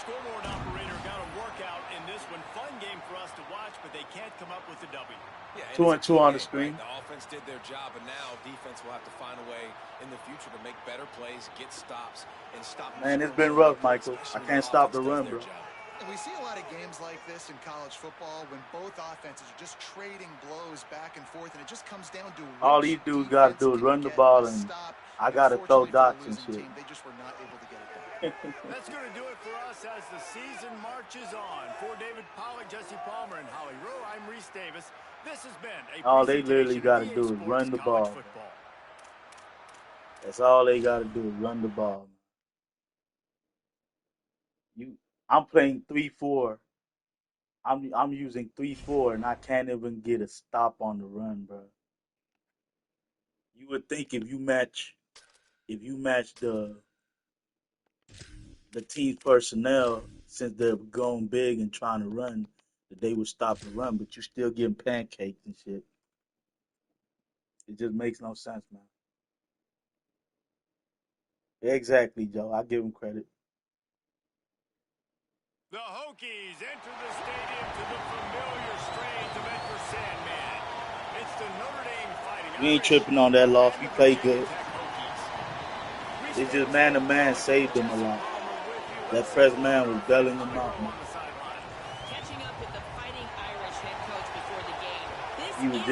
Scoreboard operator got a workout in this one. Fun game for us to watch, but they can't come up with the W. Yeah, 2-2 on the screen. Right? The offense did their job, and now defense will have to find a way in the future to make better plays, get stops, and stop. Man, it's been rough, Michael. I can't stop the run, bro. And we see a lot of games like this in college football when both offenses are just trading blows back and forth, and it just comes down to all these dudes got to do is run the ball, and I got to throw dots and shit. They just were not able to get it done. That's going to do it for us as the season marches on. For David Pollack, Jesse Palmer, and Holly Rowe, I'm Reese Davis. This has been a all they literally got to do is run the ball. Football. That's all they got to do is run the ball. I'm playing 3-4. I'm using 3-4, and I can't even get a stop on the run, bro. You would think if you match the team's personnel, since they're going big and trying to run, that they would stop the run, but you still getting pancaked and shit. It just makes no sense, man. Exactly, Joe. I give him credit. The Hokies enter the stadium to the familiar strains of Enter Sandman. It's the Notre Dame Fighting Irish. We ain't tripping on that loss. We played good. It's just man-to-man saved them a lot. That first man was bailing them out, man. Catching up with the Fighting Irish head coach before the game.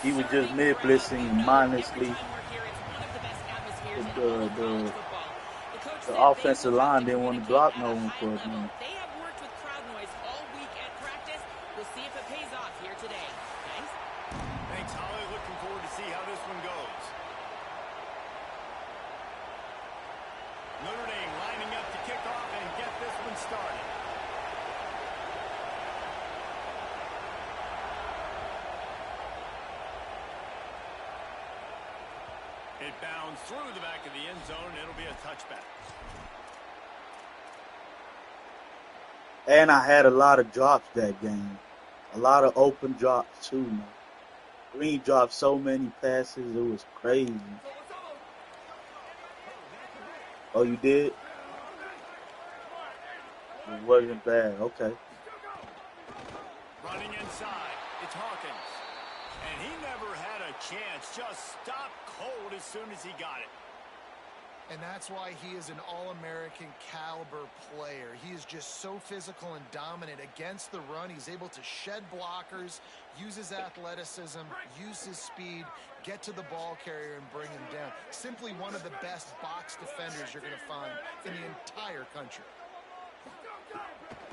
He was just mid-blitzing and mindlessly. The offensive line didn't want to block no one for it, man. They have worked with crowd noise all week at practice. We'll see if it pays off here today. Thanks. Thanks, Holly. Looking forward to see how this one goes. Notre Dame lining up to kick off and get this one started. It bounds through the back of the end zone, and it'll be a touchback. And I had a lot of drops that game. A lot of open drops, too, man. Green dropped so many passes, it was crazy. Oh, you did? It wasn't bad. Okay. Running inside, it's Hawkins. And he never had a chance. Just stopped cold as soon as he got it. And that's why he is an all-American caliber player. He is just so physical and dominant against the run. He's able to shed blockers, use his athleticism, use his speed, get to the ball carrier and bring him down. Simply one of the best box defenders you're going to find in the entire country.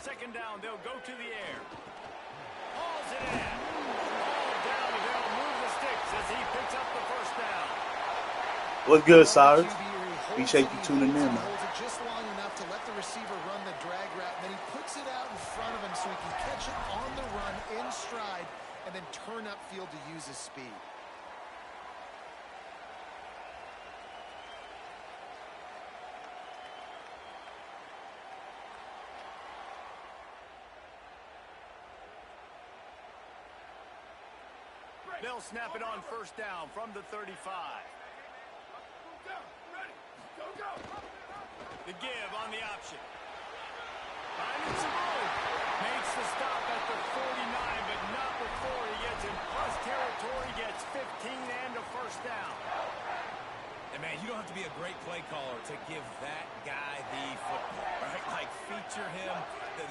Second down, they'll go to the air. Hauls it in. Ball down, they'll move the sticks as he picks up the first down. What's good, Cyrus? Appreciate you tuning in, man. Holds it just long enough to let the receiver run the drag route, and then he puts it out in front of him so he can catch it on the run in stride and then turn upfield to use his speed. They'll snap it on first down from the 35. The give on the option. Finding some room. Makes the stop at the 49, but not before he gets in plus territory, gets 15 and a first down. And, man, you don't have to be a great play caller to give that guy the football, right? Like, feature him.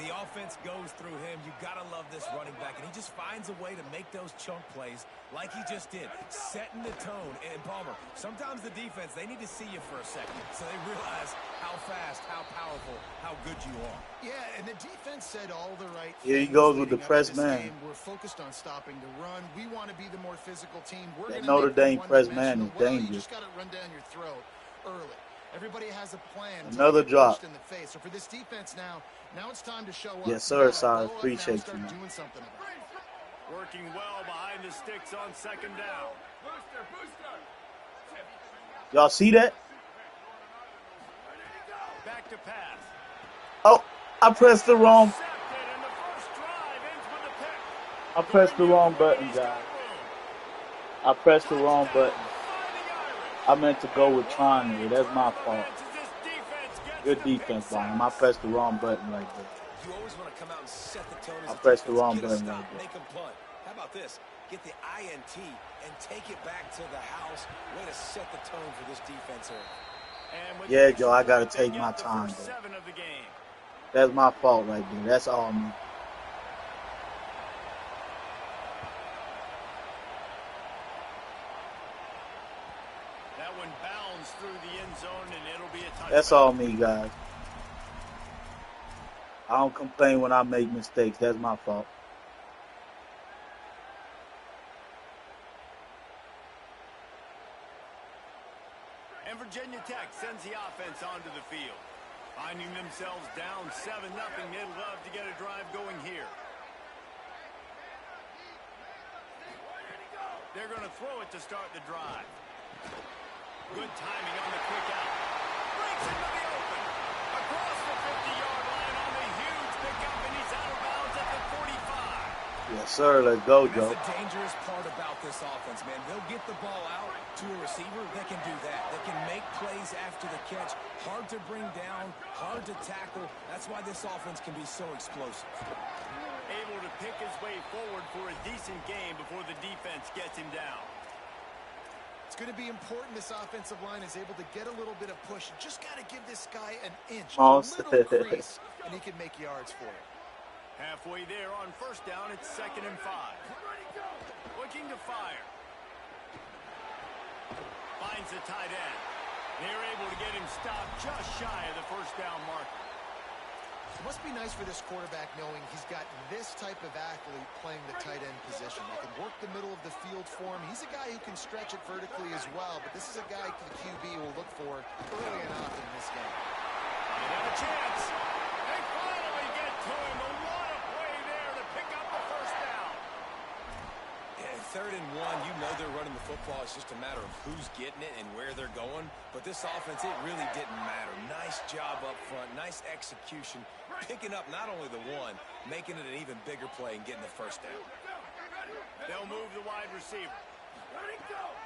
The offense goes through him. You got to love this running back. And he just finds a way to make those chunk plays like he just did, setting the tone. And, Palmer, sometimes the defense, they need to see you for a second so they realize how fast, how powerful, how good you are. Yeah, and the defense said all the right things. Here he goes with the press man. We're focused on stopping the run. We want to be the more physical team. We're That going to Notre Dame press man is dangerous. You just got to run down your throat early. Everybody has a plan. Another drop. In the face. So for this defense now it's time to show up. Yes, sir, Cyrus. Appreciate you, man. Doing something about it. Working well behind the sticks on second down. Y'all see that? Back to pass. Oh, I pressed the wrong. Intercepted, and the first drive ends with a pick. I Going pressed the the other wrong way, button, he's got guys. room. I pressed the wrong Touchdown, button. Fighting Irish. I meant to go And with what trying a there. That's turn my of fault. events as this defense gets Good the pick defense by him. I six. pressed the wrong button right there. You always want to come out and set the tone as I a pressed the defense. wrong Get a button stop, right there. make them punt. How about this? Get the INT and take it back to the house. Way to set the tone for this defense here. And with Yeah, the Joe, I extra gotta point, they take my get the time, first though. 7 of the game. That's my fault right there. That's all me. That one bounds through the end zone, and it'll be a touchdown. That's all me, guys. I don't complain when I make mistakes. That's my fault. And Virginia Tech sends the offense onto the field. Finding themselves down 7-0, they'd love to get a drive going here. They're going to throw it to start the drive. Good timing on the quick out. Breaks into the open. Across the 50-yard line on the huge pickup, and he's out of bounds at the 45. Yes, sir. Let's go, That's Joe. the dangerous part about this offense, man. They'll get the ball out to a receiver. They can do that. They can make plays after the catch. Hard to bring down, hard to tackle. That's why this offense can be so explosive. Able to pick his way forward for a decent game before the defense gets him down. It's going to be important this offensive line is able to get a little bit of push. You just got to give this guy an inch, a Awesome. little crease, and he can make yards for it. Halfway there on first down, it's 2nd and 5. Looking to fire. Finds the tight end. They're able to get him stopped just shy of the first down marker. It must be nice for this quarterback knowing he's got this type of athlete playing the tight end position. They can work the middle of the field for him. He's a guy who can stretch it vertically as well, but this is a guy the QB will look for early and often in this game. They have a chance. They finally get to him. A lot of play there to pick up the first down. Yeah, 3rd and 1, you know they're running the football. It's just a matter of who's getting it and where they're going. But this offense, it really didn't matter. Nice job up front, nice execution, picking up not only the one, making it an even bigger play and getting the first down. They'll move the wide receiver.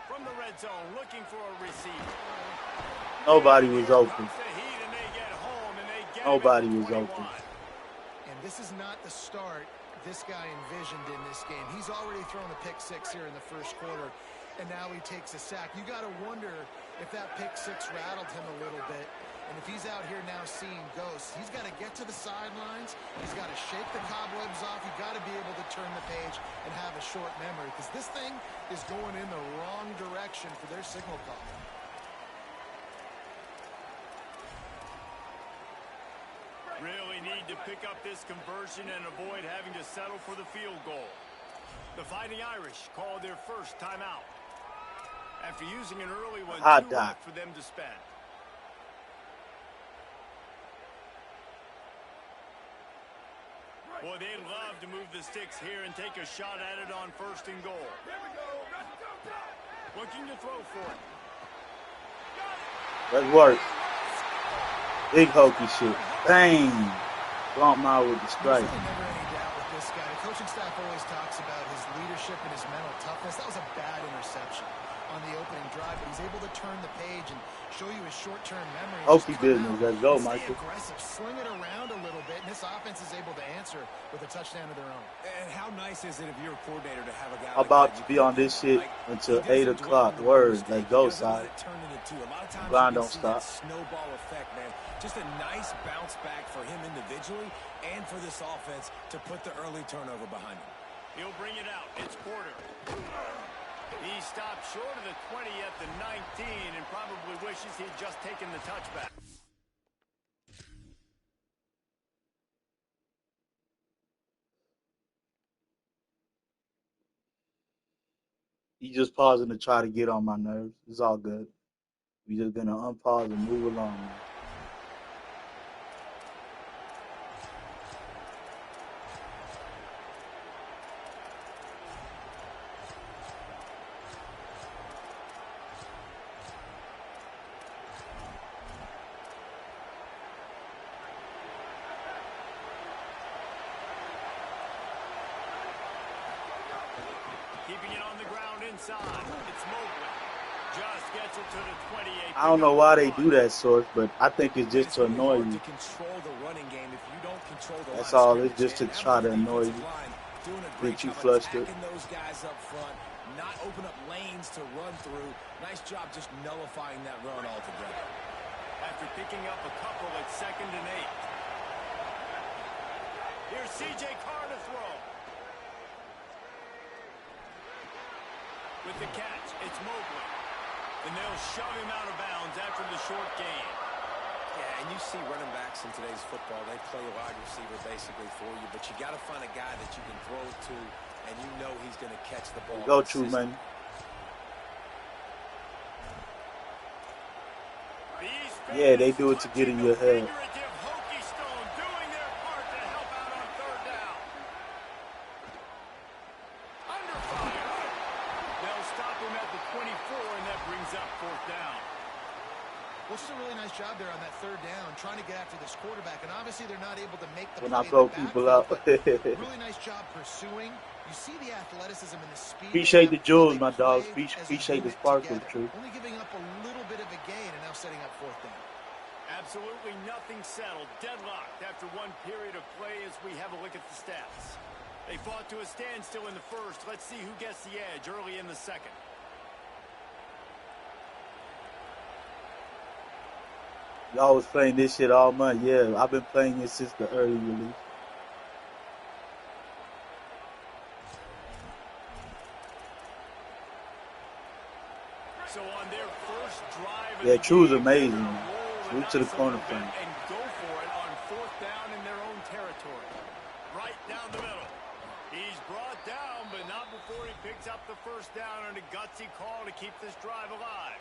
From the red zone, looking for a receiver. Nobody was Here open. comes the heat, and they get home, and they get Nobody him was at the open. 21. And this is not the start this guy envisioned in this game. He's already thrown a pick six here in the first quarter, and now he takes a sack. You got to wonder if that pick six rattled him a little bit. And if he's out here now seeing ghosts, he's got to get to the sidelines. He's got to shake the cobwebs off. You've got to be able to turn the page and have a short memory, because this thing is going in the wrong direction for their signal call. Really need to pick up this conversion and avoid having to settle for the field goal. The Fighting Irish called their first timeout. After using an early one, Hot 2 dog. left for them to spend. Boy, they'd love to move the sticks here and take a shot at it on 1st and goal. Looking to throw for it. Let's work. Big hokey shit. Bang. Blunt mile with the strike. There's really never any doubt with this guy. The coaching staff always talks about his leadership and his mental toughness. That was a bad interception on the opening drive, but he's able to turn the page and show you his short-term memory. Hokey Just come business. out Let's go, and stay Michael. aggressive, sling it around a little bit, and this offense is able to answer with a touchdown of their own. And how nice is it if you're a coordinator to have a guy I'm like about that to you be can on this shit like, until he doesn't 8 dwell on o'clock. the Word. mistake. Let's He go, doesn't let side. it turn into two. A lot of times Grind you don't can see stop. that snowball effect, man. Just a nice bounce back for him individually and for this offense to put the early turnover behind him. He'll bring it out. It's Porter. He stopped short of the 20 at the 19 and probably wishes he'd just taken the touchback. He just pausing to try to get on my nerves. It's all good. We just gonna unpause and move along, man. Keeping it on the ground inside. It's Mobley. Just gets it to the 28. I don't know why they do that, Source, but I think it's just It's to really annoy hard you. to control the running game if you don't control the That's line of all. scrimmage. It's just to And try to the annoy defensive you, line doing a great get you job flustered. attacking those guys up front, not open up lanes to run through. Nice job just nullifying that run altogether. After picking up a couple at 2nd and 8. Here's C.J. Carr to throw. With the catch, it's Mobley. And they'll shove him out of bounds after the short gain. Yeah, and you see running backs in today's football, they play a wide receiver basically for you, but you got to find a guy that you can throw it to, and you know he's going to catch the ball. Go, True, man. Yeah, they do it to get in your head. Hokie Stone doing their part to help out on 3rd down. Under fire. They'll stop him at the 24, and that brings up 4th down. Well, just a really nice job there on that 3rd down, trying to get after this quarterback, and obviously they're not able to make the When play I in blow the people backfield, out. but really nice job pursuing. You see the athleticism and the speed. Appreciate the jewels, they my play dogs. as a Appreciate the unit sparkles, together. True. Only giving up a little bit of a gain, and now setting up 4th down. Absolutely nothing settled. Deadlocked after one period of play as we have a look at the stats. They fought to a standstill in the first. Let's see who gets the edge early in the second. Y'all was playing this shit all month. Yeah, I've been playing it since the early release. So on their first drive, Yeah, True's amazing, man. Move to the corner from him. And go for it on 4th down in their own territory. Right down the middle. He's brought down, but not before he picks up the 1st down on a gutsy call to keep this drive alive.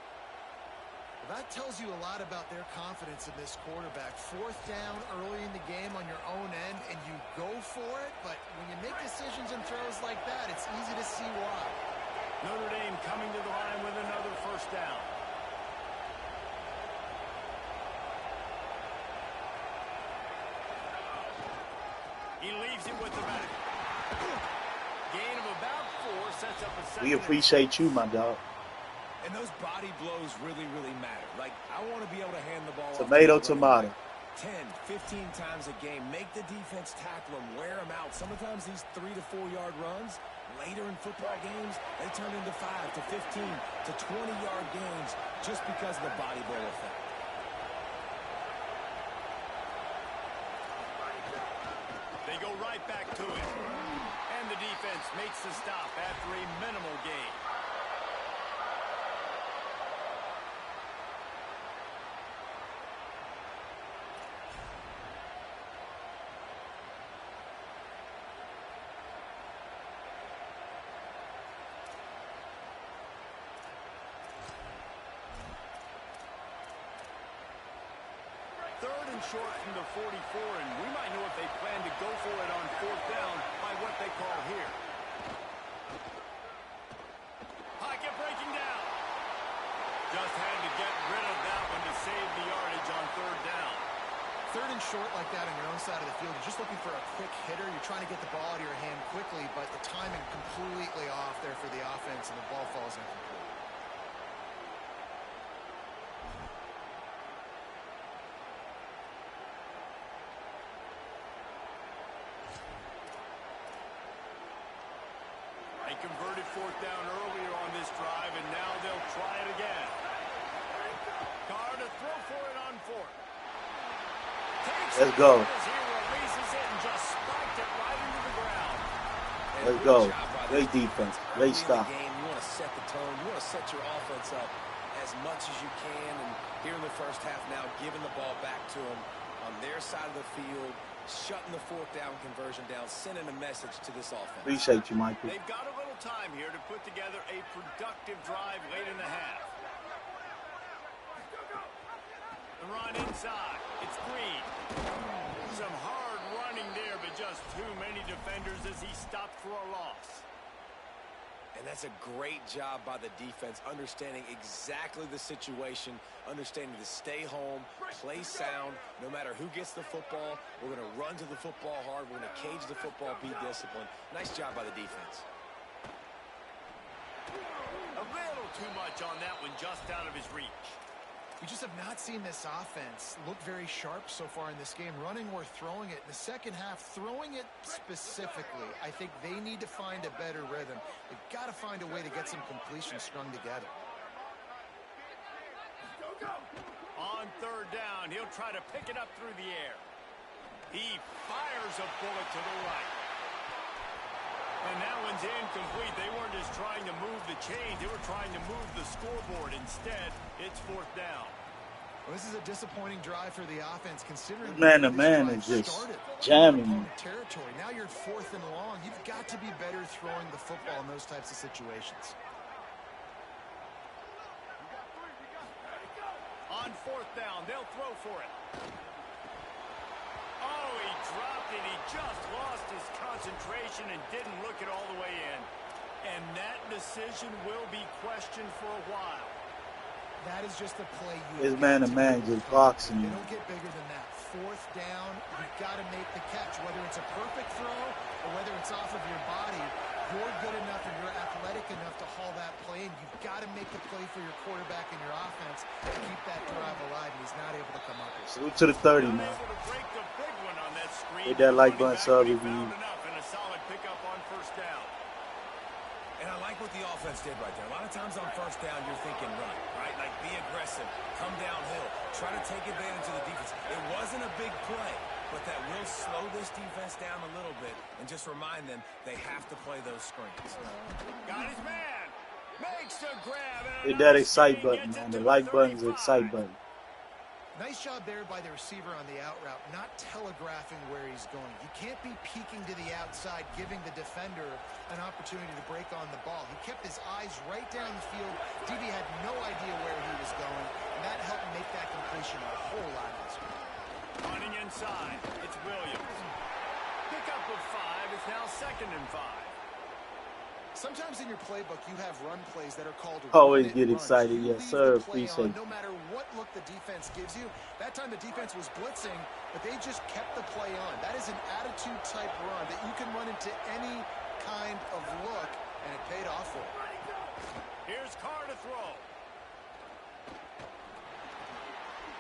Well, that tells you a lot about their confidence in this quarterback. 4th down early in the game on your own end, and you go for it, but when you make decisions and throws like that, it's easy to see why. Notre Dame coming to the line with another 1st down. He leaves it with the back. Gain of about 4 sets up a 2nd. We appreciate you, my dog. And those body blows really, really matter. Like, I want to be able to hand the ball Tomato, off to tomato. 10, 15 times a game. Make the defense tackle them, wear them out. Sometimes these 3 to 4 yard runs, later in football games, they turn into 5 to 15 to 20-yard gains just because of the body blow effect. They go right back to it. And the defense makes the stop after a minimal gain. Third and short from the 44, and we might know if they plan to go for it on 4th down by what they call here. Pocket breaking down. Just had to get rid of that one to save the yardage on 3rd down. 3rd and short like that on your own side of the field, you're just looking for a quick hitter. You're trying to get the ball out of your hand quickly, but the timing completely off there for the offense, and the ball falls incomplete. They converted 4th down earlier on this drive, and now they'll try it again. Carr to throw for it on 4th. Let's go. He releases it and just spiked it right into the ground. Let's go. Great defense. Great stop. You want to set the tone. You want to set your offense up as much as you can. And here in the first half now, giving the ball back to them on their side of the field, shutting the 4th down conversion down, sending a message to this offense. Appreciate you, Michael. They've got a little time here to put together a productive drive late in the half. The run inside. It's Green. Some hard running there, but just too many defenders as he stopped for a loss. And that's a great job by the defense, understanding exactly the situation, understanding to stay home, play sound. No matter who gets the football, we're going to run to the football hard. We're going to cage the football, be disciplined. Nice job by the defense. little too much on that one, just out of his reach. We just have not seen this offense look very sharp so far in this game, running or throwing it. In the second half, throwing it specifically, I think they need to find a better rhythm. They've got to find a way to get some completions strung together. On third down, he'll try to pick it up through the air. He fires a bullet to the right. And that one's incomplete. They weren't just trying to move the chains. They were trying to move the scoreboard. Instead, it's fourth down. Well, this is a disappointing drive for the offense, considering Man-to-man is just jamming. Territory. Now you're 4th and long. You've got to be better throwing the football in those types of situations. On fourth down, they'll throw for it. Oh, he dropped it. He just lost his concentration and didn't look it all the way in. And that decision will be questioned for a while. That is just a play you His man-to-man just boxing. They don't get bigger than that. 4th down, you've got to make the catch. Whether it's a perfect throw or whether it's off of your body, you're good enough and you're athletic enough to haul that play in. You've got to make the play for your quarterback and your offense to keep that drive alive, and he's not able to come up with it. Salute to the 30, man. Hit that like button, sub review. And a solid pickup on first down. And I like what the offense did right there. A lot of times on first down, you're thinking run, right? Like be aggressive, come downhill, try to take advantage of the defense. It wasn't a big play, but that will slow this defense down a little bit and just remind them they have to play those screens. Got his man. Makes a grab. Hit that excite button, man. The like button's the excite button. Nice job there by the receiver on the out route, not telegraphing where he's going. You can't be peeking to the outside, giving the defender an opportunity to break on the ball. He kept his eyes right down the field. DB had no idea where he was going, and that helped make that completion a whole lot easier. Running inside, it's Williams. Pick up of 5, it's now 2nd and 5. Sometimes in your playbook, you have run plays that are called always get excited. Yes, sir. Appreciate it. No matter what look the defense gives you. That time the defense was blitzing, but they just kept the play on. That is an attitude-type run that you can run into any kind of look, and it paid off for him. Here's Carr to throw.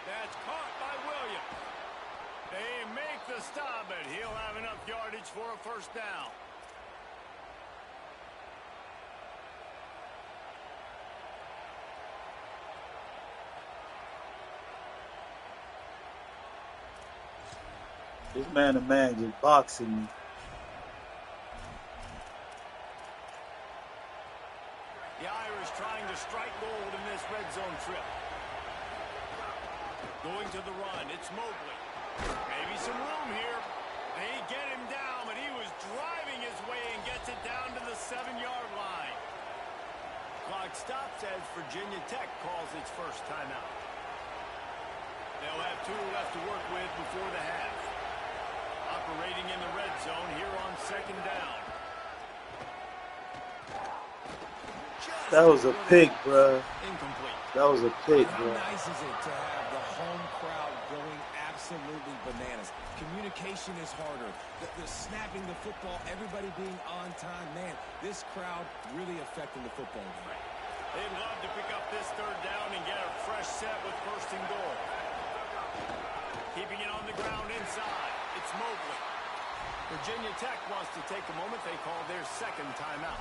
That's caught by Williams. They make the stop, but he'll have enough yardage for a first down. This man-to-man just boxing me. The Irish trying to strike gold in this red zone trip. Going to the run, it's Mobley. Maybe some room here. They get him down, but he was driving his way and gets it down to the 7-yard line. Clock stops as Virginia Tech calls its first timeout. They'll have 2 left to work with before the half. Operating in the red zone here on 2nd down. That was a pick, bro. Incomplete. That was a pick, How bro. nice is it to have the home crowd going absolutely bananas? Communication is harder. The snapping the football, everybody being on time. Man, this crowd really affecting the football game. They'd love to pick up this 3rd down and get a fresh set with 1st and goal. Keeping it on the ground inside. It's Mobley. Virginia Tech wants to take a moment. They call their 2nd timeout.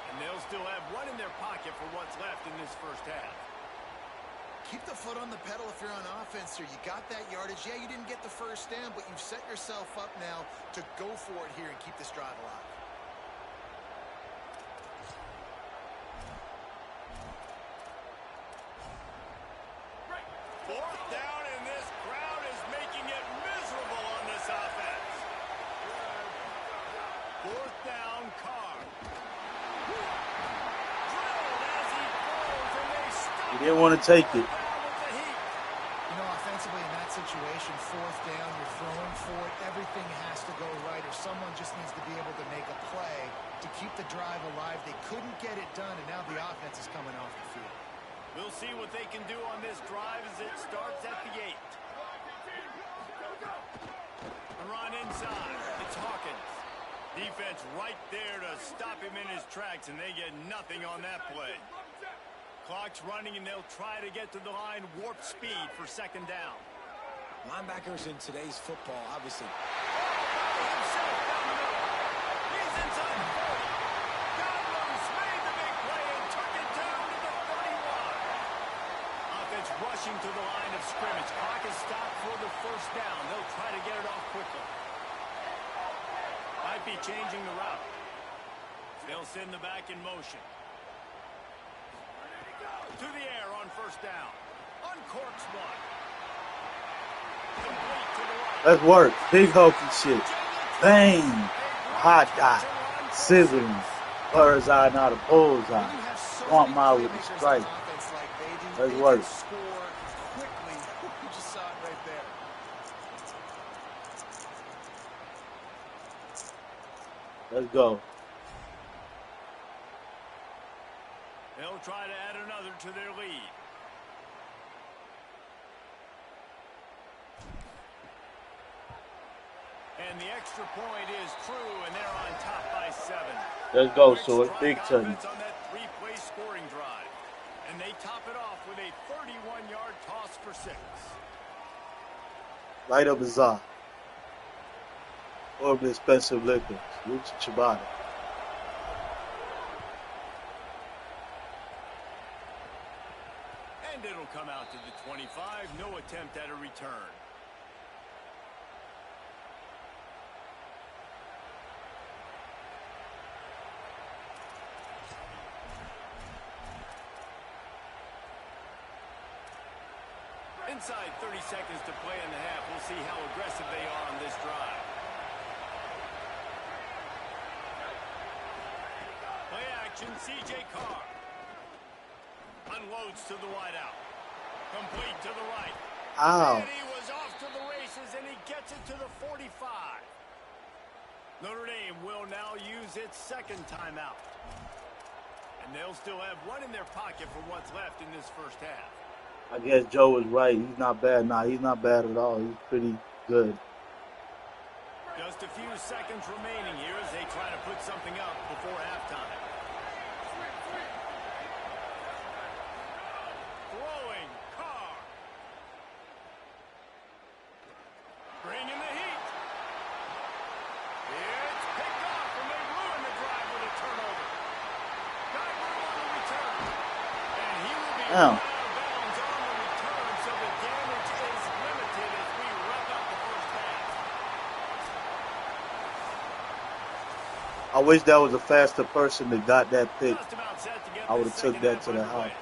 And they'll still have 1 in their pocket for what's left in this first half. Keep the foot on the pedal if you're on offense here. You got that yardage. Yeah, you didn't get the first down, but you've set yourself up now to go for it here and keep this drive alive. Fourth down, and this crowd is making it miserable on this offense. 4th down, Carr. Drilled as he throws, and they stop. He didn't want to take it. You know, offensively in that situation, 4th down, you're throwing for it. Everything has to go right, or someone just needs to be able to make a play to keep the drive alive. They couldn't get it done, and now the offense is coming off the field. We'll see what they can do on this drive as it starts at the 8. A run inside. It's Hawkins. Defense right there to stop him in his tracks, and they get nothing on that play. Clock's running, and they'll try to get to the line warp speed for second down. Linebackers in today's football, obviously. He's inside 40. Got loose, made the big play, and took it down to the 31. Offense rushing to the line of scrimmage. Clock is stopped for the first down. They'll try to get it off quickly. Might be changing the route. They'll send the back in motion. To the air on first down. Uncorks one. Complete to the right. Let's work. Big hokey shit. Bang. Hot dot. Sizzling. Bird's eye, not a bullseye. Want my with the strike. Let's work. Score quickly. You just saw it right there. Let's go. They'll try to add another to their lead. And the extra point is true, and they're on top by 7. Let's go, Quick Sword. strike Big time. offense on that 3-play scoring drive. And they top it off with a 31-yard toss for 6. Light up bizarre. Or the expensive liquor. Lucha Chibata. And it'll come out to the 25. No attempt at a return. Inside 30 seconds to play in the half. We'll see how aggressive they are on this drive. Play action, C.J. Carr. Unloads to the wideout. Complete to the right. Ow. And he was off to the races, and he gets it to the 45. Notre Dame will now use its second timeout. And they'll still have one in their pocket for what's left in this first half. I guess Joe was right. He's not bad. Nah, he's not bad at all. He's pretty good. Just a few seconds remaining here as they try to put something up before halftime. Throwing, Carr. Bringing the heat. It's picked off, and they ruin the drive with a turnover. Got room on the return. And he will be Ow. out of bounds on the return, so the damage is limited as we wrap up the first half. I wish that was a faster person that got that pick. Just about set to get I would this have took second that half to the underway. house.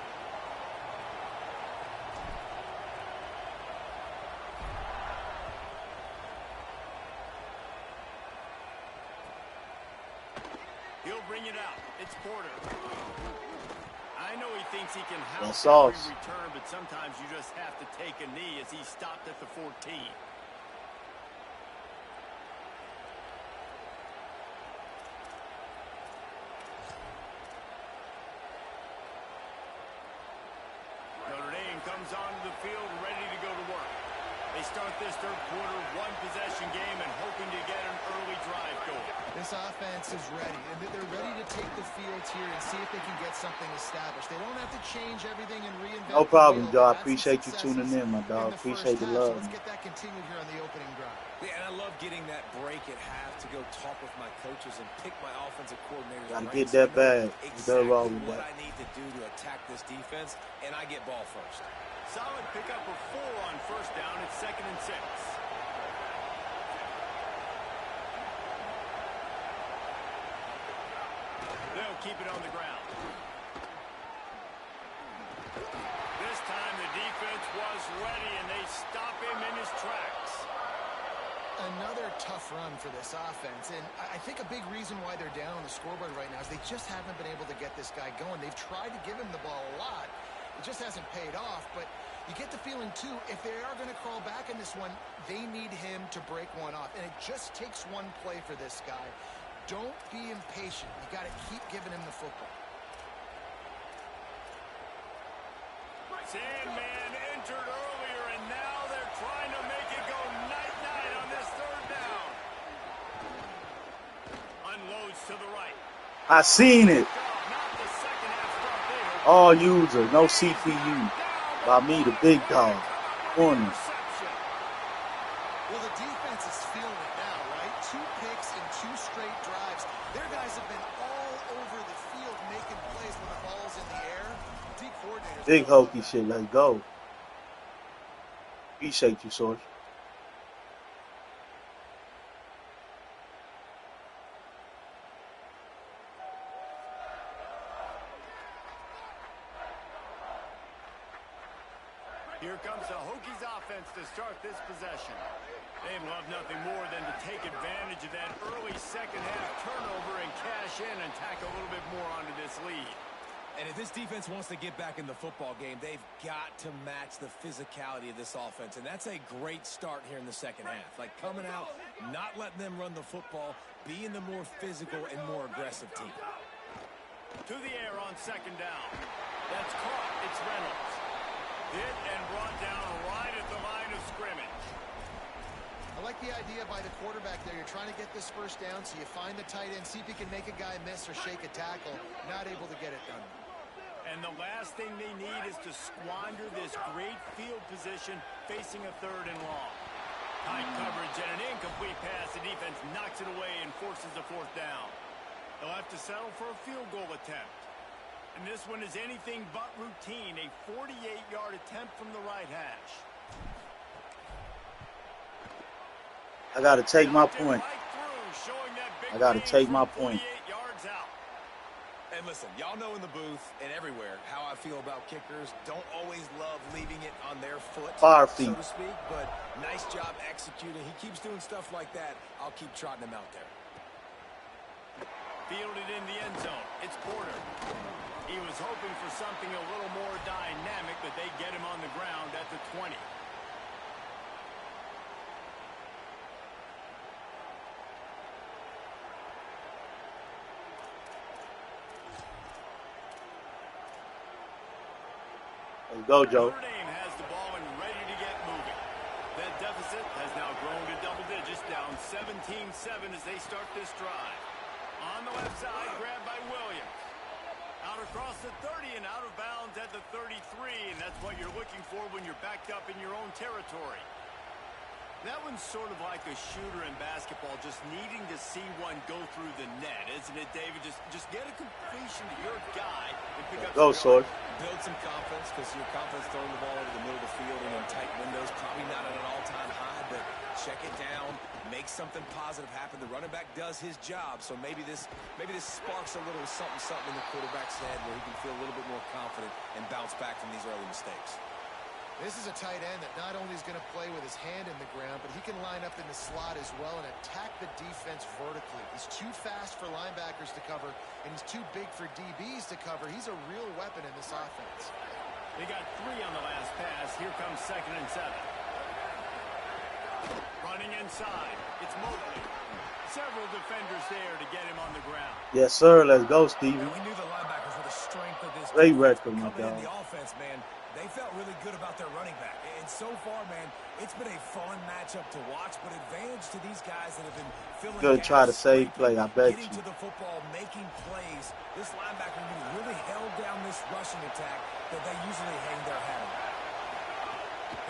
He'll bring it out. It's Porter. I know he thinks he can That's house sauce. every return, but sometimes you just have to take a knee as he stopped at the 14. Notre Dame comes onto the field ready to go to work. They start this third quarter one-possession game and hoping to get an early drive going. This offense is ready, and they're ready to take the field here and see if they can get something established. They don't have to change everything and reinvent. No problem, the wheel. Joe. I They've had some appreciate you successes tuning in, my dog. the Appreciate first the half, so love. let's get that continued here on the opening drive. Yeah, and I love getting that break at half to go talk with my coaches and pick my offensive coordinators. Gotta right, get so I that know bag. exactly Nothing wrong with what that. I need to do to attack this defense, and I get ball first. Solid pickup of 4 on first down. It's 2nd and 6. They'll keep it on the ground. This time the defense was ready, and they stop him in his tracks. Another tough run for this offense, and I think a big reason why they're down on the scoreboard right now is they just haven't been able to get this guy going. They've tried to give him the ball a lot. It just hasn't paid off, but you get the feeling, too, if they are going to crawl back in this one, they need him to break one off, and it just takes one play for this guy. Don't be impatient. You got to keep giving him the football. Sandman entered earlier, and now they're trying to make it go night-night on this third down. loads to the right. I seen it. Not the second half start they hoped. All user, no CPU. By me, the big dog. Corner. Interception. Well, the defense is feeling it now, right? 2 picks and 2 straight drives. Their guys have been all over the field making plays when the ball's in the air. D coordinators. Big hokey shit. Let's go. Appreciate you, Source. Here comes the Hokies offense to start this possession. They'd love nothing more than to take advantage of that early second half turnover and cash in and tack a little bit more onto this lead. And if this defense wants to get back in the football game, they've got to match the physicality of this offense. And that's a great start here in the second half. Like coming out, not letting them run the football, being the more physical and more aggressive team. To the air on second down. That's caught. It's Reynolds. Hit and brought down right at the line of scrimmage. I like the idea by the quarterback there. You're trying to get this first down, so you find the tight end, see if he can make a guy miss or shake a tackle. Not able to get it done. And the last thing they need is to squander this great field position facing a 3rd and long. Tight coverage and an incomplete pass. The defense knocks it away and forces a 4th down. They'll have to settle for a field goal attempt. And this one is anything but routine. A 48-yard attempt from the right hash. I got to take my point. I got to take my point. And listen, y'all know in the booth and everywhere how I feel about kickers. Don't always love leaving it on their foot, Fire feet. so to speak, but nice job executing. He keeps doing stuff like that. I'll keep trotting him out there. Fielded in the end zone. It's Porter. He was hoping for something a little more dynamic, but they get him on the ground at the 20. Let's go, Joe. Notre Dame has the ball and ready to get moving. That deficit has now grown to double digits, down 17-7 as they start this drive. On the left side, grabbed by Williams. Out across the 30 and out of bounds at the 33, and that's what you're looking for when you're backed up in your own territory. That one's sort of like a shooter in basketball, just needing to see one go through the net, isn't it, David? Just get a completion to your guy and pick up Go, some Sword. Build some confidence, because your confidence throwing the ball over the middle of the field and in tight windows, probably not at an all-time high, but check it down, make something positive happen. The running back does his job, so maybe this sparks a little something in the quarterback's head where he can feel a little bit more confident and bounce back from these early mistakes. This is a tight end that not only is going to play with his hand in the ground, but he can line up in the slot as well and attack the defense vertically. He's too fast for linebackers to cover, and he's too big for DBs to cover. He's a real weapon in this offense. They got 3 on the last pass. Here comes 2nd and 7. Running inside. It's Mobley. Several defenders there to get him on the ground. Yes, sir. Let's go, Steven. And we knew the linebackers were the strength of this Great defense, record, my but coming in God. the offense, man, they felt really good about their running back. And so far, man, it's been a fun matchup to watch, but advantage to these guys that have been filling Good gaps, try to save scraping, play, I bet getting you. to the football, making plays. This linebacker really held down this rushing attack that they usually hang their hat on.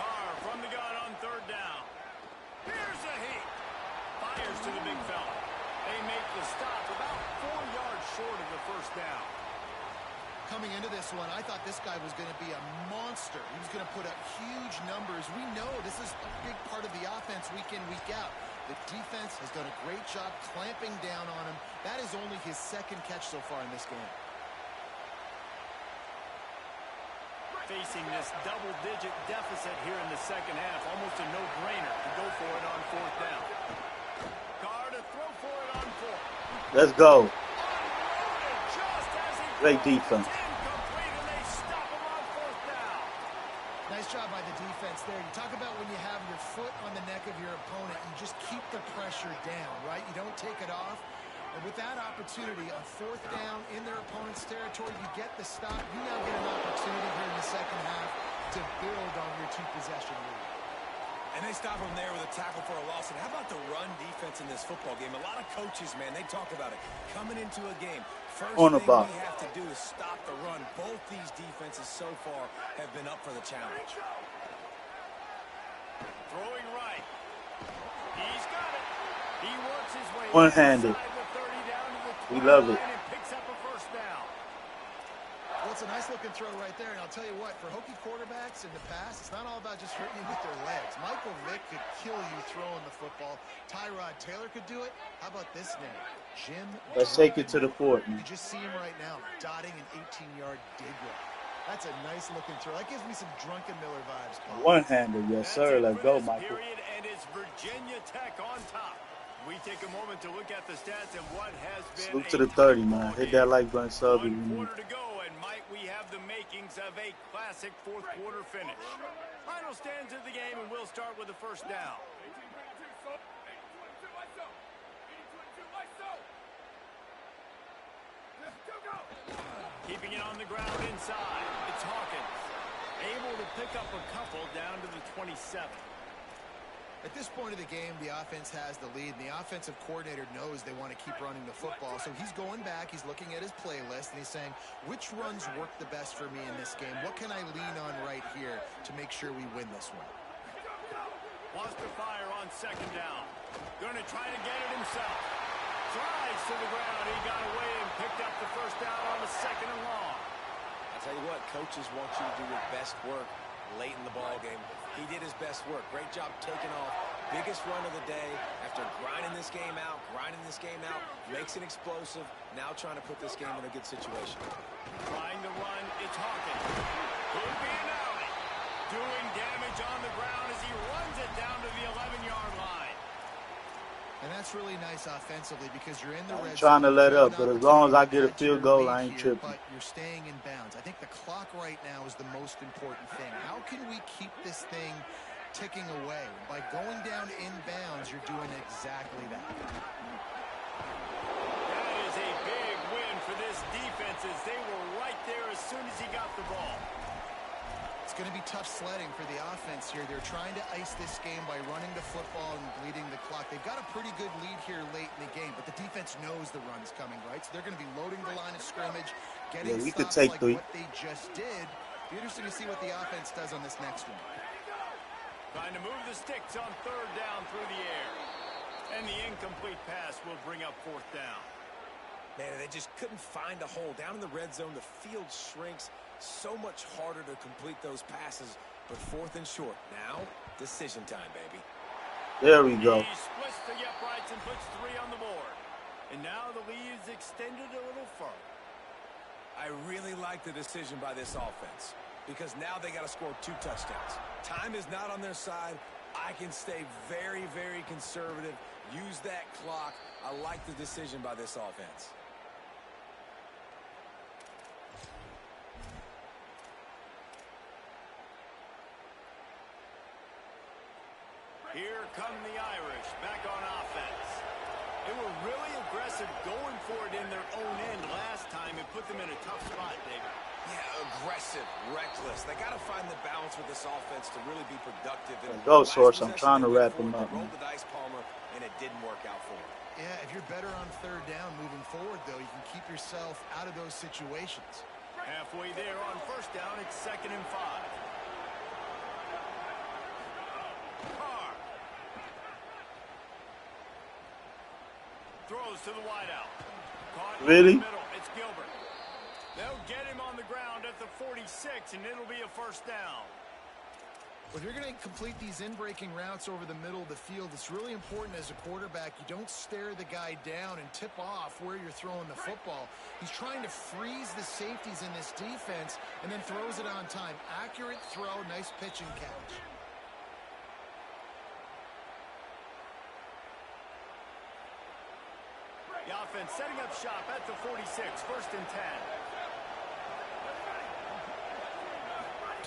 Carr from the gun on 3rd down. Here's a heat. Fires to the big fella. They make the stop about 4 yards short of the 1st down. Coming into this one, I thought this guy was going to be a monster. He was going to put up huge numbers. We know this is a big part of the offense week in, week out. The defense has done a great job clamping down on him. That is only his 2nd catch so far in this game. Facing this double-digit deficit here in the 2nd half, almost a no-brainer to go for it on 4th down. Carr to throw for it on 4th. Let's go. Just as he Great throws, defense. it's incomplete, and they stop him on 4th down. Nice job by the defense there. You talk about when you have your foot on the neck of your opponent, you just keep the pressure down, right? You don't take it off. And with that opportunity on 4th down in their opponent's territory, you get the stop. You now get an opportunity here in the 2nd half to build on your 2-possession lead. And they stop him there with a tackle for a loss. And how about the run defense in this football game? A lot of coaches, man, they talk about it. Coming into a game, first On the thing ball. we have to do is stop the run. Both these defenses so far have been up for the challenge. Throwing right. He's got it. He works his way One-handed. inside the 30 down to the 20 We love it. line and picks up a first down. Well, it's a nice-looking throw right there, and I'll tell you what, for Hokie quarterbacks in the past, it's not all about just hurting you with their legs. Michael Vick could kill you throwing the football. Tyrod Taylor could do it. How about this name? Jim. Let's take it to the fort, You man. can just see him right now, dotting an 18-yard dig route. That's a nice-looking throw. That gives me some Drunken Miller vibes, Paul. One-hander, yes, sir. Let's go, Michael. Period, and it's Virginia Tech on top. We take a moment to look at the stats and what has been Salute to the 30, man. Hit that like button, sub. One quarter to go, and might we have the makings of a classic fourth quarter finish. Final stands of the game, and we'll start with the first down. Keeping it on the ground inside. It's Hawkins. Able to pick up a couple down to the 27. At this point of the game, the offense has the lead, and the offensive coordinator knows they want to keep running the football. So he's going back, he's looking at his playlist, and he's saying, which runs work the best for me in this game? What can I lean on right here to make sure we win this one? Wants to fire on second down. Going to try to get it himself. Flies to the ground. He got away and picked up the first down on the second and long. I'll tell you what, coaches want you to do your best work late in the ball game. He did his best work. Great job taking off. Biggest run of the day after grinding this game out, makes it explosive. Now trying to put this game in a good situation. Trying to run, it's Hawkins. Could be an alley. Doing damage on the ground as he runs it down to the 11-yard line. And that's really nice offensively because you're in the red Trying to zone. let You have up, an but as long as I opportunity get a to add to your field goal, lead I ain't here, tripping. But you're staying in bounds. I think the clock right now is the most important thing. How can we keep this thing ticking away? By going down in bounds, you're doing exactly that. That is a big win for this defense as they were right there as soon as he got the ball. It's going to be tough sledding for the offense here. They're trying to ice this game by running the football and bleeding the clock. They've got a pretty good lead here late in the game, but the defense knows the run's coming, right? So they're going to be loading the line of scrimmage, getting we could stops take like three. what they just did. Be interesting to see what the offense does on this next one. Trying to move the sticks on third down through the air. And the incomplete pass will bring up fourth down. Man, they just couldn't find a hole. Down in the red zone, the field shrinks. So much harder to complete those passes, but fourth and short. Now, decision time, baby. There we go. He splits the uprights and puts 3 on the board. And now the lead is extended a little further. I really like the decision by this offense because now they got to score 2 touchdowns. Time is not on their side. I can stay very, very conservative. Use that clock. I like the decision by this offense. Here come the Irish back on offense. They were really aggressive going for it in their own end last time and put them in a tough spot, David. Yeah, aggressive, reckless. They got to find the balance with this offense to really be productive. And Go, last Source. I'm possession, trying to they wrap went him for it. up, They rolled man. the dice, Palmer, and it didn't work out for them. Yeah, if you're better on third down moving forward, though, you can keep yourself out of those situations. Halfway there on first down, it's 2nd and 5. Carr throws to the wideout. Caught Really? in the middle. It's Gilbert. They'll get him on the ground at the 46, and it'll be a first down. If you're going to complete these in-breaking routes over the middle of the field, it's really important as a quarterback you don't stare the guy down and tip off where you're throwing the football. He's trying to freeze the safeties in this defense and then throws it on time. Accurate throw, nice pitch and catch. The offense setting up shop at the 46, 1st and 10.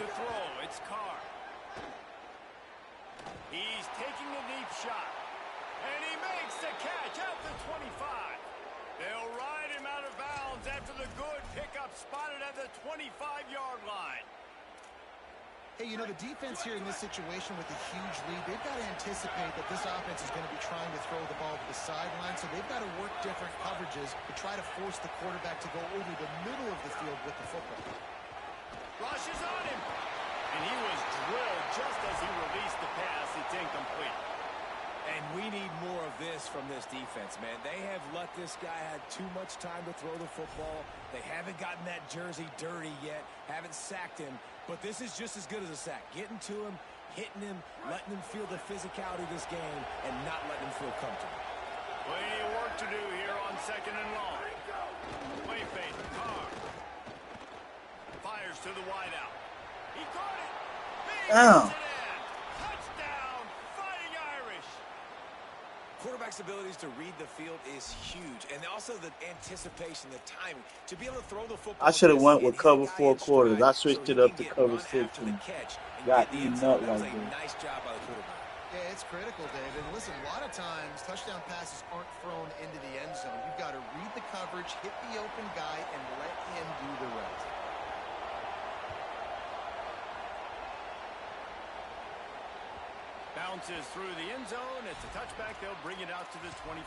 To throw, it's Carr. He's taking a deep shot. And he makes the catch at the 25. They'll ride him out of bounds after the good pickup spotted at the 25-yard line. Hey, you know, the defense here in this situation with a huge lead, they've got to anticipate that this offense is going to be trying to throw the ball to the sideline, so they've got to work different coverages to try to force the quarterback to go over the middle of the field with the football. Rushes on him. And he was drilled just as he released the pass. It's incomplete. And we need more of this from this defense, man. They have let this guy have too much time to throw the football. They haven't gotten that jersey dirty yet, haven't sacked him. But this is just as good as a sack. Getting to him, hitting him, letting him feel the physicality of this game, and not letting him feel comfortable. Plenty of work to do here on 2nd and long. Play fake. Carr. Fires to the wideout. He caught it. Damn. Touchdown, Fighting Irish. Quarterback's abilities to read the field is huge, and also the anticipation, the timing, to be able to throw the football. I should have went with and hit cover a guy 4 in quarters. stride I switched so it he up can to get cover run 6 after the and catch and got get the eaten end zone. up That was like a that. nice job by the quarterback. Yeah, it's critical, Dave. And listen, a lot of times touchdown passes aren't thrown into the end zone. You've got to read the coverage, hit the open guy, and let him do the rest. Bounces through the end zone. It's a touchback. They'll bring it out to the 25.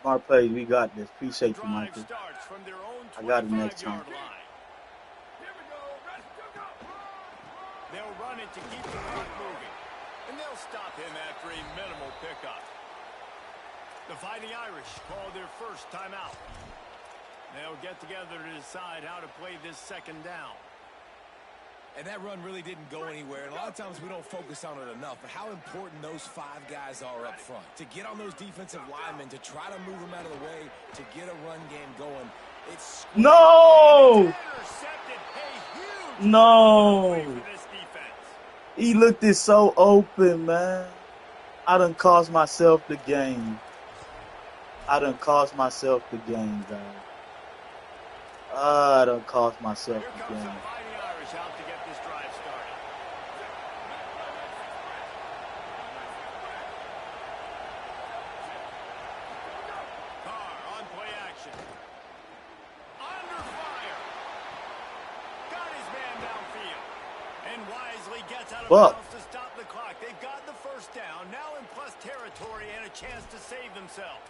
Smart plays. We got this. Appreciate you, Drive Michael. starts from their own I got it next 25-yard time. line. They'll run it to keep the clock moving. And they'll stop him after a minimal pickup. The Fighting Irish call their first timeout. They'll get together to decide how to play this 2nd down. And that run really didn't go anywhere. And a lot of times we don't focus on it enough. But how important those 5 guys are up front. To get on those defensive linemen, to try to move them out of the way, to get a run game going. It's No! Intercepted. A huge No! play for this defense. He looked it so open, man. I done cost myself the game. I done cost myself the game, guys. I done cost myself Here the comes the game. Fighting Irish out to get this drive started. Carr on play action. Under fire. Got his man downfield. And wisely gets out of Buck. bounds to stop the clock. They've got the first down. Now in plus territory and a chance to save themselves.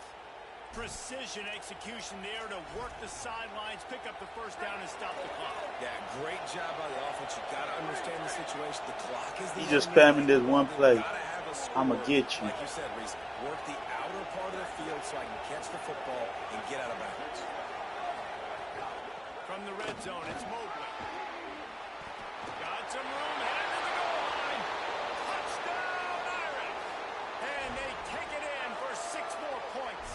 Precision execution there to work the sidelines, pick up the first down, and stop the clock. Yeah, great job by the offense. You got to understand the situation. The clock is the He just enemy. spamming this one play. Gotta have a score. I'ma get you. Like you said, Reese, work the outer part of the field so I can catch the football and get out of bounds. From the red zone, it's Mobley. Got some room, headed to the goal line. Touchdown, Irish! And they take it in for 6 more points.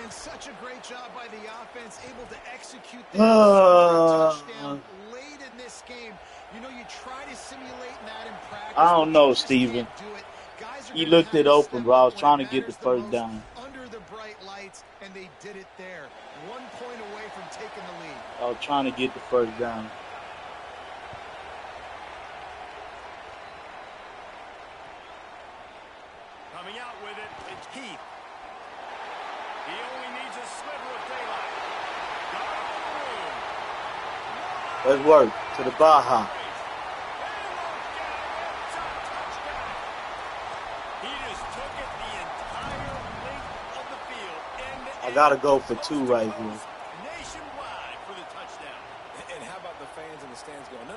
And such a great job by the offense, able to execute the touchdown late in this game. You know, you try to simulate that in practice. I don't know, but you just Steven. can't do it. Guys are He gonna looked have it to open, step bro. I up was when trying it to get the matters first most down. under the bright lights, and they did it there. 1 point away from taking the lead. I was trying to get the first down. Coming out with it, it's Keith. He only needs a sliver of daylight. Got all the room. Let's work to the Baja. He just took it the entire length of the field. I gotta go for 2 right here. Nationwide for the touchdown. And how about the fans in the stands going, no.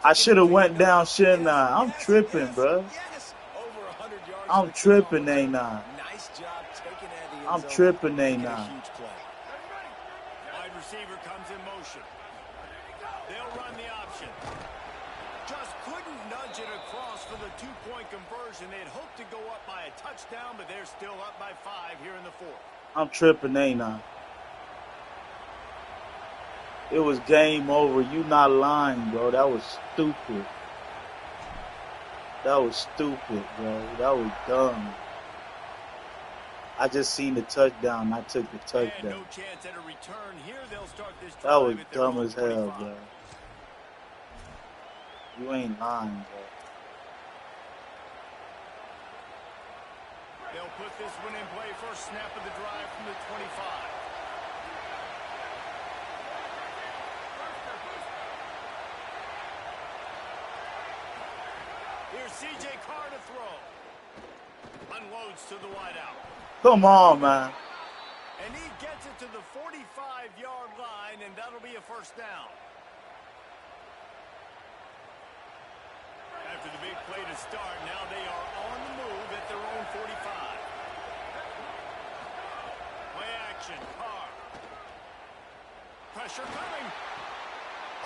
I should have went down, shouldn't I? I'm tripping, bro. Yes. Over 100 yards. I'm for the tripping, kickoff ain't return. I? Nice job taking that to the end I'm zone, tripping, ain't making a I? huge play. Wide receiver comes in motion. They'll run the option. Just couldn't nudge it across for the 2-point conversion. They'd hoped to go up by a touchdown, but they're still up by 5 here in the 4th. I'm tripping, ain't I? It was game over. You not lying, bro. That was stupid. That was stupid, bro. That was dumb. I just seen the touchdown. I took the And touchdown. no chance at a return here. They'll start this That was drive at their dumb own as hell, 25. bro. You ain't lying, bro. They'll put this one in play. First snap of the drive from the 25. here's C.J. Carr to throw. Unloads to the wideout. Come on, man. And he gets it to the 45-yard line, and that'll be a first down. After the big play to start, now they are on the move at their own 45. Play action, Carr. Pressure coming.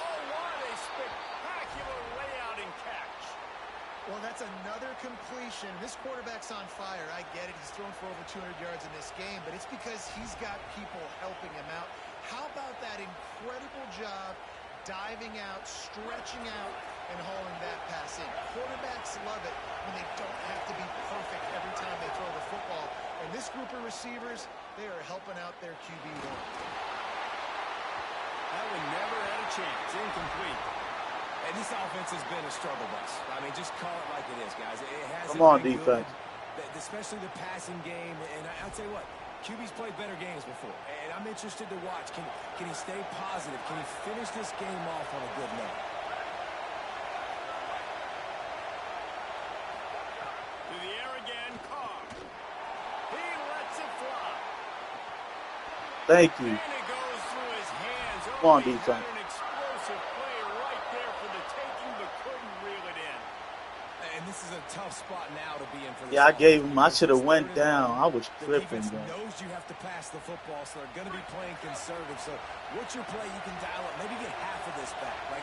Oh, what a spectacular layout and catch. Well, that's another completion. This quarterback's on fire. I get it. He's thrown for over 200 yards in this game, but it's because he's got people helping him out. How about that incredible job diving out, stretching out, and hauling that pass in? Quarterbacks love it when they don't have to be perfect every time they throw the football. And this group of receivers, they are helping out their QB1. That one never had a chance. Incomplete. And this offense has been a struggle bus. I mean, just call it like it is, guys. It hasn't Come on, been defense. good, especially the passing game. And I'll tell you what, QB's played better games before. And I'm interested to watch. Can he stay positive? Can he finish this game off on a good note? To the air again, Carr. He lets it fly. Thank you. And it goes through his hands. Come on, He's got defense. an explosive play right there for the taking, but couldn't reel it in. And this is a tough spot now to be in for this. Yeah, I gave him. I offense. should have It's went 3rd and down. long. I was The tripping, defense bro. knows you have to pass the football, so they're going to be playing conservative. So what's your play you can dial up? Maybe get half of this back. Like,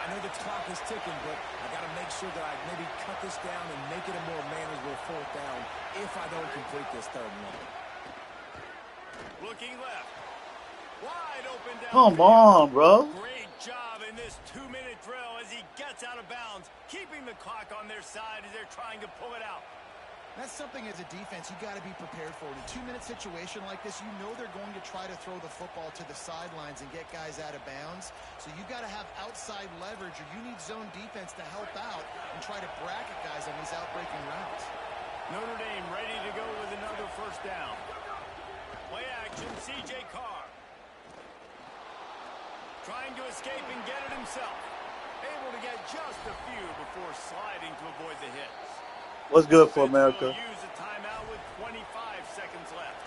I know the clock is ticking, but I got to make sure that I maybe cut this down and make it a more manageable 4th down if I don't complete this 3rd and long. Looking left. Wide open down. Come on, bro. Great job in this 2-minute drill as he gets out of bounds, keeping the clock on their side as they're trying to pull it out. That's something as a defense you got to be prepared for. In a 2-minute situation like this, you know they're going to try to throw the football to the sidelines and get guys out of bounds. So you got to have outside leverage, or you need zone defense to help out and try to bracket guys on these outbreaking routes. Notre Dame ready to go with another first down. Play action, C.J. Carr. Trying to escape and get it himself. Able to get just a few before sliding to avoid the hits. What's good for Defense will America? use a timeout with 25 seconds left.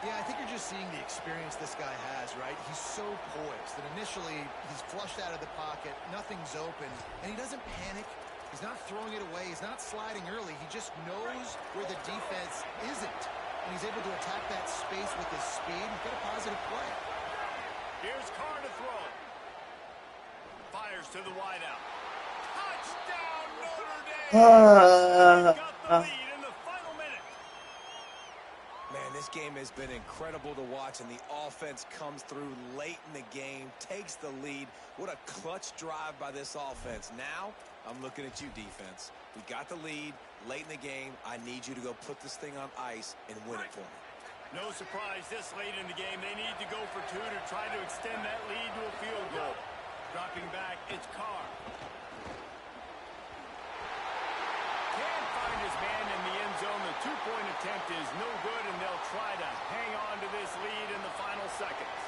Yeah, I think you're just seeing the experience this guy has, right? He's so poised that initially he's flushed out of the pocket, nothing's open, and he doesn't panic. He's not throwing it away. He's not sliding early. He just knows where the defense isn't, and he's able to attack that space with his speed and get a positive play. Here's Carr to throw. Fires to the wideout. Touchdown, Notre Dame! They've got the lead in the final minute. Man, this game has been incredible to watch, and the offense comes through late in the game, takes the lead. What a clutch drive by this offense. Now, I'm looking at you, defense. We got the lead late in the game. I need you to go put this thing on ice and win it for me. No surprise this late in the game. They need to go for 2 to try to extend that lead to a field goal. Dropping back, it's Carr. Can't find his man in the end zone. The 2-point attempt is no good, and they'll try to hang on to this lead in the final seconds.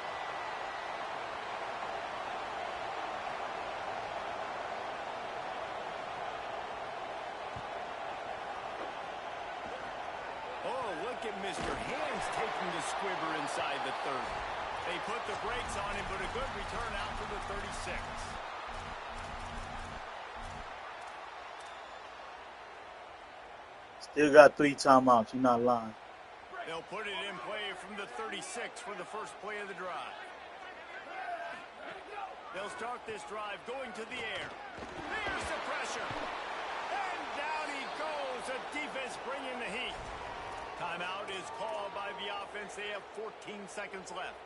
Oh, look at Mr. Hands taking the squibber inside the 30. They put the brakes on him, but a good return out to the 36. Still got 3 timeouts. You're not lying. They'll put it in play from the 36 for the first play of the drive. They'll start this drive going to the air. There's the pressure. And down he goes. The defense bringing the heat. Timeout is called by the offense. They have 14 seconds left.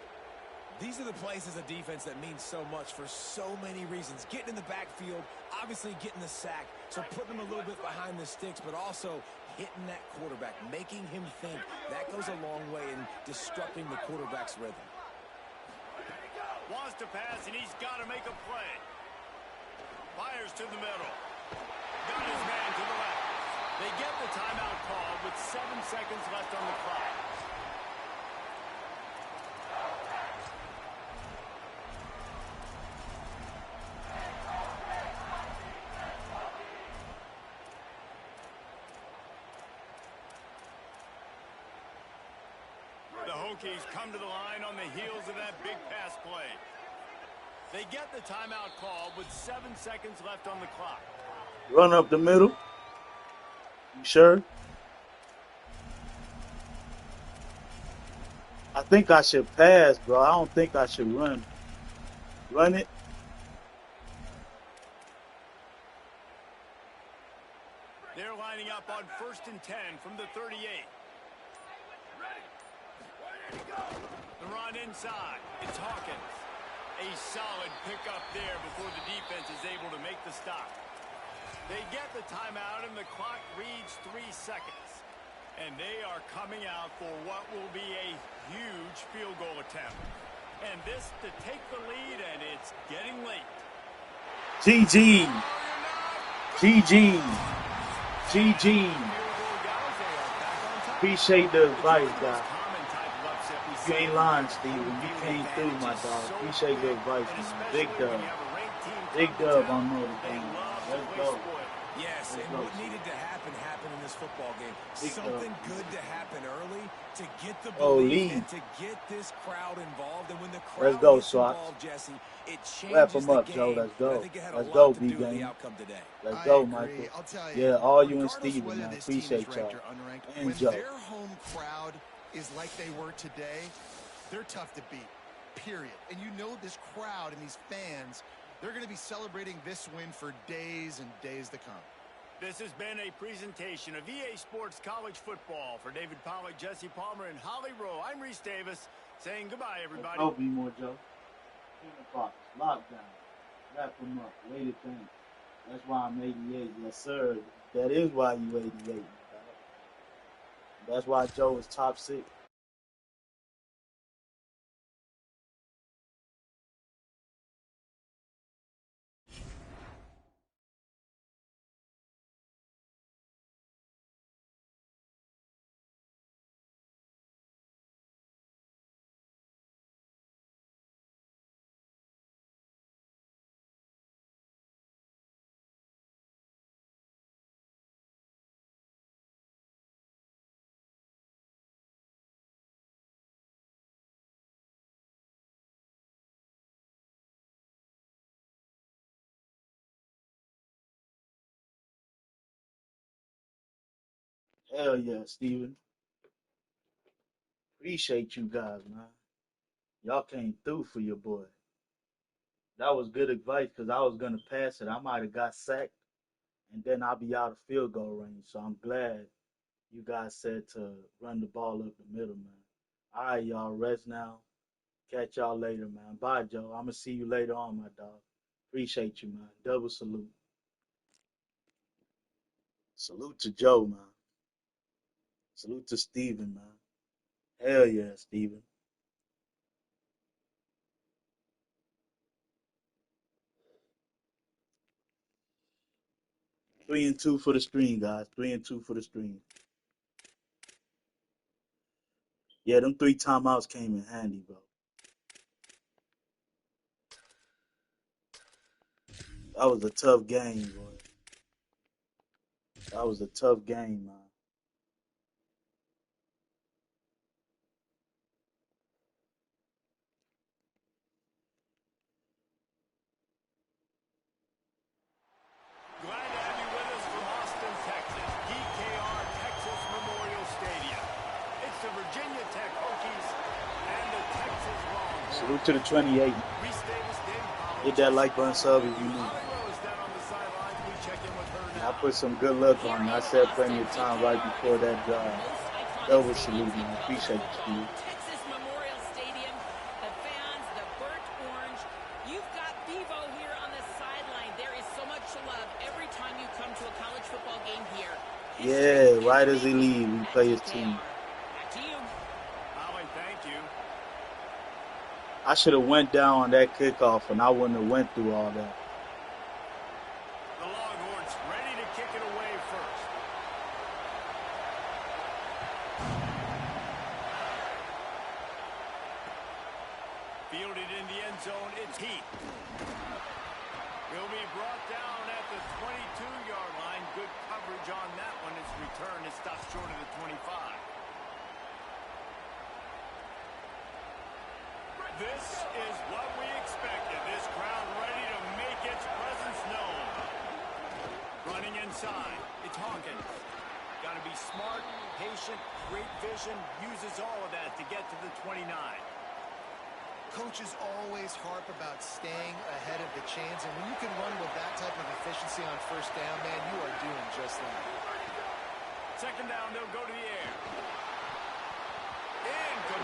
These are the plays as a defense that mean so much for so many reasons. Getting in the backfield, obviously getting the sack, so putting them a little bit behind the sticks, but also hitting that quarterback, making him think. That goes a long way in disrupting the quarterback's rhythm. Wants to pass, and he's got to make a play. Fires to the middle. Got his man to the left. They get the timeout called with 7 seconds left on the clock. The Hokies come to the line on the heels of that big pass play. They get the timeout called with 7 seconds left on the clock. Run up the middle. You sure? I think I should pass, bro. I don't think I should run. Run it. They're lining up on 1st and 10 from the 38. The run inside. It's Hawkins. A solid pickup there before the defense is able to make the stop. They get the timeout and the clock reads 3 seconds. And they are coming out for what will be a huge field goal attempt. And this to take the lead, and it's getting late. GG. GG. GG. Appreciate the advice, guys. You ain't lying, Steven. You came through, my dog. Appreciate the advice, man. Big dub. Big dub on Notre Dame. Let's go. Yes, and what needed to happen happened in this football game. Something good to happen early to get the belief and to get this crowd involved. And when the crowd gets involved, Jesse, it changes the game. Joe. Let's go. I think it had a Let's lot go, to do with B-Game. the outcome today. Let's go, agree. Michael. I'll tell you, Yeah, all you and regardless Steven, whether man. this team is Appreciate ranked y'all. or unranked, And when Joe. their home crowd is like they were today, they're tough to beat, period. And you know this crowd and these fans, they're going to be celebrating this win for days and days to come. This has been a presentation of EA Sports College Football. For David Pollack, Jesse Palmer, and Holly Rowe, I'm Reese Davis saying goodbye, everybody. Let's go, B-More Joe. Lockdown. Wrap them up. Way to think. That's why I'm 88. Yes, sir. That is why you 88. Man. That's why Joe is top 6. Hell yeah, Steven. Appreciate you guys, man. Y'all came through for your boy. That was good advice because I was going to pass it. I might have got sacked, and then I'll be out of field goal range. So I'm glad you guys said to run the ball up the middle, man. All right, y'all, rest now. Catch y'all later, man. Bye, Joe. I'm going to see you later on, my dog. Appreciate you, man. Double salute. Salute to Joe, man. Salute to Steven, man. Hell yeah, Steven. Three and two for the stream, guys. 3-2 for the stream. Yeah, them 3 timeouts came in handy, bro. That was a tough game, boy. That was a tough game, man. Glad to have you with us from Austin, Texas, DKR Texas Memorial Stadium. It's the Virginia Tech Hokies and the Texas Longhorns. Salute to the 28. Reese Davis, David Pollack, Hit that like button, sub if you new. Holly Rowe is down on the sidelines. We check in with her I now. put some good luck on it. I said plenty of time right before that drive. Double salute, man. Appreciate you, Steve. Texas Memorial Stadium, the fans, the burnt orange. You've got Bevo here on the sideline. There is so much love every time you come to a college football game here. Yeah, right as he leaves, we play his team. Back to you. Holly, thank you. I should have went down on that kickoff, and I wouldn't have went through all that. The Longhorns ready to kick it away first. Fielded in the end zone, it's Heath. He'll be brought down at the 22-yard line. Good coverage on that one. His return is stopped short of the 25. This is what we expected. This crowd ready to make its presence known. Running inside, it's Hawkins. Got to be smart, patient, great vision, uses all of that to get to the 29. Coaches always harp about staying ahead of the chains, and when you can run with that type of efficiency on first down, man, you are doing just that. Second down, they'll go to the air.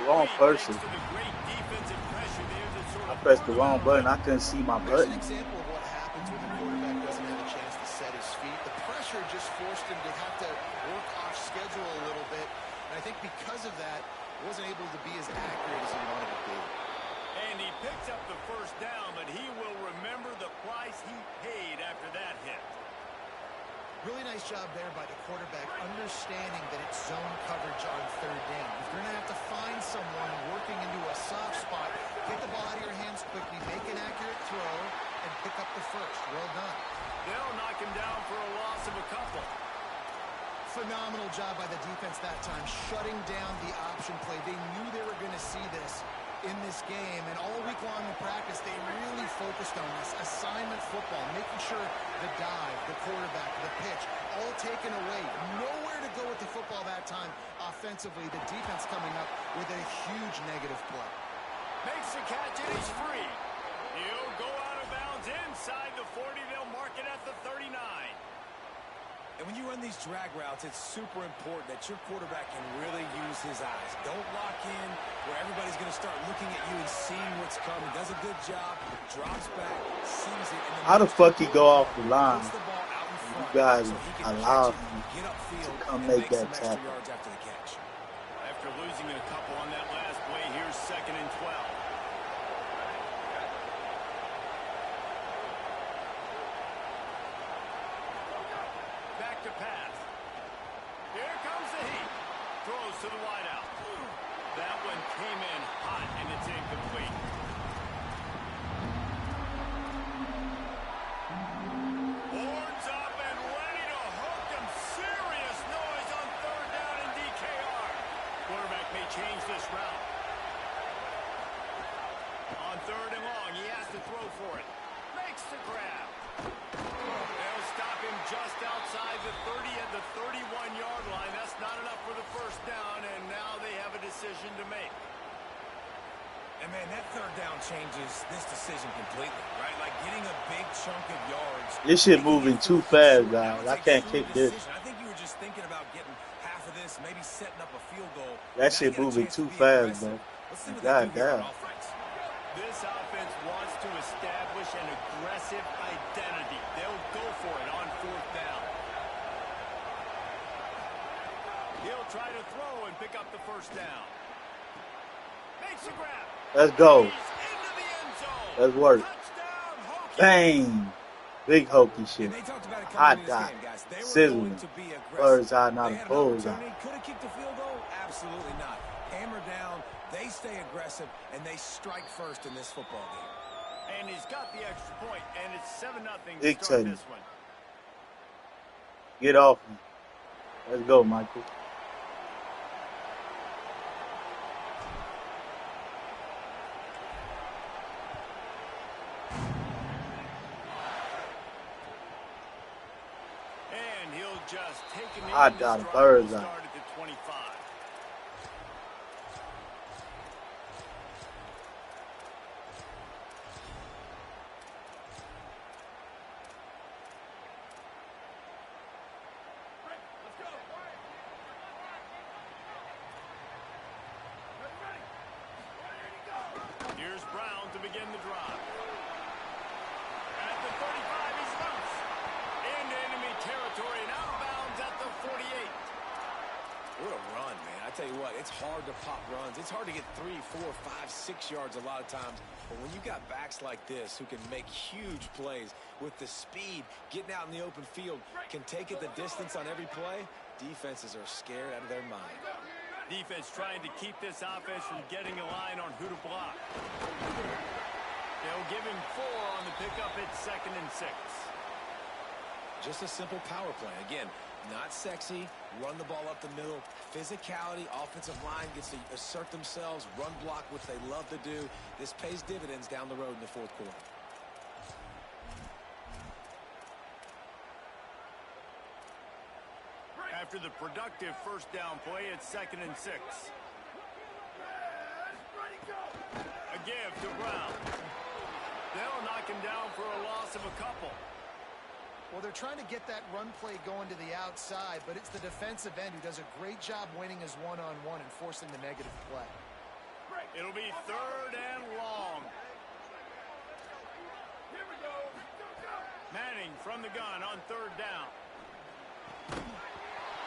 Wrong person. To the great defensive pressure there that sort of I pressed the wrong button. I couldn't see my There's button. an example of what happens when the quarterback doesn't have a chance to set his feet. The pressure just forced him to have to work off schedule a little bit, and I think because of that, wasn't able to be as accurate as he wanted to be. And he picks up the first down, but he will remember the price he paid after that hit. Really nice job there by the quarterback, understanding that it's zone coverage on third down. If you're going to have to find someone working into a soft spot, get the ball out of your hands quickly, make an accurate throw, and pick up the first. Well done. They'll knock him down for a loss of a couple. Phenomenal job by the defense that time, shutting down the option play. They knew they were going to see this in this game, and all week long in practice, they really focused on this assignment football, making sure the dive, the quarterback, the pitch, all taken away. Nowhere to go with the football that time offensively. The defense coming up with a huge negative play. Makes the catch, and he's free. He'll go out of bounds inside the 40. They'll mark it at the 39. And when you run these drag routes, it's super important that your quarterback can really use his eyes. Don't lock in where everybody's going to start looking at you and seeing what's coming. Does a good job, drops back, sees it. And How the fuck he go off the line? puts the ball out in front You guys so he can allow catch it, him get upfield, to come and make that some extra tackle. yards after the catch. After losing a couple on that last play, here's 2nd and 12. Back to pass. Here comes the heat. Throws to the wideout. That one came in hot, and it's incomplete. Horns up and ready to hook them. Serious noise on third down in DKR. Quarterback may change this route. On third and long, he has to throw for it. Makes the grab. They'll stop him just outside the 30 at the 31-yard line. That's not enough for the first down, and now they have a decision to make. And, man, that third down changes this decision completely, right? Like getting a big chunk of yards. This shit moving too fast, guys. I can't kick this. I think you were just thinking about getting half of this, maybe setting up a field goal. That Now shit you got a moving chance too to be fast, aggressive. bro. Let's see what God they do here on damn. offense. This offense wants to establish an aggressive identity. They'll go for it on fourth down. He'll try to throw and pick up the first down. Makes a grab. Let's go. He's into the end zone. Let's work. Touchdown, Hokies. Bang. Big hokey shit. And they talked about it Hot coming into this dot. game, guys. They were Sizzling. going to be aggressive. Bird's eye, not They a had an bull's eye. opportunity. Could have kicked a field goal? Absolutely not. Hammer down. They stay aggressive, and they strike first in this football game. And he's got the extra point, and it's 7-0 to Big start time. this one. Get off me. Let's go, Michael. And he'll just take a knee I in this got a drive. bird's We'll eye. start at the 25. Here's Brown to begin the drive. At the 35, he's loose. Into enemy territory and outbounds at the 48. What a run, man. I tell you what, it's hard to pop runs. It's hard to get 3, 4, 5, 6 yards a lot of times. But when you got backs like this who can make huge plays with the speed, getting out in the open field, can take it the distance on every play, defenses are scared out of their mind. Defense trying to keep this offense from getting a line on who to block. They'll give him 4 on the pickup. It's 2nd and 6. Just a simple power play. Again, Not sexy. Run the ball up the middle. Physicality, offensive line gets to assert themselves, run block, which they love to do. This pays dividends down the road in the fourth quarter. After the productive first down play, it's 2nd and 6. A give to Brown. They'll knock him down for a loss of a couple. Well, they're trying to get that run play going to the outside, but it's the defensive end who does a great job winning his one-on-one and forcing the negative play. It'll be 3rd and long. Manning from the gun on 3rd down.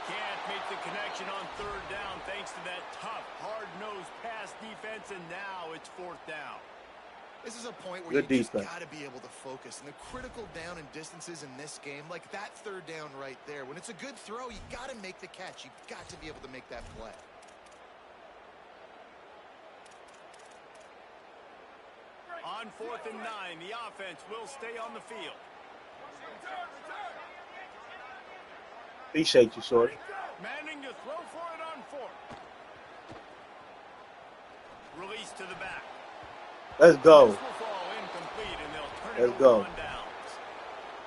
Can't make the connection on 3rd down thanks to that tough, hard-nosed pass defense, and now it's 4th down. This is a point where Good you just defense. got to be able to focus. And the critical down and distances in this game, like that 3rd down right there, when it's a good throw, you got to make the catch. You've got to be able to make that play. On 4th and 9, the offense will stay on the field. Appreciate you, Shorty. Manning to throw for it on 4th. Release to the back. Let's go. This will fall incomplete, and they'll turn it Let's over go. on downs.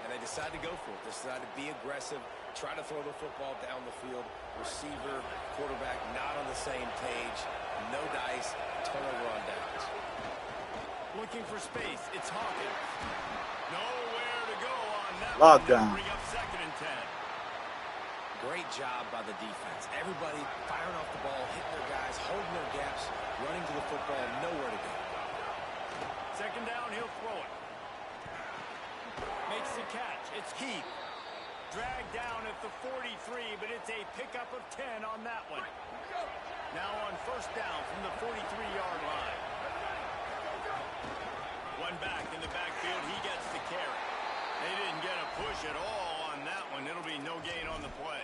And they decide to go for it. They decide to be aggressive, try to throw the football down the field. Receiver, quarterback not on the same page. No dice, turnover on downs. Looking for space. It's Hawkins. Nowhere to go on that Lockdown. one. Bring up 2nd and 10. Great job by the defense. Everybody firing off the ball, hitting their guys, holding their gaps, running to the football, nowhere to go. 2nd down, he'll throw it. Makes the catch. It's Heath. Dragged down at the 43, but it's a pickup of 10 on that one. Now on 1st down from the 43-yard line. One back in the backfield. He gets the carry. They didn't get a push at all on that one. It'll be no gain on the play.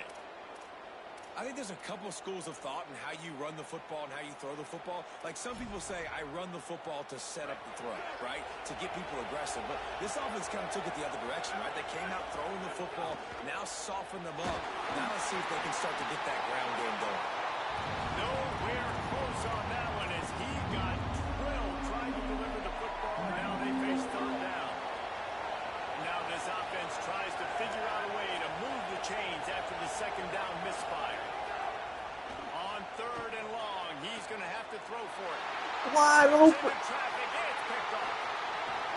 I think there's a couple schools of thought in how you run the football and how you throw the football. Like some people say, I run the football to set up the throw, right? To get people aggressive. But this offense kind of took it the other direction, right? They came out throwing the football, now soften them up. Now let's see if they can start to get that ground game going. Nowhere close on that one as he got drilled trying to deliver the football. Now they face 3rd down. Now this offense tries to figure out a way to move the chains after the 2nd down misfire. On 3rd and long, he's going to have to throw for it. Wide open. Traffic, it's picked off.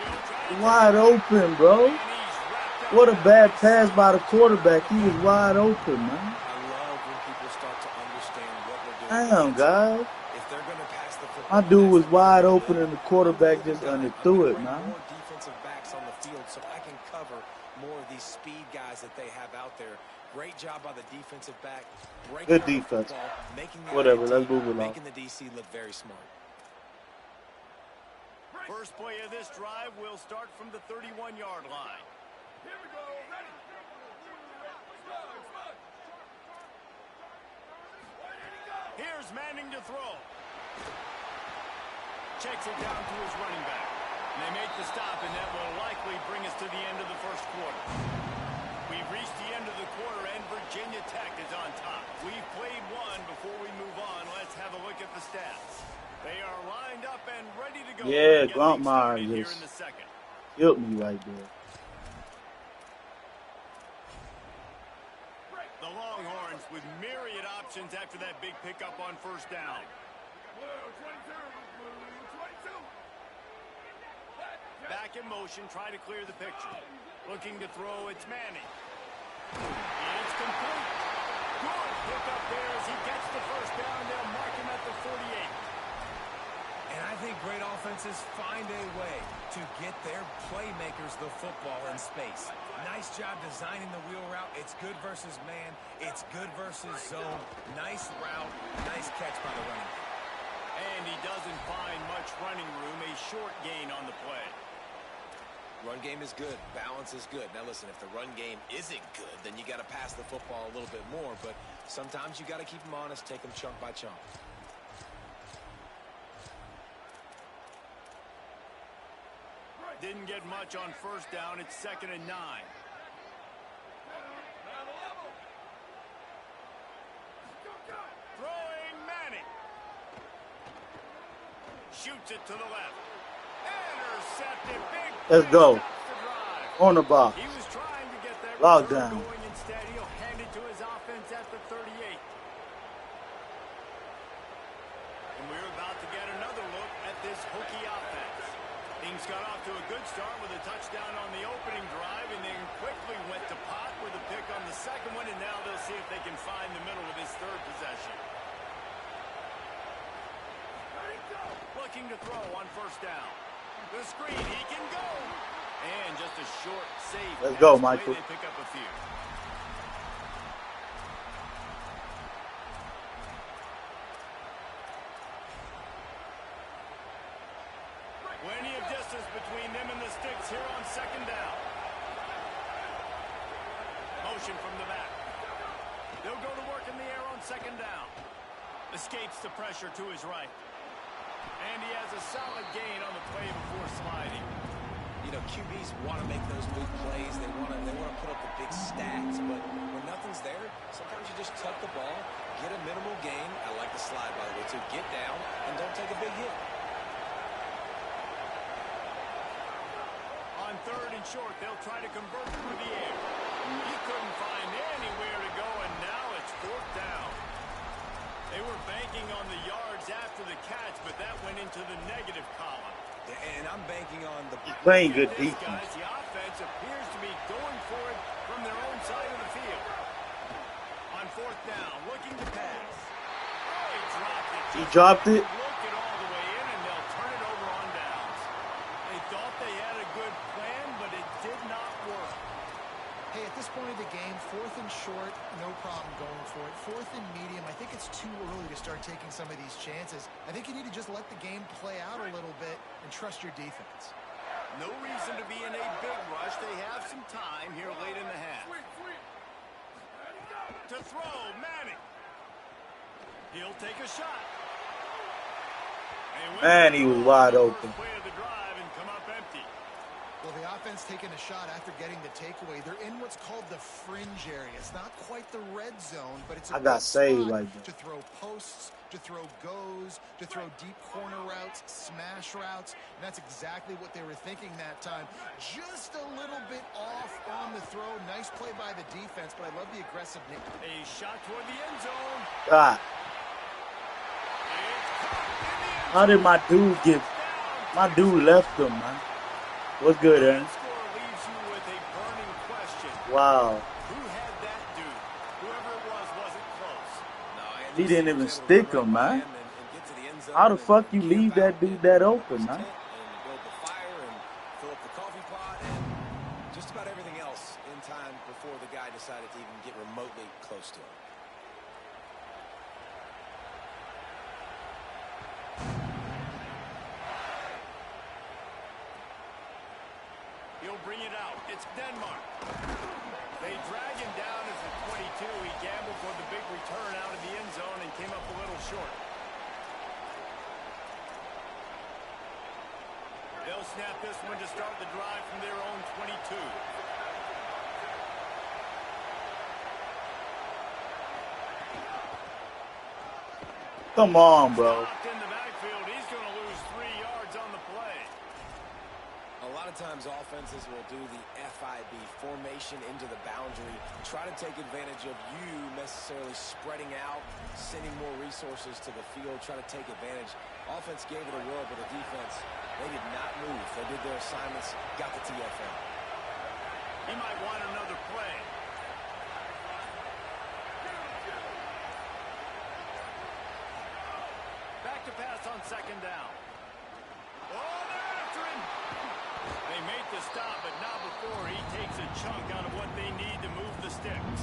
He'll try to Wide open, bro. and he's wrapped up. What a bad pass by the quarterback. He was wide open, man. I love when people start to understand what we're doing. Damn, guys. If they're going to pass the football, My dude was that's wide what open they and the do. quarterback just I'm underthrew gonna it, bring man. More defensive backs on the field so I can cover more of these speed guys that they have out there. Great job by the defensive back. Good defense. Whatever, let's move along. Making the DC look very smart. First play of this drive will start from the 31-yard line. Here's Manning to throw. Checks it down to his running back. And they make the stop, and that will likely bring us to the end of the first quarter. We've reached the end of the quarter, and Virginia Tech is on top. We've played one. Before we move on, let's have a look at the stats. They are lined up and ready to go. Yeah, Get Grant things Meyer started here just in the second. killed me right there. The Longhorns with myriad options after that big pickup on 1st down. Back in motion, try to clear the picture. Looking to throw, it's Manning. And it's complete. Good pickup there as he gets the 1st down. They'll mark him at the 48. And I think great offenses find a way to get their playmakers the football in space. Nice job designing the wheel route. It's good versus man. It's good versus zone. Nice route. Nice catch by the running back. And he doesn't find much running room. A short gain on the play. Run game is good. Balance is good. Now listen, if the run game isn't good, then you got to pass the football a little bit more. But sometimes you got to keep them honest, take them chunk by chunk. Didn't get much on 1st down. It's 2nd and 9. shoots it to the left. Intercepted. Big Let's play go. stops the drive. On the box. He was trying to get that return Lockdown. going. Instead, he'll hand it to his offense at the 38. And we're about to get another look at this Hokie offense. Things got off to a good start with a touchdown on the opening drive and then quickly went to pot with a pick on the second one, and now they'll see if they can find the middle of this third possession. Looking to throw on first down. The screen, he can go. And just a short save. Let's go, pass play, Michael. They pick up a few. Plenty of distance between them and the sticks here on second down. Motion from the back. They'll go to work in the air on second down. Escapes the pressure to his right. And he has a solid gain on the play before sliding. You know, QBs want to make those big plays. They want to put up the big stats. But when nothing's there, sometimes you just tuck the ball, get a minimal gain. I like the slide, by the way, too. Get down and don't take a big hit. On third and short, they'll try to convert through the air. He couldn't find anywhere to go, and now it's fourth down. They were banking on the yards after the catch, but that went into the negative column. And I'm banking on the... Playing good This, defense. guys, the offense appears to be going for it from their own side of the field. On fourth down, looking to pass. Oh, he dropped it. He dropped it. Look it all the way in, and they'll turn it over on downs. They thought they had a good plan, but it did not work. Hey, at this point of the game, fourth and short, no problem going for it. Fourth and medium, I think it's too early to start taking some of these chances. I think you need to just let the game play out a little bit and trust your defense. No reason to be in a big rush. They have some time here late in the half. To throw, Manning. He'll take a shot. Man, he was wide open. Play of the drive and come up empty. Well, the offense taking a shot after getting the takeaway. They're in what's called the fringe area. It's not quite the red zone, but it's a I got good saved spot right there. to throw posts, to throw goes, to throw deep corner routes, smash routes. And that's exactly what they were thinking that time. Just a little bit off on the throw. Nice play by the defense, but I love the aggressiveness. A shot toward the end zone. God, It's caught in the end how did my dude get? zone. My dude left him, man. What's good, Aaron? That score leaves you with a burning question. Wow. Who had that dude? Whoever it was wasn't close. No, and He just didn't was even able to stick run him, right by man. him and get to the end zone How the and fuck you camp leave that out dude and that his open, man? tent and build the fire and fill up the coffee pot and just about everything else in time before the guy decided to even get remotely close to him. He'll bring it out. It's Denmark. They drag him down as a 22. He gambled for the big return out of the end zone and came up a little short. They'll snap this one to start the drive from their own 22. Come on, bro. Stopped in the backfield. He's going to lose 3 yards on the play. A lot of times offenses will do the FIB, formation into the boundary, try to take advantage of you necessarily spreading out, sending more resources to the field, try to take advantage. Offense gave it a whirl, but the defense, they did not move. They did their assignments, got the TFL. He might want another play. Back to pass on second down. Oh, they're after him. They make the stop, but not before he takes a chunk out of what they need to move the sticks.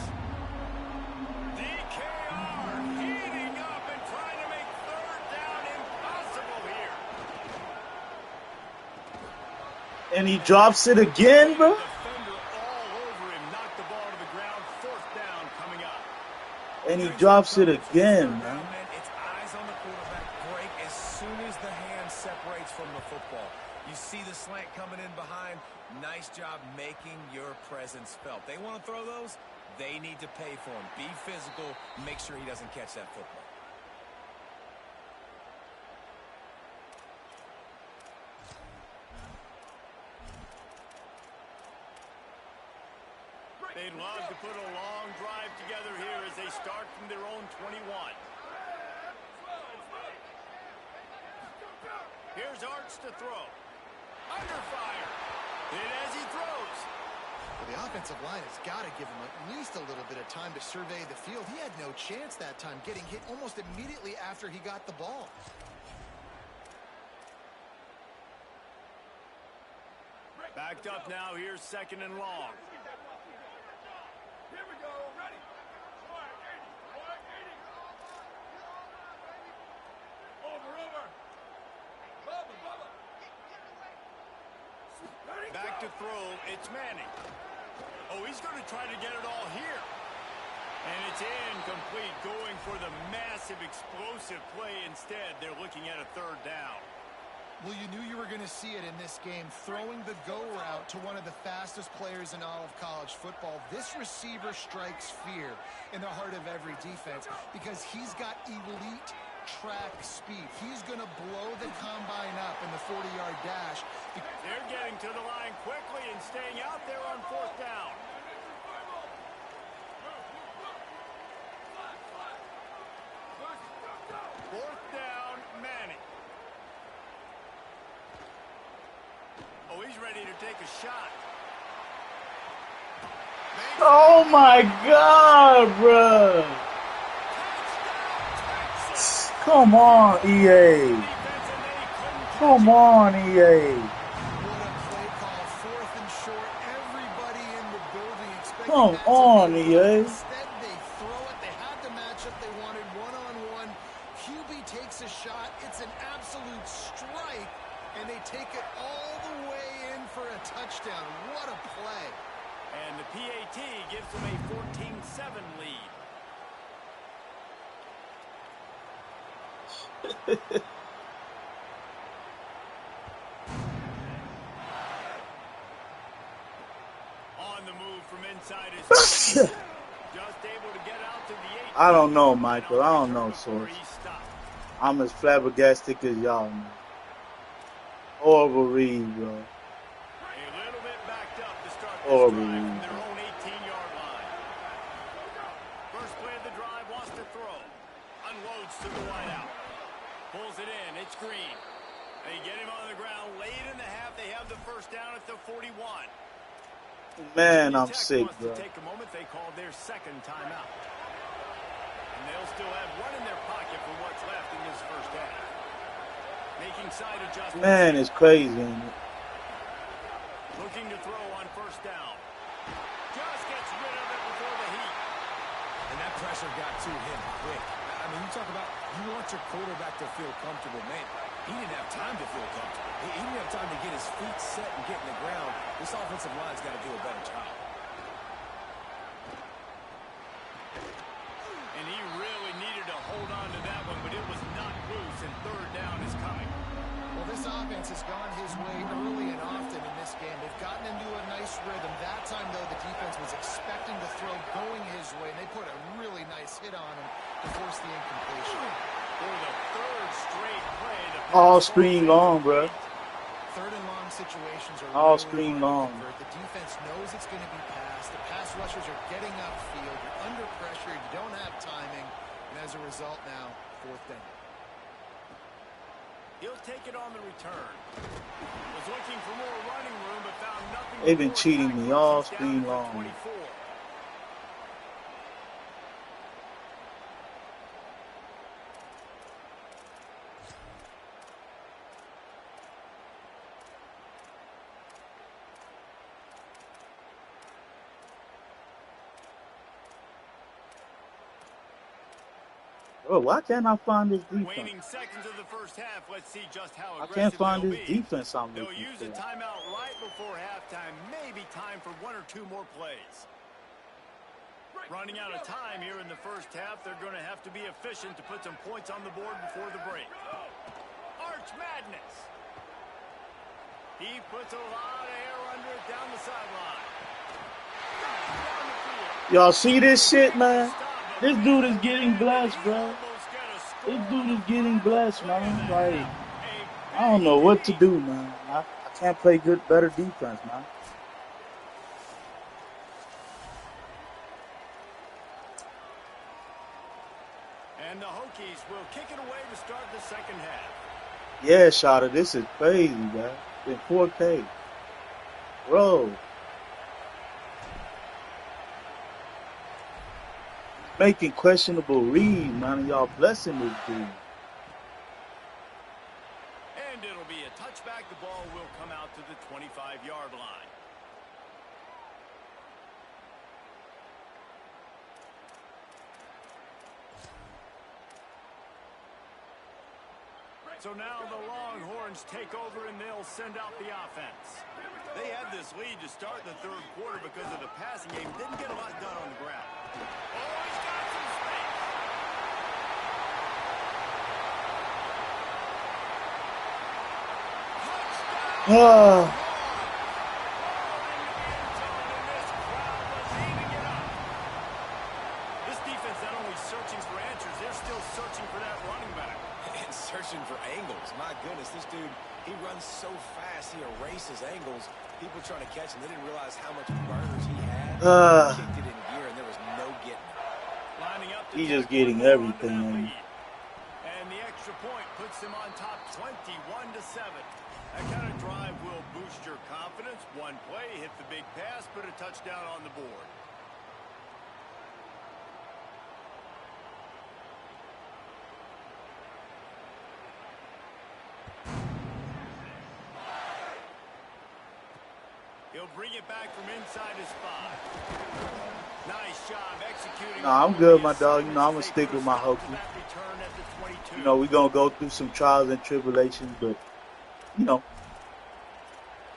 DKR heating up and trying to make third down impossible here. And he drops it again, bro. Defender all over him, knocked the ball to the ground. Fourth down coming up. And he drops it again, man. It's eyes on the quarterback break as soon as the hand separates from the football. You see the slant coming in behind. Nice job making your presence felt. They want to throw those, they need to pay for them. Be physical, make sure he doesn't catch that football. They'd love to put a long drive together here as they start from their own 21. Here's Arch to throw. Under fire. Hit as he throws. Well, the offensive line has got to give him at least a little bit of time to survey the field. He had no chance that time, getting hit almost immediately after he got the ball. Backed up now. Here's 2nd and long. Here we go. Ready. Over. Back to throw. It's Manning. Oh, he's going to try to get it all here. And it's incomplete, going for the massive, explosive play instead. They're looking at a 3rd down. Well, you knew you were going to see it in this game, throwing the go route to one of the fastest players in all of college football. This receiver strikes fear in the heart of every defense because he's got elite track speed. He's going to blow the combine up in the 40-yard dash. They're getting to the line quickly and staying out there on 4th down. Fourth down, Manning. Oh, he's ready to take a shot. Oh my God, bro! Come on, EA. Come on, EA. What a play call. 4th and short. Everybody in the building expecting Come that to on, be EA. Instead, they throw it. They had the matchup they wanted, one-on-one. QB takes a shot. It's an absolute strike, and they take it all the way in for a touchdown. What a play. And the PAT gives them a 14-7 lead. On the move from inside his just able to get out to the 8. I don't know, Michael. I don't know, Source. I'm as flabbergasted as y'all, man. Horrible read, bro. A little bit backed up to start this Horrible drive read. from their own 18-yard line. First play of the drive, wants to throw. Unloads to the wideout. Pulls it in. It's Green. They get him on the ground. Late in the half, they have the 1st down at the 41. Man, I'm Tech sick, wants bro. to take a moment. They called their 2nd timeout. And they'll still have one in their pocket for what's left in this 1st half. Making side adjustments. Man, it's crazy, ain't it? Looking to throw on 1st down. Just gets rid of it before the heat. And that pressure got to him quick. I mean, you talk about you want your quarterback to feel comfortable. Man, he didn't have time to feel comfortable. He didn't have time to get his feet set and get in the ground. This offensive line's got to do a better job. And he really needed to hold on to that one, but it was not loose, and 3rd down is coming. Well, this offense has gone his way early and often in this game. They've gotten into a nice rhythm. That time, though, the defense was expecting to throw going his way, and they put a really nice hit on him to force the incompletion. For the 3rd straight play, the All screen long, bro. 3rd and long situations are All really screen hard to long. convert. The defense knows it's going to be passed. The pass rushers are getting upfield. You're under pressure. You don't have timing. And as a result now, 4th down. He'll take it on the return. Was looking for more running room, but found nothing. They've been before cheating me all tackles. He's screen down long. to 24. Bro, why can't I find this defense? Waning seconds of the 1st half. Let's see just how I aggressive can't find they'll this be. defense I'm They'll looking use a for. timeout right before halftime. Maybe time for 1 or 2 more plays. Running out of time here in the 1st half. They're going to have to be efficient to put some points on the board before the break. Arch Madness. He puts a lot of air under it down the sideline. Down the field. Y'all see this shit, man? This dude is getting blessed, bro. This dude is getting blessed, man. Like, I don't know what to do, man. I can't play better defense, man. second half. Yeah, Shada, this is crazy, man. In 4K. Bro. Making questionable reads, man. Y'all blessing this dude. And it'll be a touchback. The ball will come out to the 25-yard line. So now the Longhorns take over and they'll send out the offense. They had this lead to start the third quarter because of the passing game. Didn't get a lot done on the ground. Oh, he's got some space. Touchdown! Ah. This defense not only searching for answers, they're still searching for that running back. And searching for angles. My goodness, this dude, he runs so fast, he erases angles. People trying to catch him, they didn't realize how much burners he had. He kicked it in gear, and there was no getting it. Lining up to He's just getting everything. And the extra point puts him on top 21-7. That kind of drive will boost your confidence. One play, hit the big pass, put a touchdown on the board. He'll bring it back from inside his 5. Nice job executing. Nah, I'm good, my dog. You know, I'm going to stick with my Hokie. You know, we're going to go through some trials and tribulations, but, you know,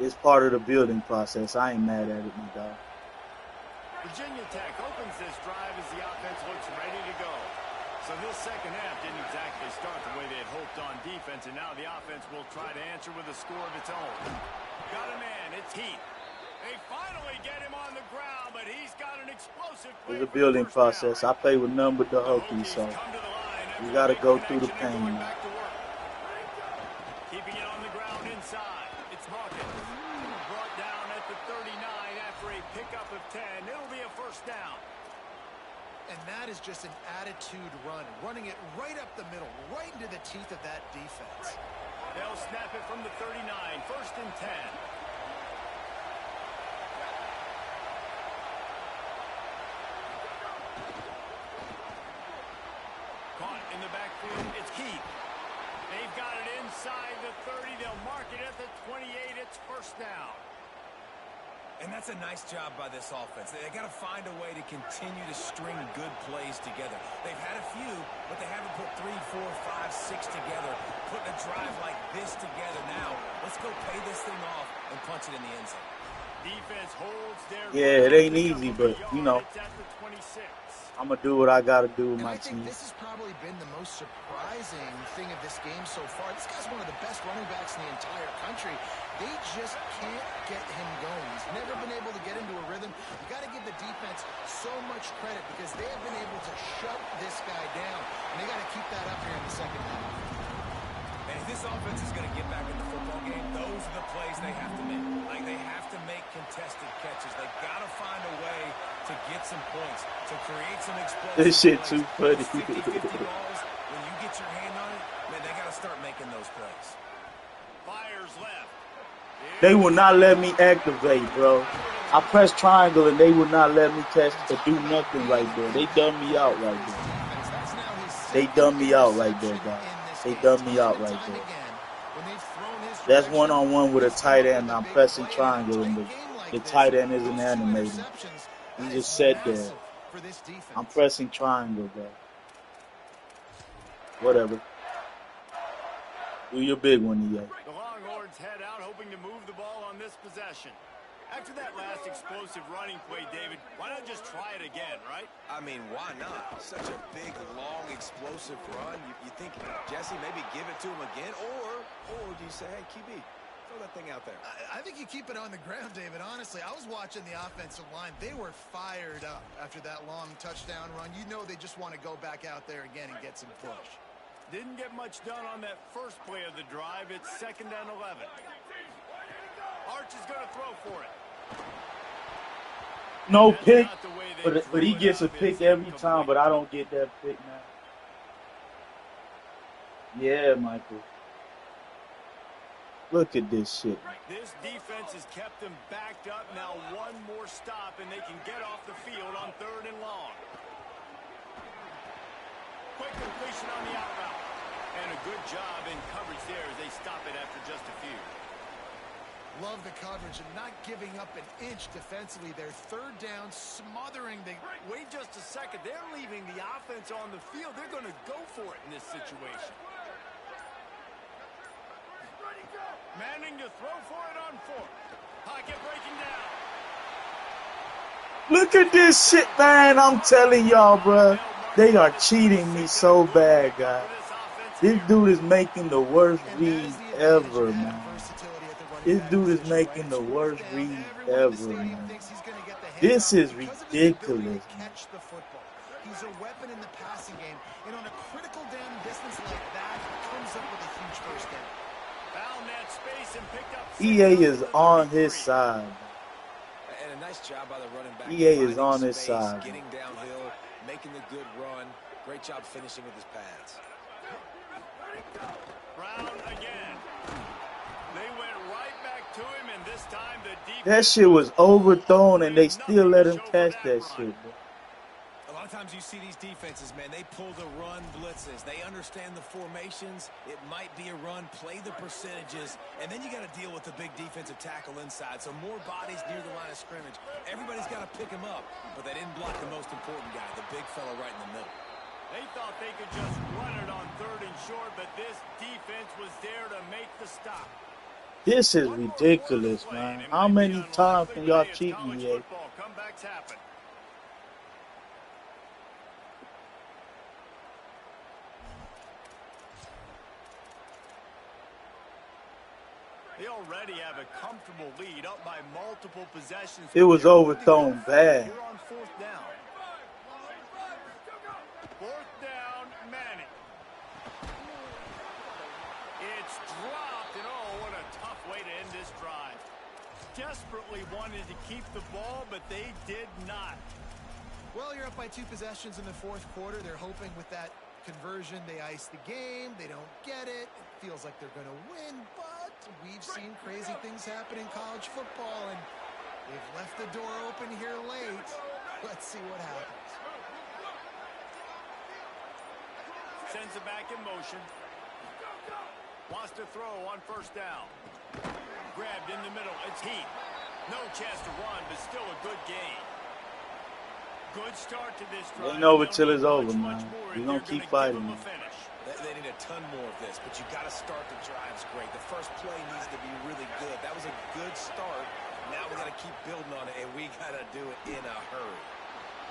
it's part of the building process. I ain't mad at it, my dog. Virginia Tech opens this drive as the offense looks ready to go. So this second half didn't exactly start the way they had hoped on defense, and now the offense will try to answer with a score of its own. Got a man, it's Heath. They finally get him on the ground, but he's got an explosive play. It's a building process. I play with none but the Hokies, so you got to go through the pain. Keeping it on the ground inside. It's Hawkins. Brought down at the 39 after a pickup of 10. It'll be a first down. And that is just an attitude run, running it right up the middle, right into the teeth of that defense. They'll snap it from the 39, first and 10. Caught in the backfield, it's Keith. They've got it inside the 30. They'll mark it at the 28. It's first down. And that's a nice job by this offense. They got to find a way to continue to string good plays together. They've had a few, but they haven't put 3, 4, 5, 6 together. Putting a drive like this together now. Let's go pay this thing off and punch it in the end zone. Defense holds their Yeah, it ain't easy, but, you know, it's at the 26. I'm going to do what I got to do with And my I think team. this has probably been the most surprising thing of this game so far. This guy's one of the best running backs in the entire country. They just can't get him going. He's never been able to get into a rhythm. You got to give the defense so much credit because they have been able to shut this guy down. And they got to keep that up here in the second half. And if this offense is going to get back in the football game, those are the plays they have to make. Like, they have to make contested catches. They've got to find a way to get some points, to create some explosive This shit plays. too funny. 50-50 balls, when you get your hand on it, man, they got to start making those plays. Fires left. They will not let me activate, bro. I press triangle and they will not let me test or do nothing right there. They dumb me out right there. They dumb me out right there, guys. They dumb me out right there. That's one-on-one with a tight end. I'm pressing triangle and the tight end isn't animating. He just sat there. I'm pressing triangle, bro. Whatever. Do your big one, EA. The Longhorns head out hoping to move the ball on this possession. After that last explosive running play, David, why not just try it again, right? I mean, why not? Such a big, long, explosive run. You think, Jesse, maybe give it to him again? Or do you say, hey, QB, throw that thing out there? I think you keep it on the ground, David. Honestly, I was watching the offensive line. They were fired up after that long touchdown run. You know they just want to go back out there again and get some push. Didn't get much done on that first play of the drive. It's 2nd and 11. Arch is going to throw for it. No pick, but he gets a pick every time, but I don't get that pick now. Yeah, Michael. Look at this shit. This defense has kept them backed up. Now one more stop, and they can get off the field on 3rd and long. Quick completion on the out route. And a good job in coverage there as they stop it after just a few. Love the coverage and not giving up an inch defensively. They're 3rd down, smothering the... Wait just a second. They're leaving the offense on the field. They're going to go for it in this situation. Manning to throw for it on 4th. Pocket breaking down. Look at this shit, man. I'm telling y'all, bro. They are cheating me so bad, guys. This dude is making the worst read ever, man. This dude is making the worst read ever, man. This is ridiculous. He's a weapon in the passing game, and on a critical down distance like that, he comes up with a huge first down. Found that space and picked up. EA is on his side. And a nice job by the running back. EA is on his side. Getting downhill, making the good run. Great job finishing with his pads. Brown again. They went right back to him, and this time the defense... That shit was overthrown, and they still let him catch that shit, bro. A lot of times you see these defenses, man, they pull the run blitzes. They understand the formations. It might be a run, play the percentages, and then you got to deal with the big defensive tackle inside. So more bodies near the line of scrimmage. Everybody's got to pick him up, but they didn't block the most important guy, the big fella right in the middle. They thought they could just run it on 3rd and short, but this defense was there to make the stop. This is ridiculous, man. How many times can y'all cheat me, EA? Comebacks happen. They already have a comfortable lead, up by multiple possessions. It was overthrown bad. Here on 4th down. 4th down, Manning. It's dropped, and oh, what a tough way to end this drive. Desperately wanted to keep the ball, but they did not. Well, you're up by 2 possessions in the 4th quarter. They're hoping with that conversion they ice the game. They don't get it. It feels like they're going to win, but we've seen crazy things happen in college football, and they've left the door open here late. Let's see what happens. Sends it back in motion. Wants to throw on 1st down. Grabbed in the middle. It's Heath. No chance to run, but still a good gain. Good start to this drive. Ain't over till it's over, man. We're going to keep fighting. They need a ton more of this, but you got to start the drives great. The first play needs to be really good. That was a good start. Now we got to keep building on it, and we got to do it in a hurry.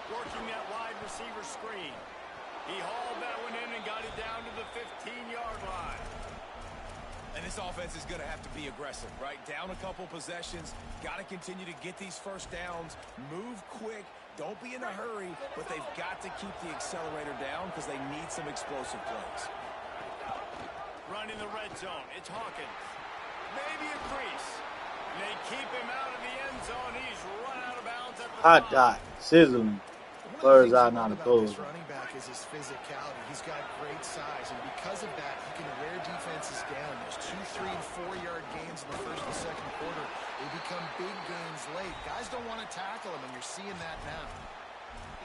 Working that wide receiver screen. He hauled that one in and got it down to the 15-yard line. And this offense is going to have to be aggressive, right? Down a couple possessions. Got to continue to get these first downs. Move quick. Don't be in a hurry, but they've got to keep the accelerator down because they need some explosive plays. Run in the red zone. It's Hawkins. Maybe a crease. They keep him out of the end zone. He's run out of bounds at the Hot dot. Sizzling. Birds out, not a bull. This running back is his physicality. He's got great size, and because of that, he can wear defenses down. There's 2, 3, and 4-yard gains in the 1st and 2nd quarter. They become big gains late. Guys don't want to tackle him, and you're seeing that now.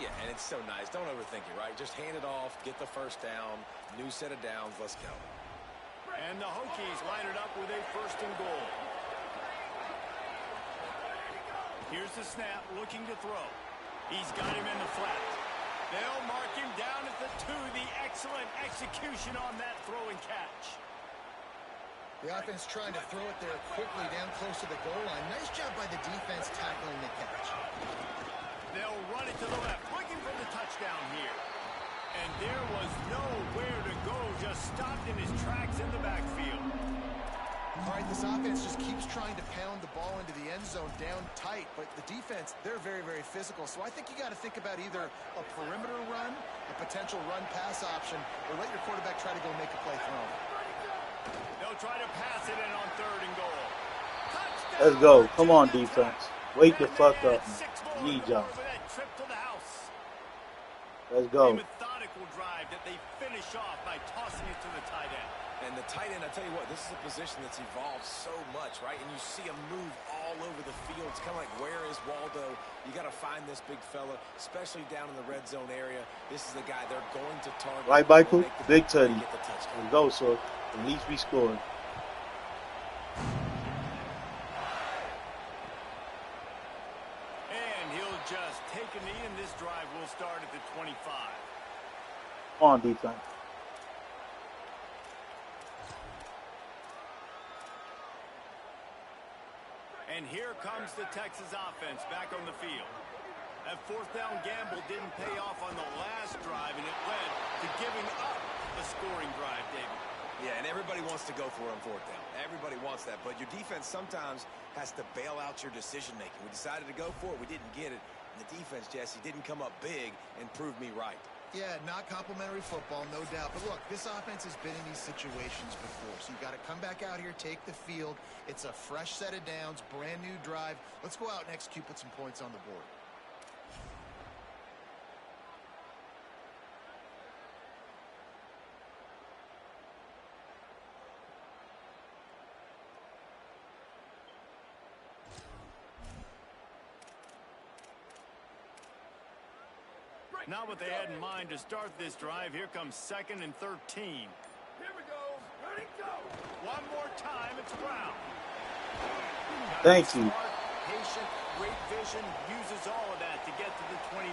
Yeah, and it's so nice. Don't overthink it, right? Just hand it off, get the first down, new set of downs, let's go. And the Hokies line it up with a 1st and goal. Here's the snap, looking to throw. He's got him in the flat. They'll mark him down at the 2. The excellent execution on that throw and catch. The offense trying to throw it there quickly down close to the goal line. Nice job by the defense tackling the catch. They'll run it to the left, looking for the touchdown here. And there was nowhere to go, just stopped in his tracks in the backfield. All right, this offense just keeps trying to pound the ball into the end zone down tight, but the defense, they're very, very physical. So I think you got to think about either a perimeter run, a potential run-pass option, or let your quarterback try to go make a play thrown. They'll try to pass it in on 3rd and goal. Touchdown! Let's go. Come on, defense. Wake the fuck up. Need y'all. Let's go. methodical drive that they finished finish off by tossing it to the tight end. And the tight end, I tell you what, this is a position that's evolved so much, right? And you see him move all over the field. It's kind of like, where is Waldo? You got to find this big fella, especially down in the red zone area. This is the guy they're going to target. Right, Michael? Big Teddy. Get the touchdown. Let's go, so at least we scored. And he'll just take a knee, and this drive will start at the 25. On defense. And here comes the Texas offense back on the field. That fourth down gamble didn't pay off on the last drive, and it led to giving up a scoring drive, David. Yeah, and everybody wants to go for it on fourth down. Everybody wants that, but your defense sometimes has to bail out your decision-making. We decided to go for it. We didn't get it. And the defense, Jesse, didn't come up big and prove me right. Yeah, not complimentary football, no doubt. But look, this offense has been in these situations before. So you got to come back out here, take the field. It's a fresh set of downs, brand new drive. Let's go out and execute, put some points on the board. Now what they had in mind to start this drive, here comes 2nd and 13. Here we go. Ready, go. One more time, it's Brown. Thank you. Smart, patient, great vision, uses all of that to get to the 29.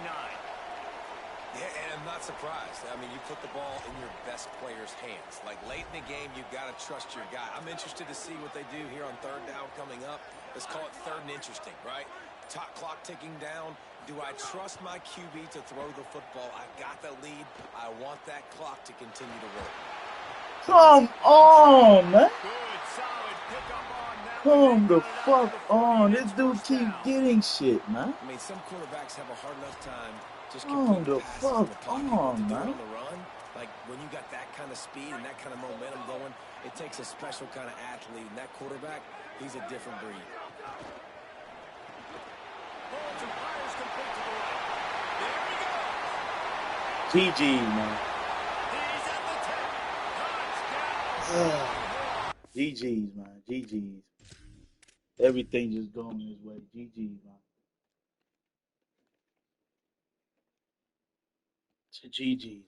Yeah, and I'm not surprised. I mean, you put the ball in your best player's hands. Like, late in the game, you've got to trust your guy. I'm interested to see what they do here on third down coming up. Let's call it third and interesting, right? Top clock ticking down. Do I trust my QB to throw the football? I got the lead. I want that clock to continue to work. Come on, man. Good, solid pickup on that. Come the fuck on. This dude keep getting shit, man. I mean, some quarterbacks have a hard enough time just Come completing the passes fuck in the pocket. on, To do it man. on the run, like when you got that kind of speed and that kind of momentum going, it takes a special kind of athlete. And that quarterback, he's a different breed. Holds and fires complete to the right. There he goes. GG, man. He's at the 10. Touchdown. GG's, man. GG's. Everything just going his way. GG's, man. To GG's, man.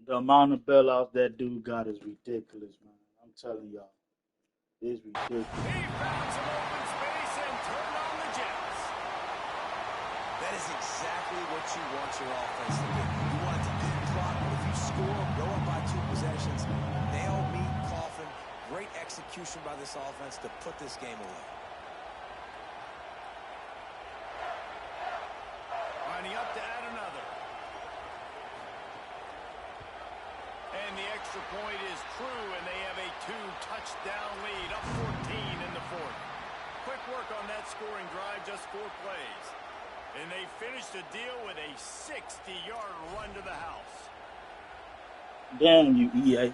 The amount of bailouts that dude got is ridiculous, man. I'm telling y'all. It's ridiculous. He found some open space and turned on the Jets. That is exactly what you want your offense to do. You want it to eat clock, but if you score, go up by 2 possessions, nail, meet, coffin. Great execution by this offense to put this game away. Lining up to add another. And the extra point is true, and they have a 2-touchdown lead, up 14 in the fourth. Quick work on that scoring drive, just 4 plays. And they finish the deal with a 60-yard run to the house. Damn you, EA.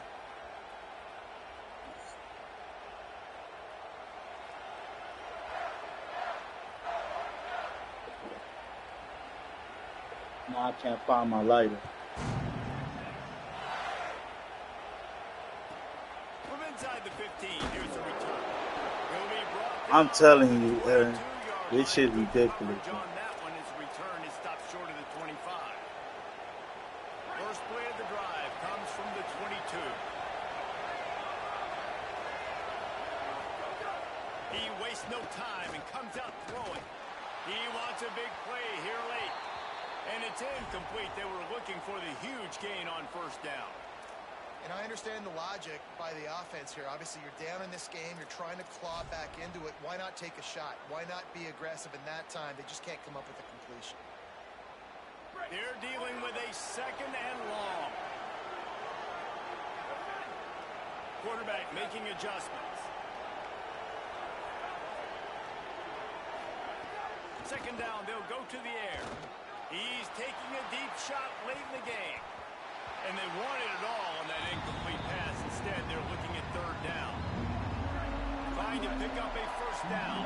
Now I can't find my lighter. From inside the 15, here's the return. He'll be brought I'm down telling at the you, Aaron, 22-yard this shit line. Good ridiculous, coverage man. on that one. His return is stopped short of the 25. First play of the drive comes from the 22. He wastes no time and comes out throwing. He wants a big play here late. And it's incomplete. They were looking for the huge gain on first down. And I understand the logic by the offense here. Obviously, you're down in this game. You're trying to claw back into it. Why not take a shot? Why not be aggressive in that time? They just can't come up with a completion. They're dealing with a 2nd and long. Quarterback making adjustments. Second down, they'll go to the air. He's taking a deep shot late in the game. And they wanted it all on that incomplete pass. Instead, they're looking at third down. Trying to pick up a first down.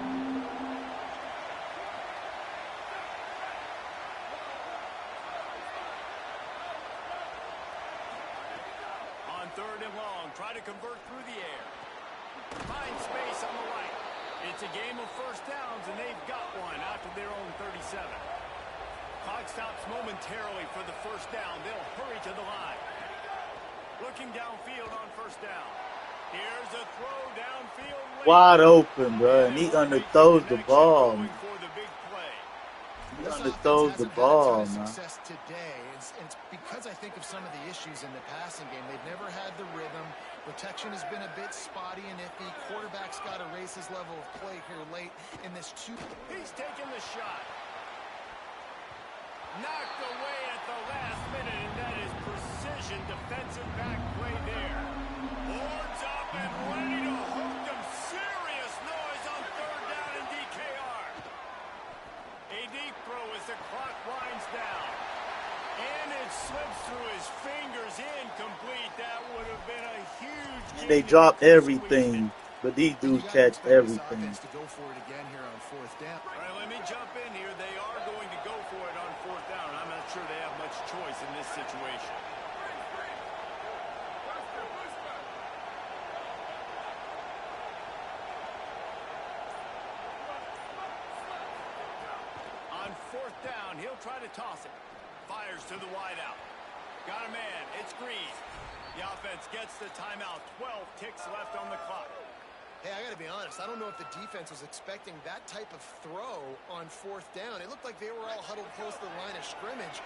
On third and long, try to convert through the air. Find space on the right. It's a game of first downs, and they've got one after their own 37. Clock stops momentarily for the first down. They'll hurry to the line. Looking downfield on first down. Here's a throw downfield. Wide open, bro. And he underthrows the ball, man. He This underthrows offense the hasn't ball, had a ton of man. success today. It's because I think of some of the issues in the passing game. They've never had the rhythm. Protection has been a bit spotty and iffy. Quarterback's got to raise his level of play here late in this two. He's taking the shot. Knocked away at the last minute, and that is precision defensive back play there. Boards up and ready to hook them. Serious noise on third down in DKR. A deep throw as the clock winds down. And it slips through his fingers, incomplete. That would have been a huge And they gain if drop he could have squeezed everything, it. but these You dudes got to catch expect this everything. offense to go for it again here on fourth down. All right, let me jump in here. They are going to go for it on fourth down. I'm not sure they have much choice in this situation. On fourth down, he'll try to toss it. Fires to the wideout. Got a man. It's Green. The offense gets the timeout. 12 ticks left on the clock. Hey, I got to be honest. I don't know if the defense was expecting that type of throw on fourth down. It looked like they were all huddled close to the line of scrimmage,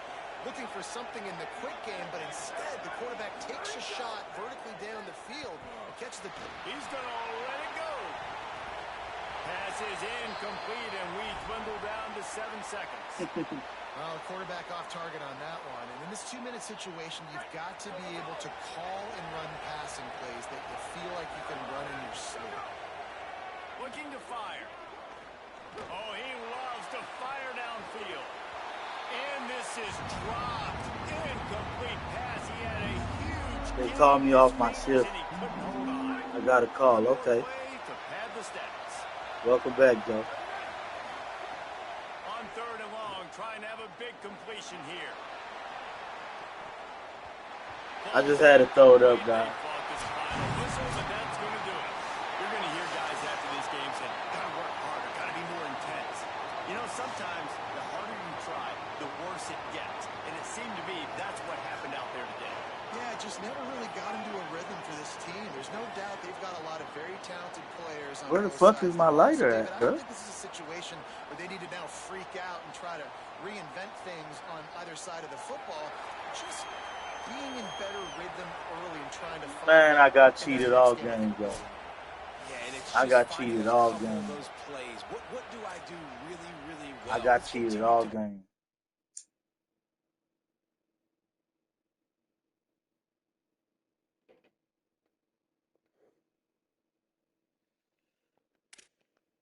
looking for something in the quick game, but instead the quarterback takes a shot vertically down the field and catches the... He's going to let it go. Pass is incomplete, and we dwindle down to 7 seconds. Well, the quarterback off target on that one. And in this 2-minute situation, you've got to be able to call and run passing plays that you feel like you can run in your sleep. Looking to fire. Oh, he loves to fire downfield. And this is dropped. Incomplete pass. He had a huge... They called me off my fingers, shift. and he couldn't hold on. I got a call. Okay. Play to pad the stats. Welcome back, Joe. On third and long, trying to have a big completion here. I just had to throw it up, guys. Whistle, but that's going to do it. You're going to hear guys after this game saying, got to work harder, got to be more intense. You know, sometimes the harder you try, the worse it gets. And it seemed to me that's what happened out there today. Yeah, it just never really got into a rhythm for this team. There's no doubt they've got a lot of very talented players on Where the both fuck sides is my of the ball. So, lighter David, at, I bro? don't think this is a situation where they need to now freak out and try to reinvent things on either side of the football. Just being in better rhythm early and trying to find Man, I got that cheated next all game. game, bro. Yeah, and it's I just got finding cheated a all couple of game. those plays. What do I do really, really well? I got Let's cheated continue all to game.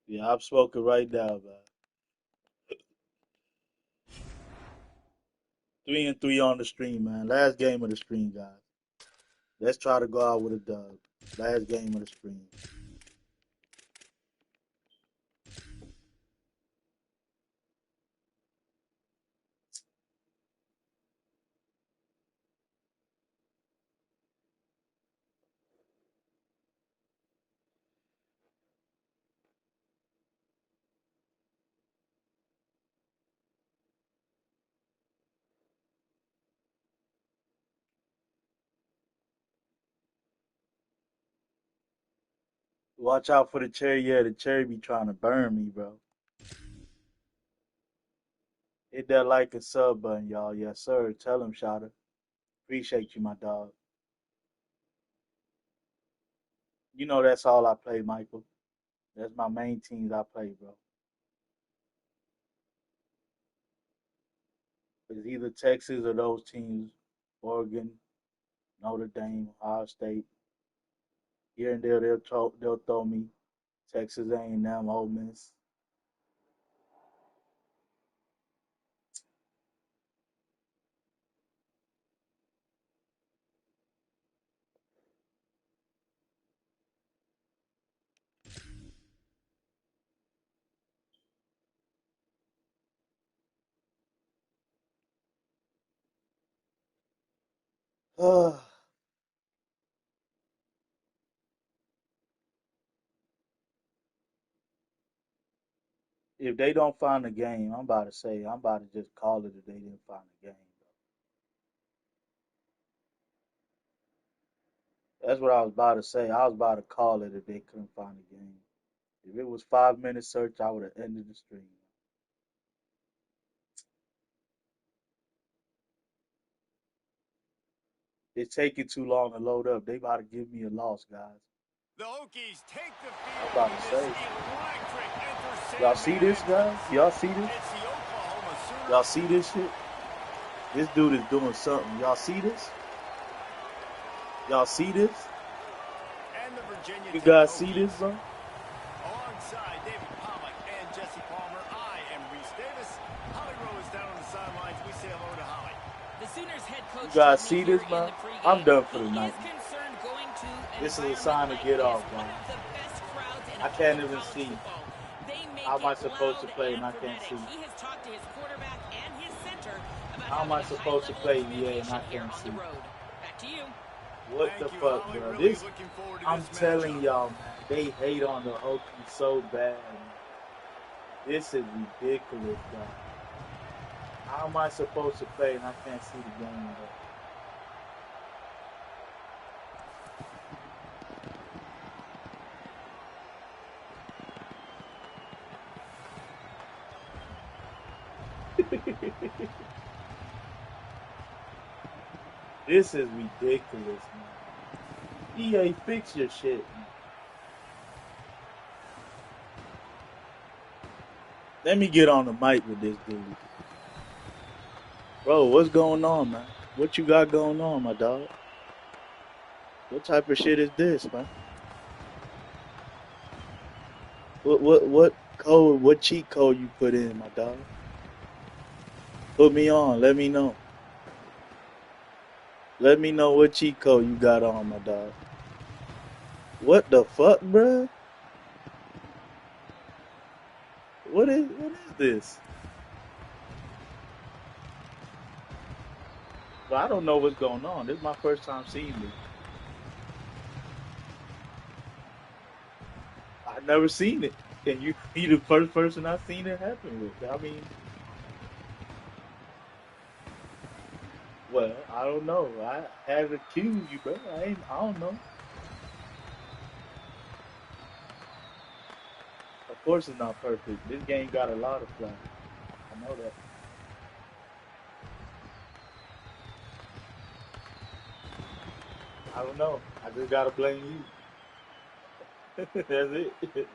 Yeah, I'm smoking right now, man. 3-3 on the stream, man. Last game of the stream, guys. Let's try to go out with a dub. Last game of the stream. Watch out for the cherry. Yeah, the cherry be trying to burn me, bro. Hit that like and sub button, y'all. Yes, sir. Tell him, Shotter. Appreciate you, my dog. You know that's all I play, Michael. That's my main teams I play, bro. It's either Texas or those teams, Oregon, Notre Dame, Ohio State. Here and there, they'll throw me. Texas A&M, Ole Miss. Uh, if they don't find the game, I'm about to just call it if they didn't find the game. That's what I was about to say. I was about to call it if they couldn't find the game. If it was 5 minute search, I would have ended the stream. It's taking too long to load up. They about to give me a loss, guys. The Hokies take the I'm field about in to this say. electric Enter Y'all see Sandman this, guys? entrance. Y'all see this? It's the Oklahoma Y'all Sooners. see this shit? This dude is doing something. Y'all see this? Y'all see this? And the Virginia You Tech guys see this, Hokies. bro? Alongside David Pollack and Jesse Palmer, I am Reese Davis. Holly Rowe is down on the sidelines. We say hello to Holly. The Sooners head You coach guys told see me here this, in man? the pregame I'm done for he the is night, man. concerned going to an This is a environment sign to like get this. off, One guys. of the best crowds in I all can't of even college see. football. They make How am I it supposed to loud play and and I can't frenetic. see? He has talked to his quarterback and his center about How am having I a high supposed to level play of EA and I communication here can't on the see? road. Back to you. What the Thank you, fuck, Holly. bro? Really This, looking forward to I'm this telling matchup. y'all, man. They hate on the Hokies so bad, man. This is ridiculous, guys. How am I supposed to play and I can't see the game, bro? This is ridiculous, man. EA, fix your shit, man. Let me get on the mic with this dude. Bro, what's going on, man? What you got going on, my dog? What type of shit is this, man? What code, what cheat code you put in, my dog? Put me on, let me know. Let me know what cheat code you got on, my dog. What the fuck, bruh? What is this? Well, I don't know what's going on. This is my first time seeing this. I've never seen it. And you be the first person I've seen it happen with. I mean, well, I don't know. I had to accuse you, bro. I don't know. Of course it's not perfect. This game got a lot of flaws. I know that. I don't know. I just gotta blame you. That's it.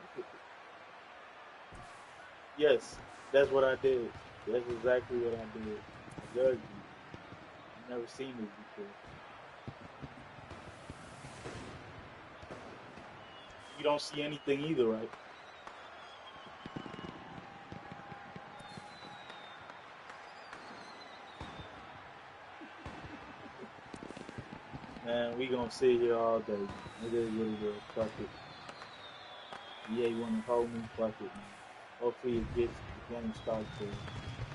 Yes, that's what I did. That's exactly what I did. I judged you. I've never seen this before. You don't see anything either, right? Man, we gonna sit here all day, man. It is what it is. Fuck it. EA wanna hold me, fuck it, man. Hopefully it gets the game starts there.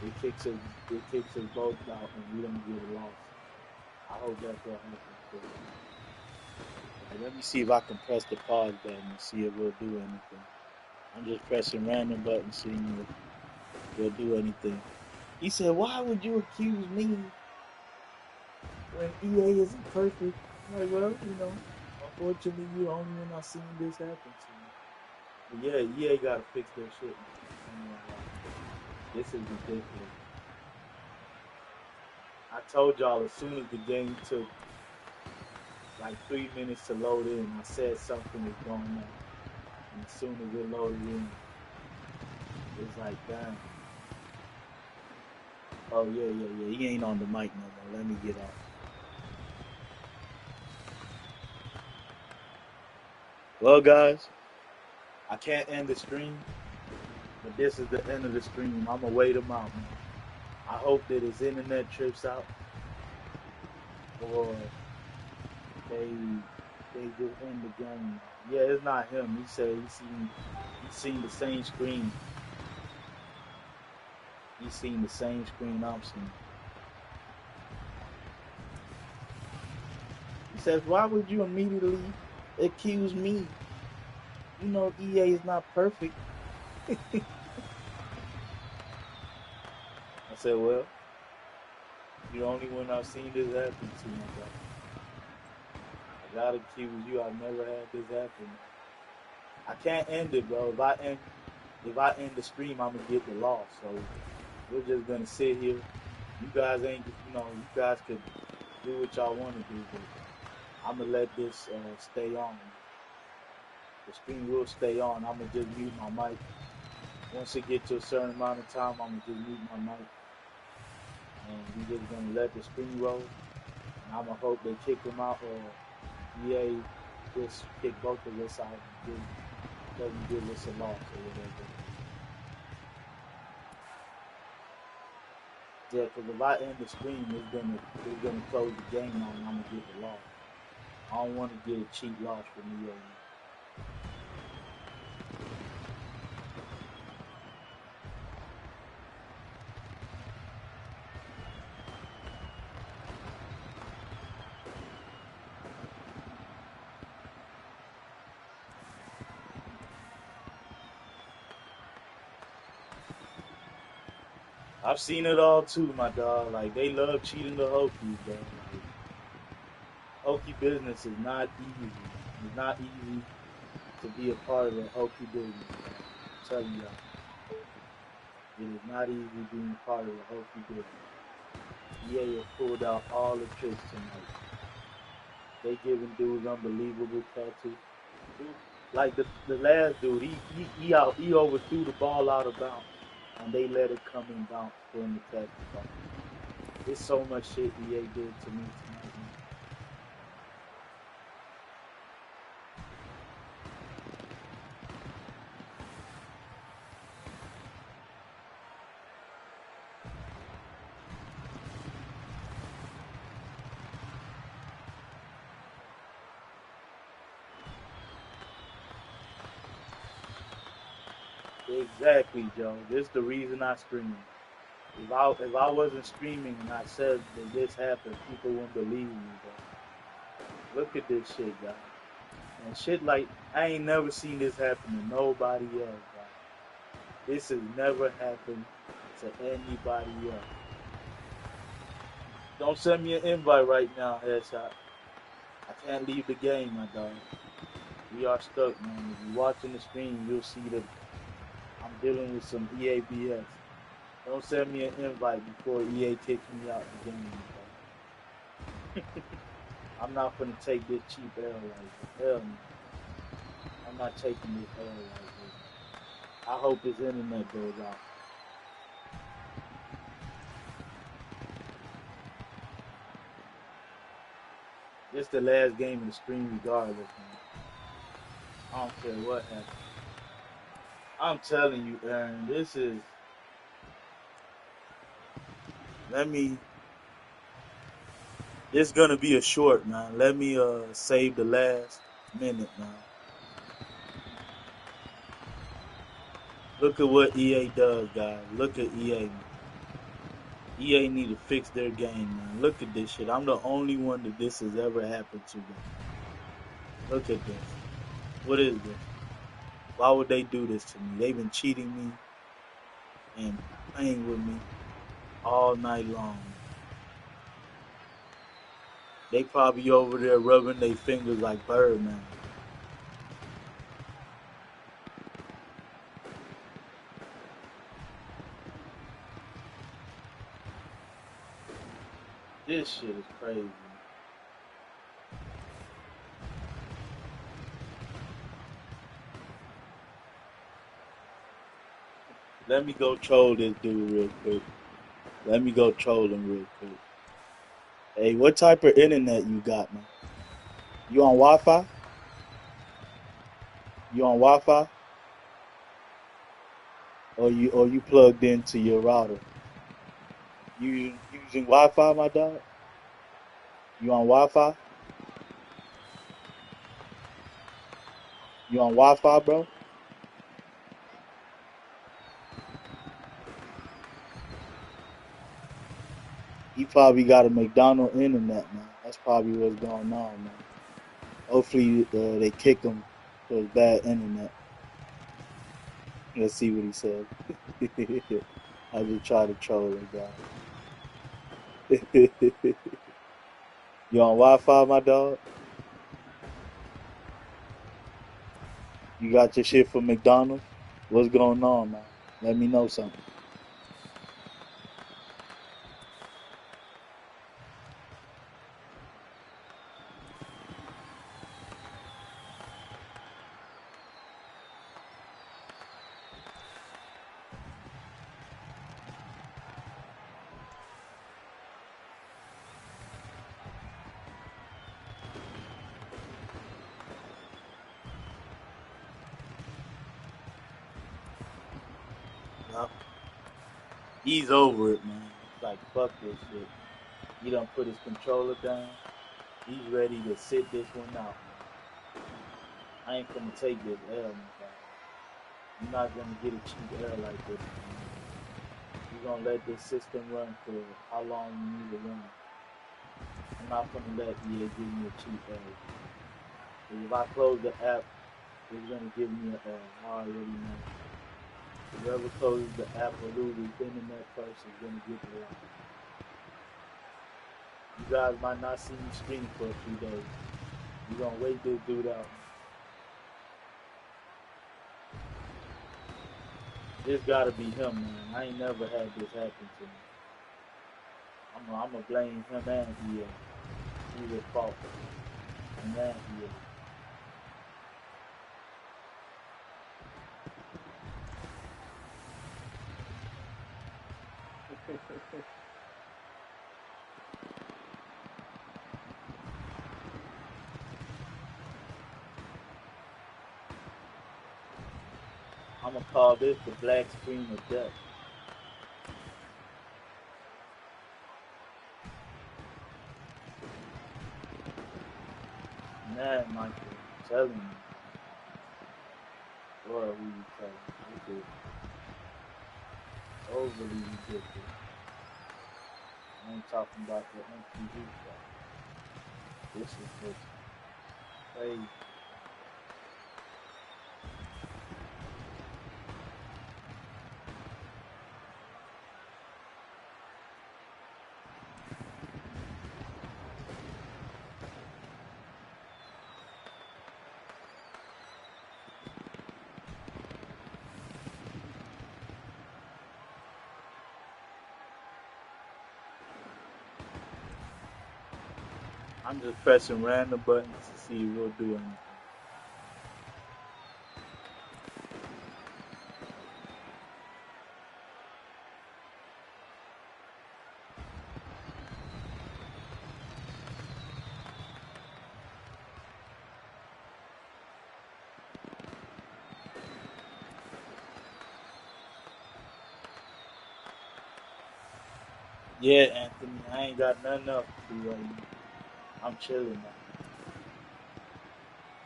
It kicks us both out and we don't get a loss. I hope that's what happens. But, let me see if I can press the pause button and see if we'll do anything. I'm just pressing random buttons, seeing if we'll do anything. He said, "Why would you accuse me when EA isn't perfect?" I'm like, well, unfortunately, you're the only one I've seen this happen to. But yeah, EA gotta fix their shit, man. This is ridiculous. I told y'all as soon as the game took like 3 minutes to load in, I said something was going on. And as soon as it loaded in, it's like, damn. Oh, yeah. He ain't on the mic no more. Let me get off. Well, guys, I can't end the stream, but this is the end of the stream. I'm going to wait him out, man. I hope that his internet trips out or they just end the game. Yeah, it's not him. He said he's seen the same screen. He's seen the same screen I'm seeing. says, why would you immediately accuse me? You know EA is not perfect. I said, well, you're the only one I've seen this happen to, my brother. I gotta accuse you. I've never had this happen. I can't end it, bro. If I end the stream, I'm gonna get the loss. So we're just gonna sit here. You guys ain't, you guys could do what y'all want to do, but I'm gonna let this stay on. The stream will stay on. I'm gonna just mute my mic. Once it gets to a certain amount of time, I'm gonna just mute my mic, and we just gonna let the stream roll. And I'm gonna hope they kick him out, or EA just kick both of us out and doesn't give us a loss or whatever. Yeah, because if I end the stream, it's gonna close the game out, and I'm gonna get the loss. I don't want to get a cheap loss from EA. I've seen it all too, my dog. Like, they love cheating the Hokies, bro. Like, Hokie business is not easy. It's not easy to be a part of the Hokie business, bro. I'm telling y'all. It is not easy being a part of the Hokie business. EA has pulled out all the tricks tonight. They giving dudes unbelievable catches. Dude, like the last dude, he overthrew the ball out of bounds, and they let it come and bounce for him to catch the ball. There's so much shit EA did to me tonight, man. Exactly, Joe. This is the reason I stream. If I wasn't streaming and I said that this happened, people wouldn't believe me, bro. Look at this shit, guys. And shit like, I ain't never seen this happen to nobody else, guys. This has never happened to anybody else. Don't send me an invite right now, Headshot. I can't leave the game, my dog. We are stuck, man. If you're watching the stream, you'll see that I'm dealing with some EABS. Don't send me an invite before EA kicks me out the game, my dog. I'm not gonna take this cheap L like this. Hell no. I'm not taking this L like this. I hope his internet goes out. This the last game of the stream regardless, man. I don't care what happens. I'm telling you, Aaron, this is... It's gonna be a short, man. Let me save the last minute, man. Look at what EA does, guys. Look at EA, man. EA need to fix their game, man. Look at this shit. I'm the only one that this has ever happened to, guys. Look at this. What is this? Why would they do this to me? They've been cheating me and playing with me all night long. They probably over there rubbing their fingers like Birdman. This shit is crazy. Let me go troll this dude real quick. Let me go troll him real quick. Hey, what type of internet you got, man? You on Wi-Fi? You on Wi-Fi? Or you plugged into your router? You using Wi-Fi, my dog? You on Wi-Fi? You on Wi-Fi, bro? He probably got a McDonald's internet, man. That's probably what's going on, man. Hopefully, they kick him for his bad internet. Let's see what he said. I just try to troll that guy. You on Wi-Fi, my dog? You got your shit from McDonald's? What's going on, man? Let me know something. Yeah. He's over it, man. He's like, fuck this shit. He done put his controller down. He's ready to sit this one out, man. I ain't gonna take this L, my guy. You're not gonna get a cheap L like this, man. You're gonna let this system run for how long you need to run. I'm not gonna let EA give me a cheap L. Because if I close the app, it's gonna give me an L. I already know. Whoever closes the app or loses the internet first is gonna get the line. You guys might not see me stream for a few days. You're gonna wait this dude out. This gotta be him, man. I ain't never had this happen to me. I'm gonna blame him and EA. He's at fault. And EA. I'm gonna call this the black screen of death. Man, Michael, I'm telling you. Or who you telling? This is overly ridiculous. I ain't talking about the MTV stuff. This is just crazy. I'm just pressing random buttons to see if we'll do anything. Yeah, Anthony, I ain't got nothing else to do right now. I'm chilling now.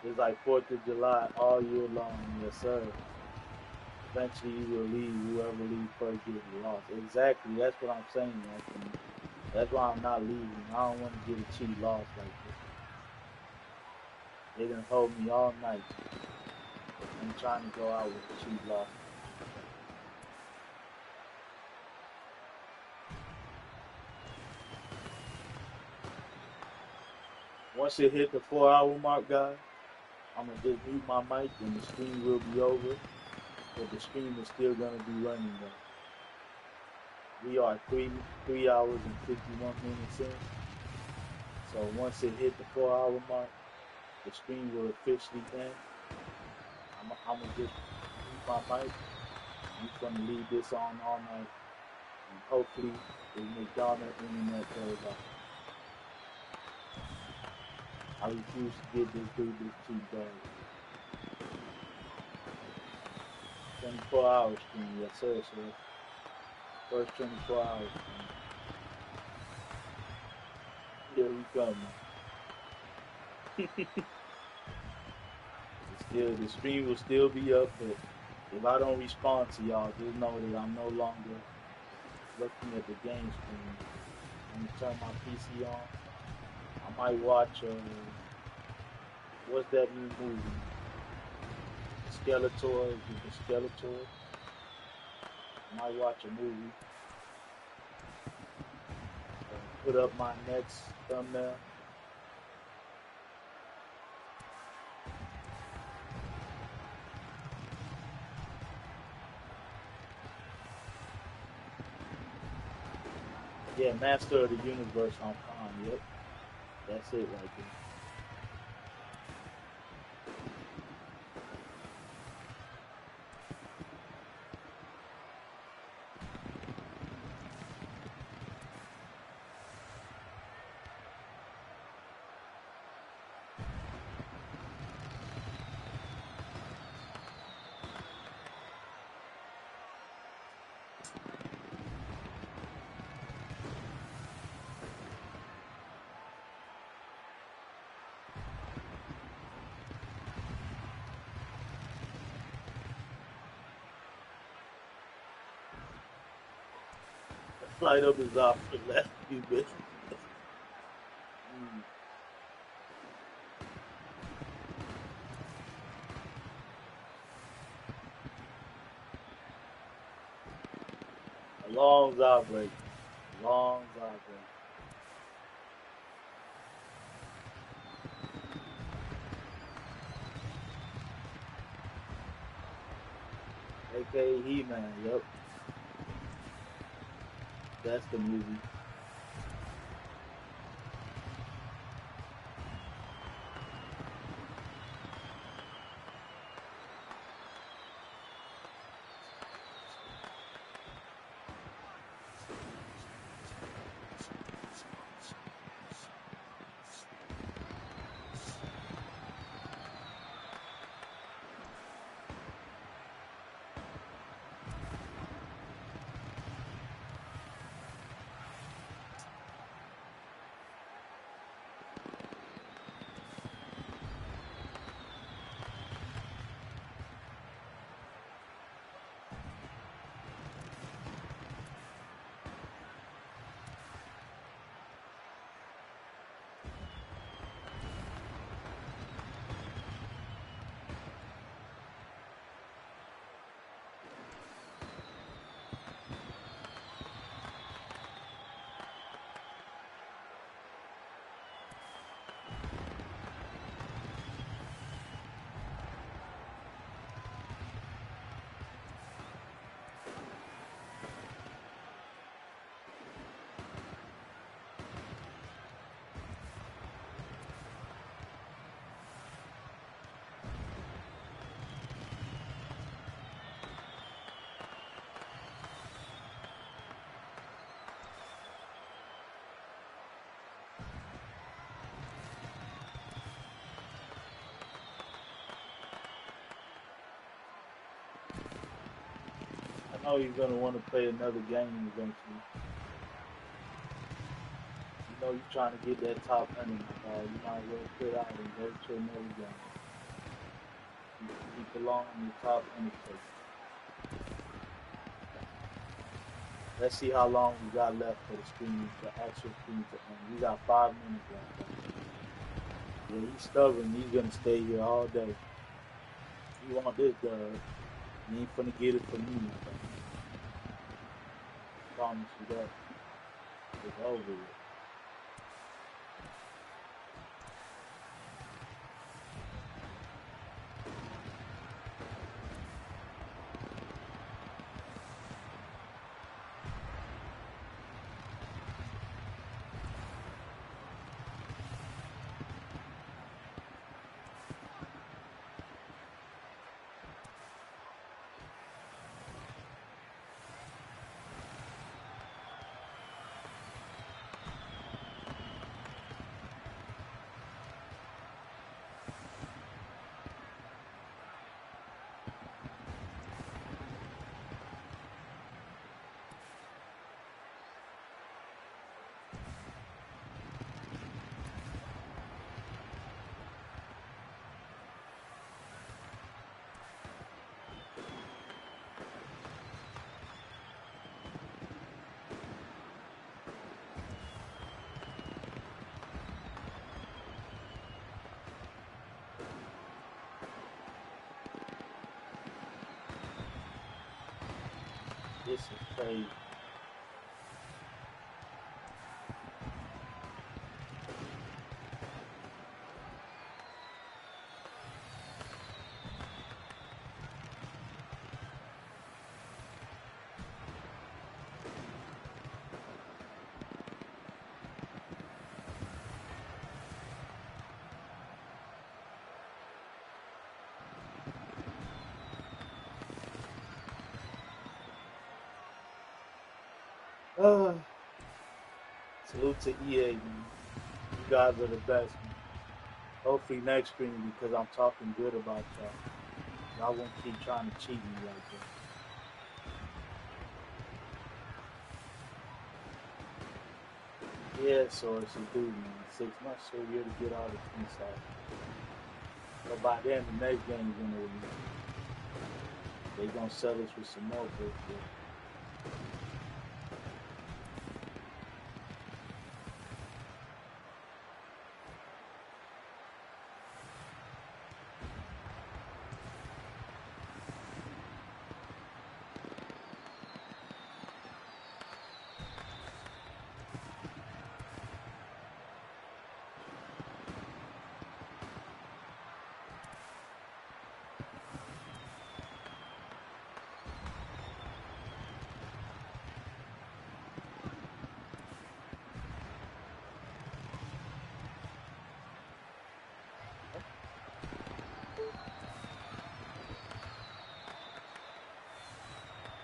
It's like 4th of July all year long, yes sir. Eventually you will leave, whoever leaves first gets lost. Exactly, that's what I'm saying, Anthony. That's why I'm not leaving. I don't want to get a cheap loss like this. They done hold me all night. I'm trying to go out with a cheap loss. Once it hit the 4-hour mark, guys, I'm going to just mute my mic and the stream will be over. But the stream is still going to be running though. We are 3 hours and 51 minutes in. So once it hit the 4-hour mark, the stream will officially end. I'm going to just mute my mic. I'm just going to leave this on all night. And hopefully the McDonald's internet goes off. I refuse to get this dude this cheap bag. 24 hours stream, yes sir, sir. First 24 hours stream. Here we go, man. The stream will still be up, but if I don't respond to y'all, just know that I'm no longer looking at the game screen. I'm gonna turn my PC on. I might watch what's that new movie? Skeletor, is it the Skeletor? I might watch a movie. Put up my next thumbnail. Yeah, Master of the Universe on Prime. Yep, that's it right there. Light up is off for the last few minutes. Mm. Alarms outbreak. Alarms outbreak. AKA He-Man. Yep, that's the movie. I know he's gonna want to play another game eventually. You know you're trying to get that top 100, my dog. You might as well quit out and go to another game. You belong in the top 100 place. Let's see how long we got left for the screen, the actual screen to end. We got 5 minutes left. Yeah, he's stubborn. He's gonna stay here all day. You want this, dog? You ain't finna get it from me, my dog. Promise you that. It's over with. This is crazy. Uh, salute to EA, man. You guys are the best, man. Hopefully next stream, because I'm talking good about y'all. Y'all won't keep trying to cheat me like that. Yeah, so it's a dude, man. 6 months to a year to get all the tweets out. But by then, the next game's gonna release. They gonna sell us with some more bullshit.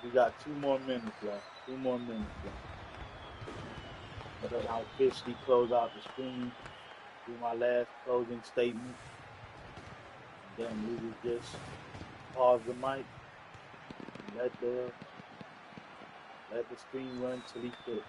We got 2 more minutes left. 2 more minutes left. But I'll officially close out the stream. Do my last closing statement. And then we will just pause the mic and let the stream run till he quit.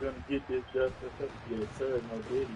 You're gonna get this just yes, sir, no diddy.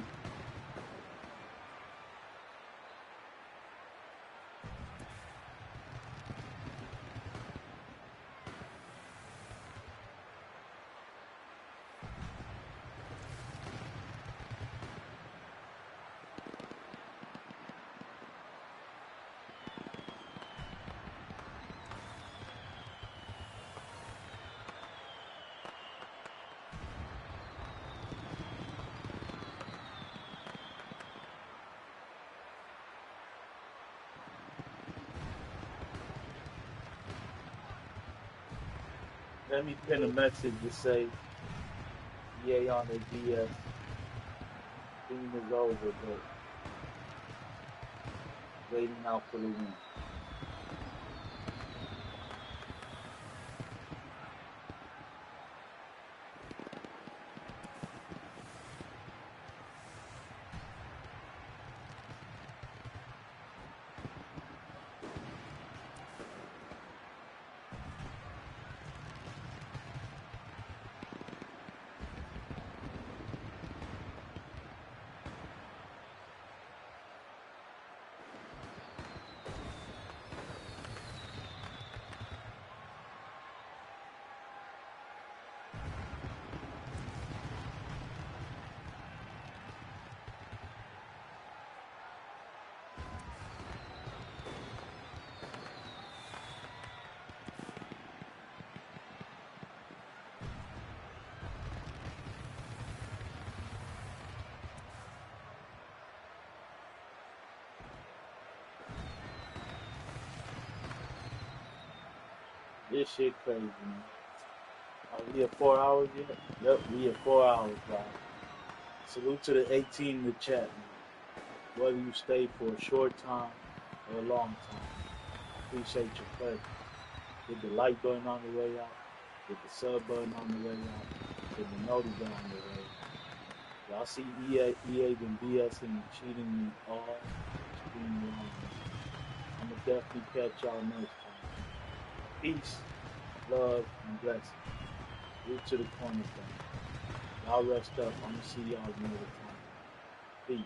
Let me pin a message to say EA on the BS. Stream is over, but waiting out for the win. This shit crazy, man. Are we at 4 hours yet? Yep, we at 4 hours, guys. Salute to the 18 in the chat, man. Whether you stay for a short time or a long time, appreciate your presence. Hit the like button on the way out. Hit the sub button on the way out. Hit the noti button on the way out. Y'all see EA been BSing and cheating me all stream long. I'm gonna definitely catch y'all next time. Peace, love, and blessings. Root to the corner thing. Y'all rest up. I'm gonna see y'all another time. Peace.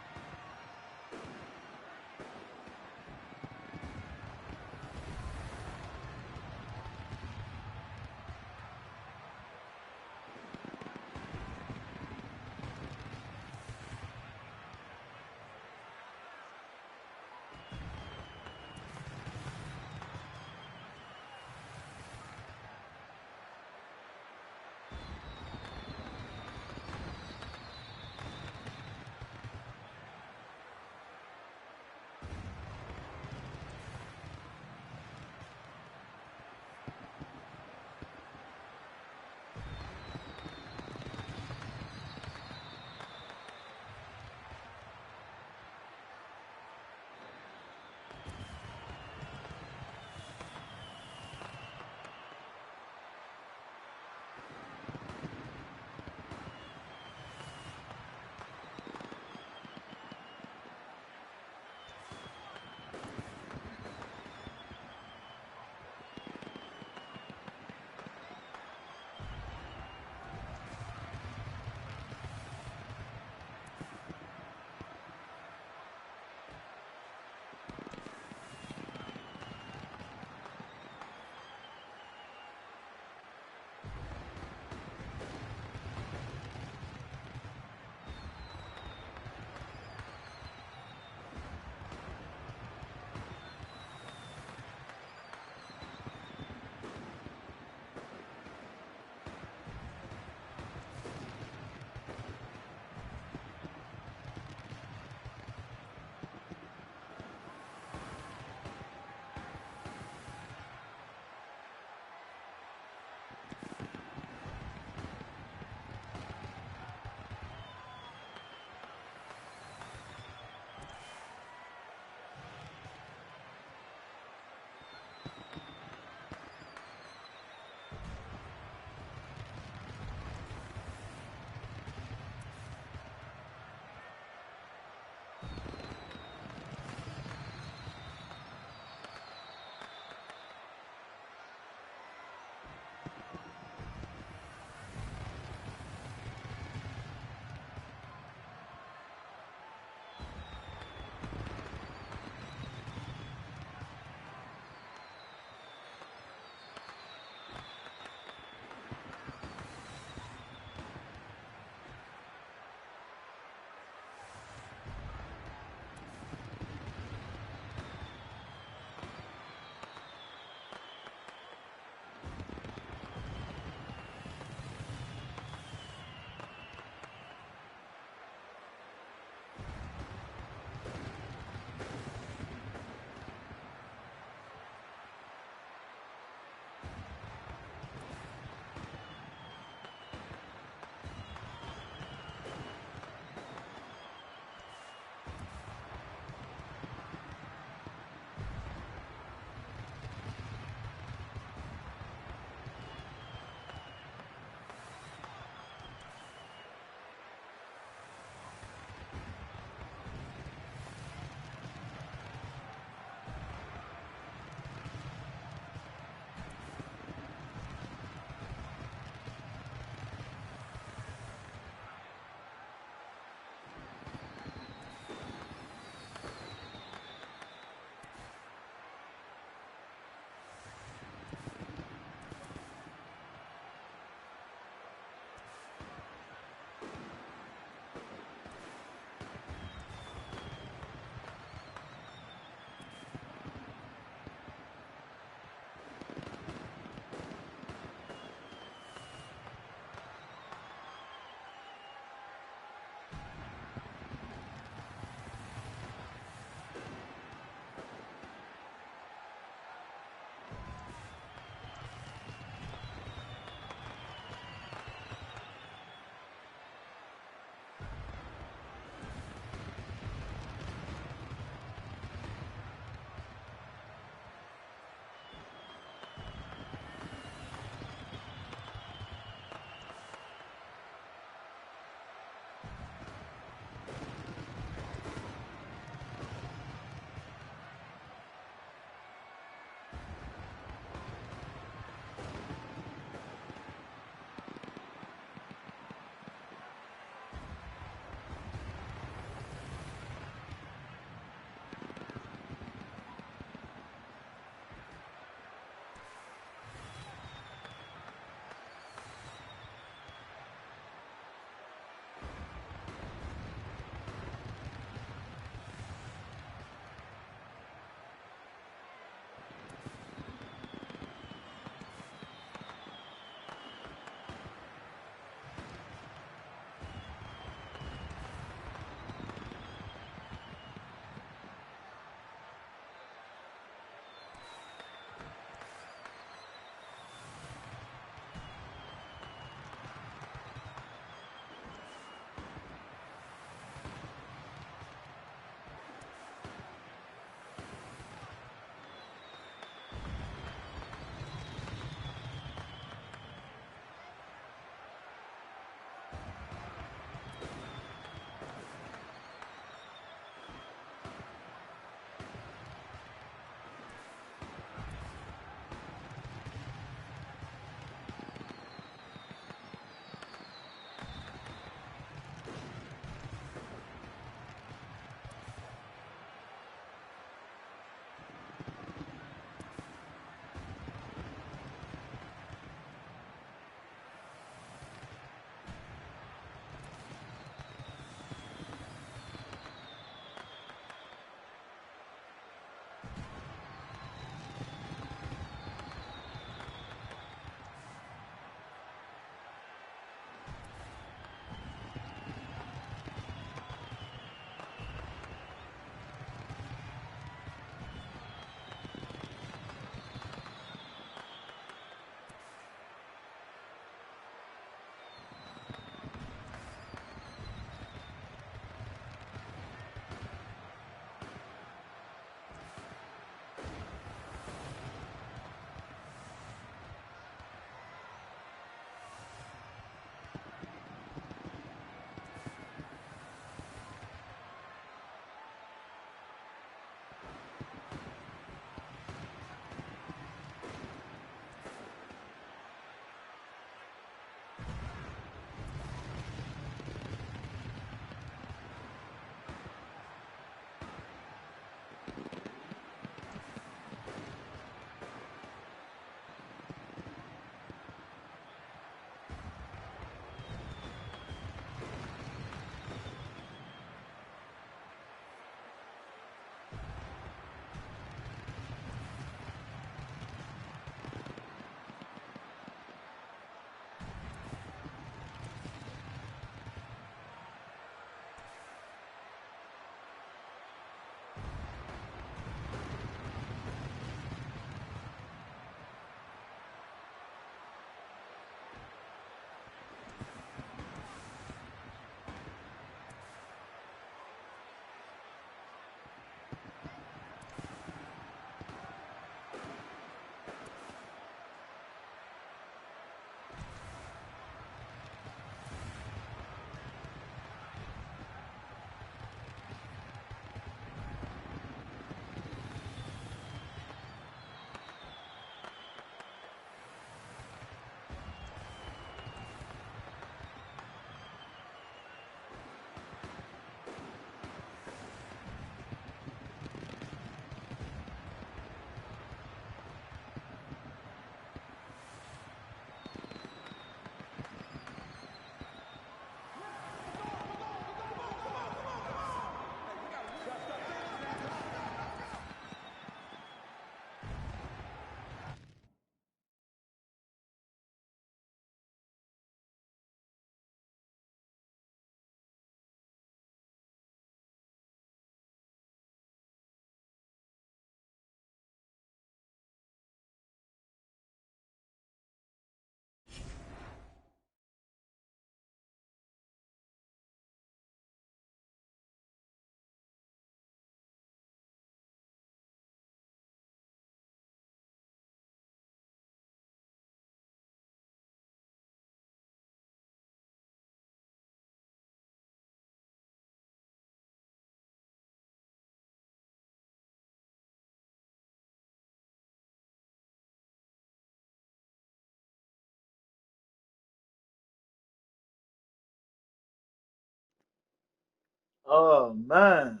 Oh man,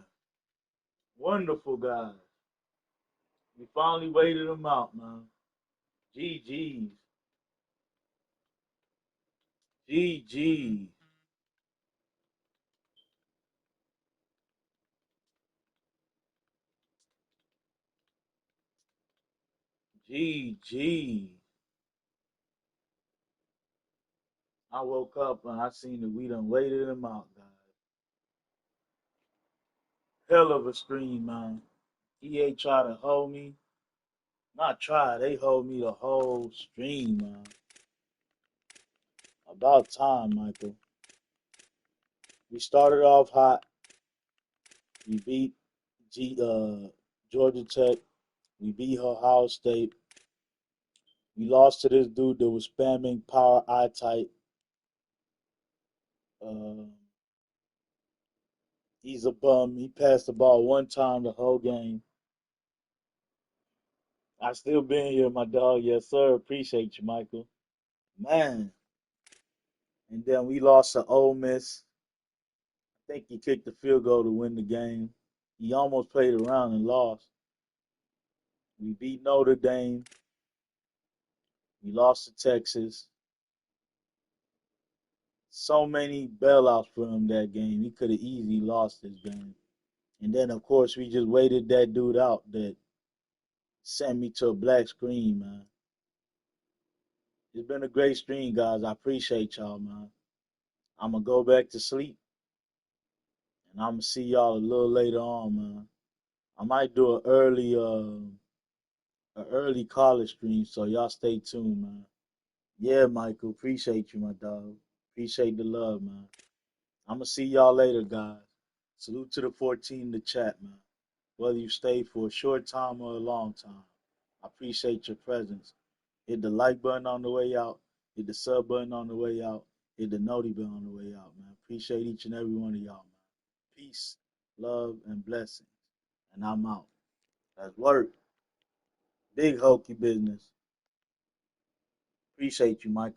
wonderful guys. We finally waited them out, man. GG's. GG. GG. I woke up and I seen that we done waited them out, guys. Hell of a stream, man. EA tried to hold me. Not try, they hold me the whole stream, man. About time, Michael. We started off hot. We beat Georgia Tech. We beat Ohio State. We lost to this dude that was spamming power eye tight. Uh, he's a bum. He passed the ball one time the whole game. I still been here, my dog. Yes, sir. Appreciate you, Michael. Man. And then we lost to Ole Miss. I think he kicked the field goal to win the game. He almost played around and lost. We beat Notre Dame. We lost to Texas. So many bailouts for him that game. He could have easily lost this game. And then, of course, we just waited that dude out that sent me to a black screen, man. It's been a great stream, guys. I appreciate y'all, man. I'm going to go back to sleep, and I'm going to see y'all a little later on, man. I might do an early college stream, so y'all stay tuned, man. Yeah, Michael, appreciate you, my dog. Appreciate the love, man. I'm going to see y'all later, guys. Salute to the 14 in the chat, man. Whether you stay for a short time or a long time, I appreciate your presence. Hit the like button on the way out. Hit the sub button on the way out. Hit the noti button on the way out, man. Appreciate each and every one of y'all, man. Peace, love, and blessings. And I'm out. That's work. Big hokey business. Appreciate you, Michael.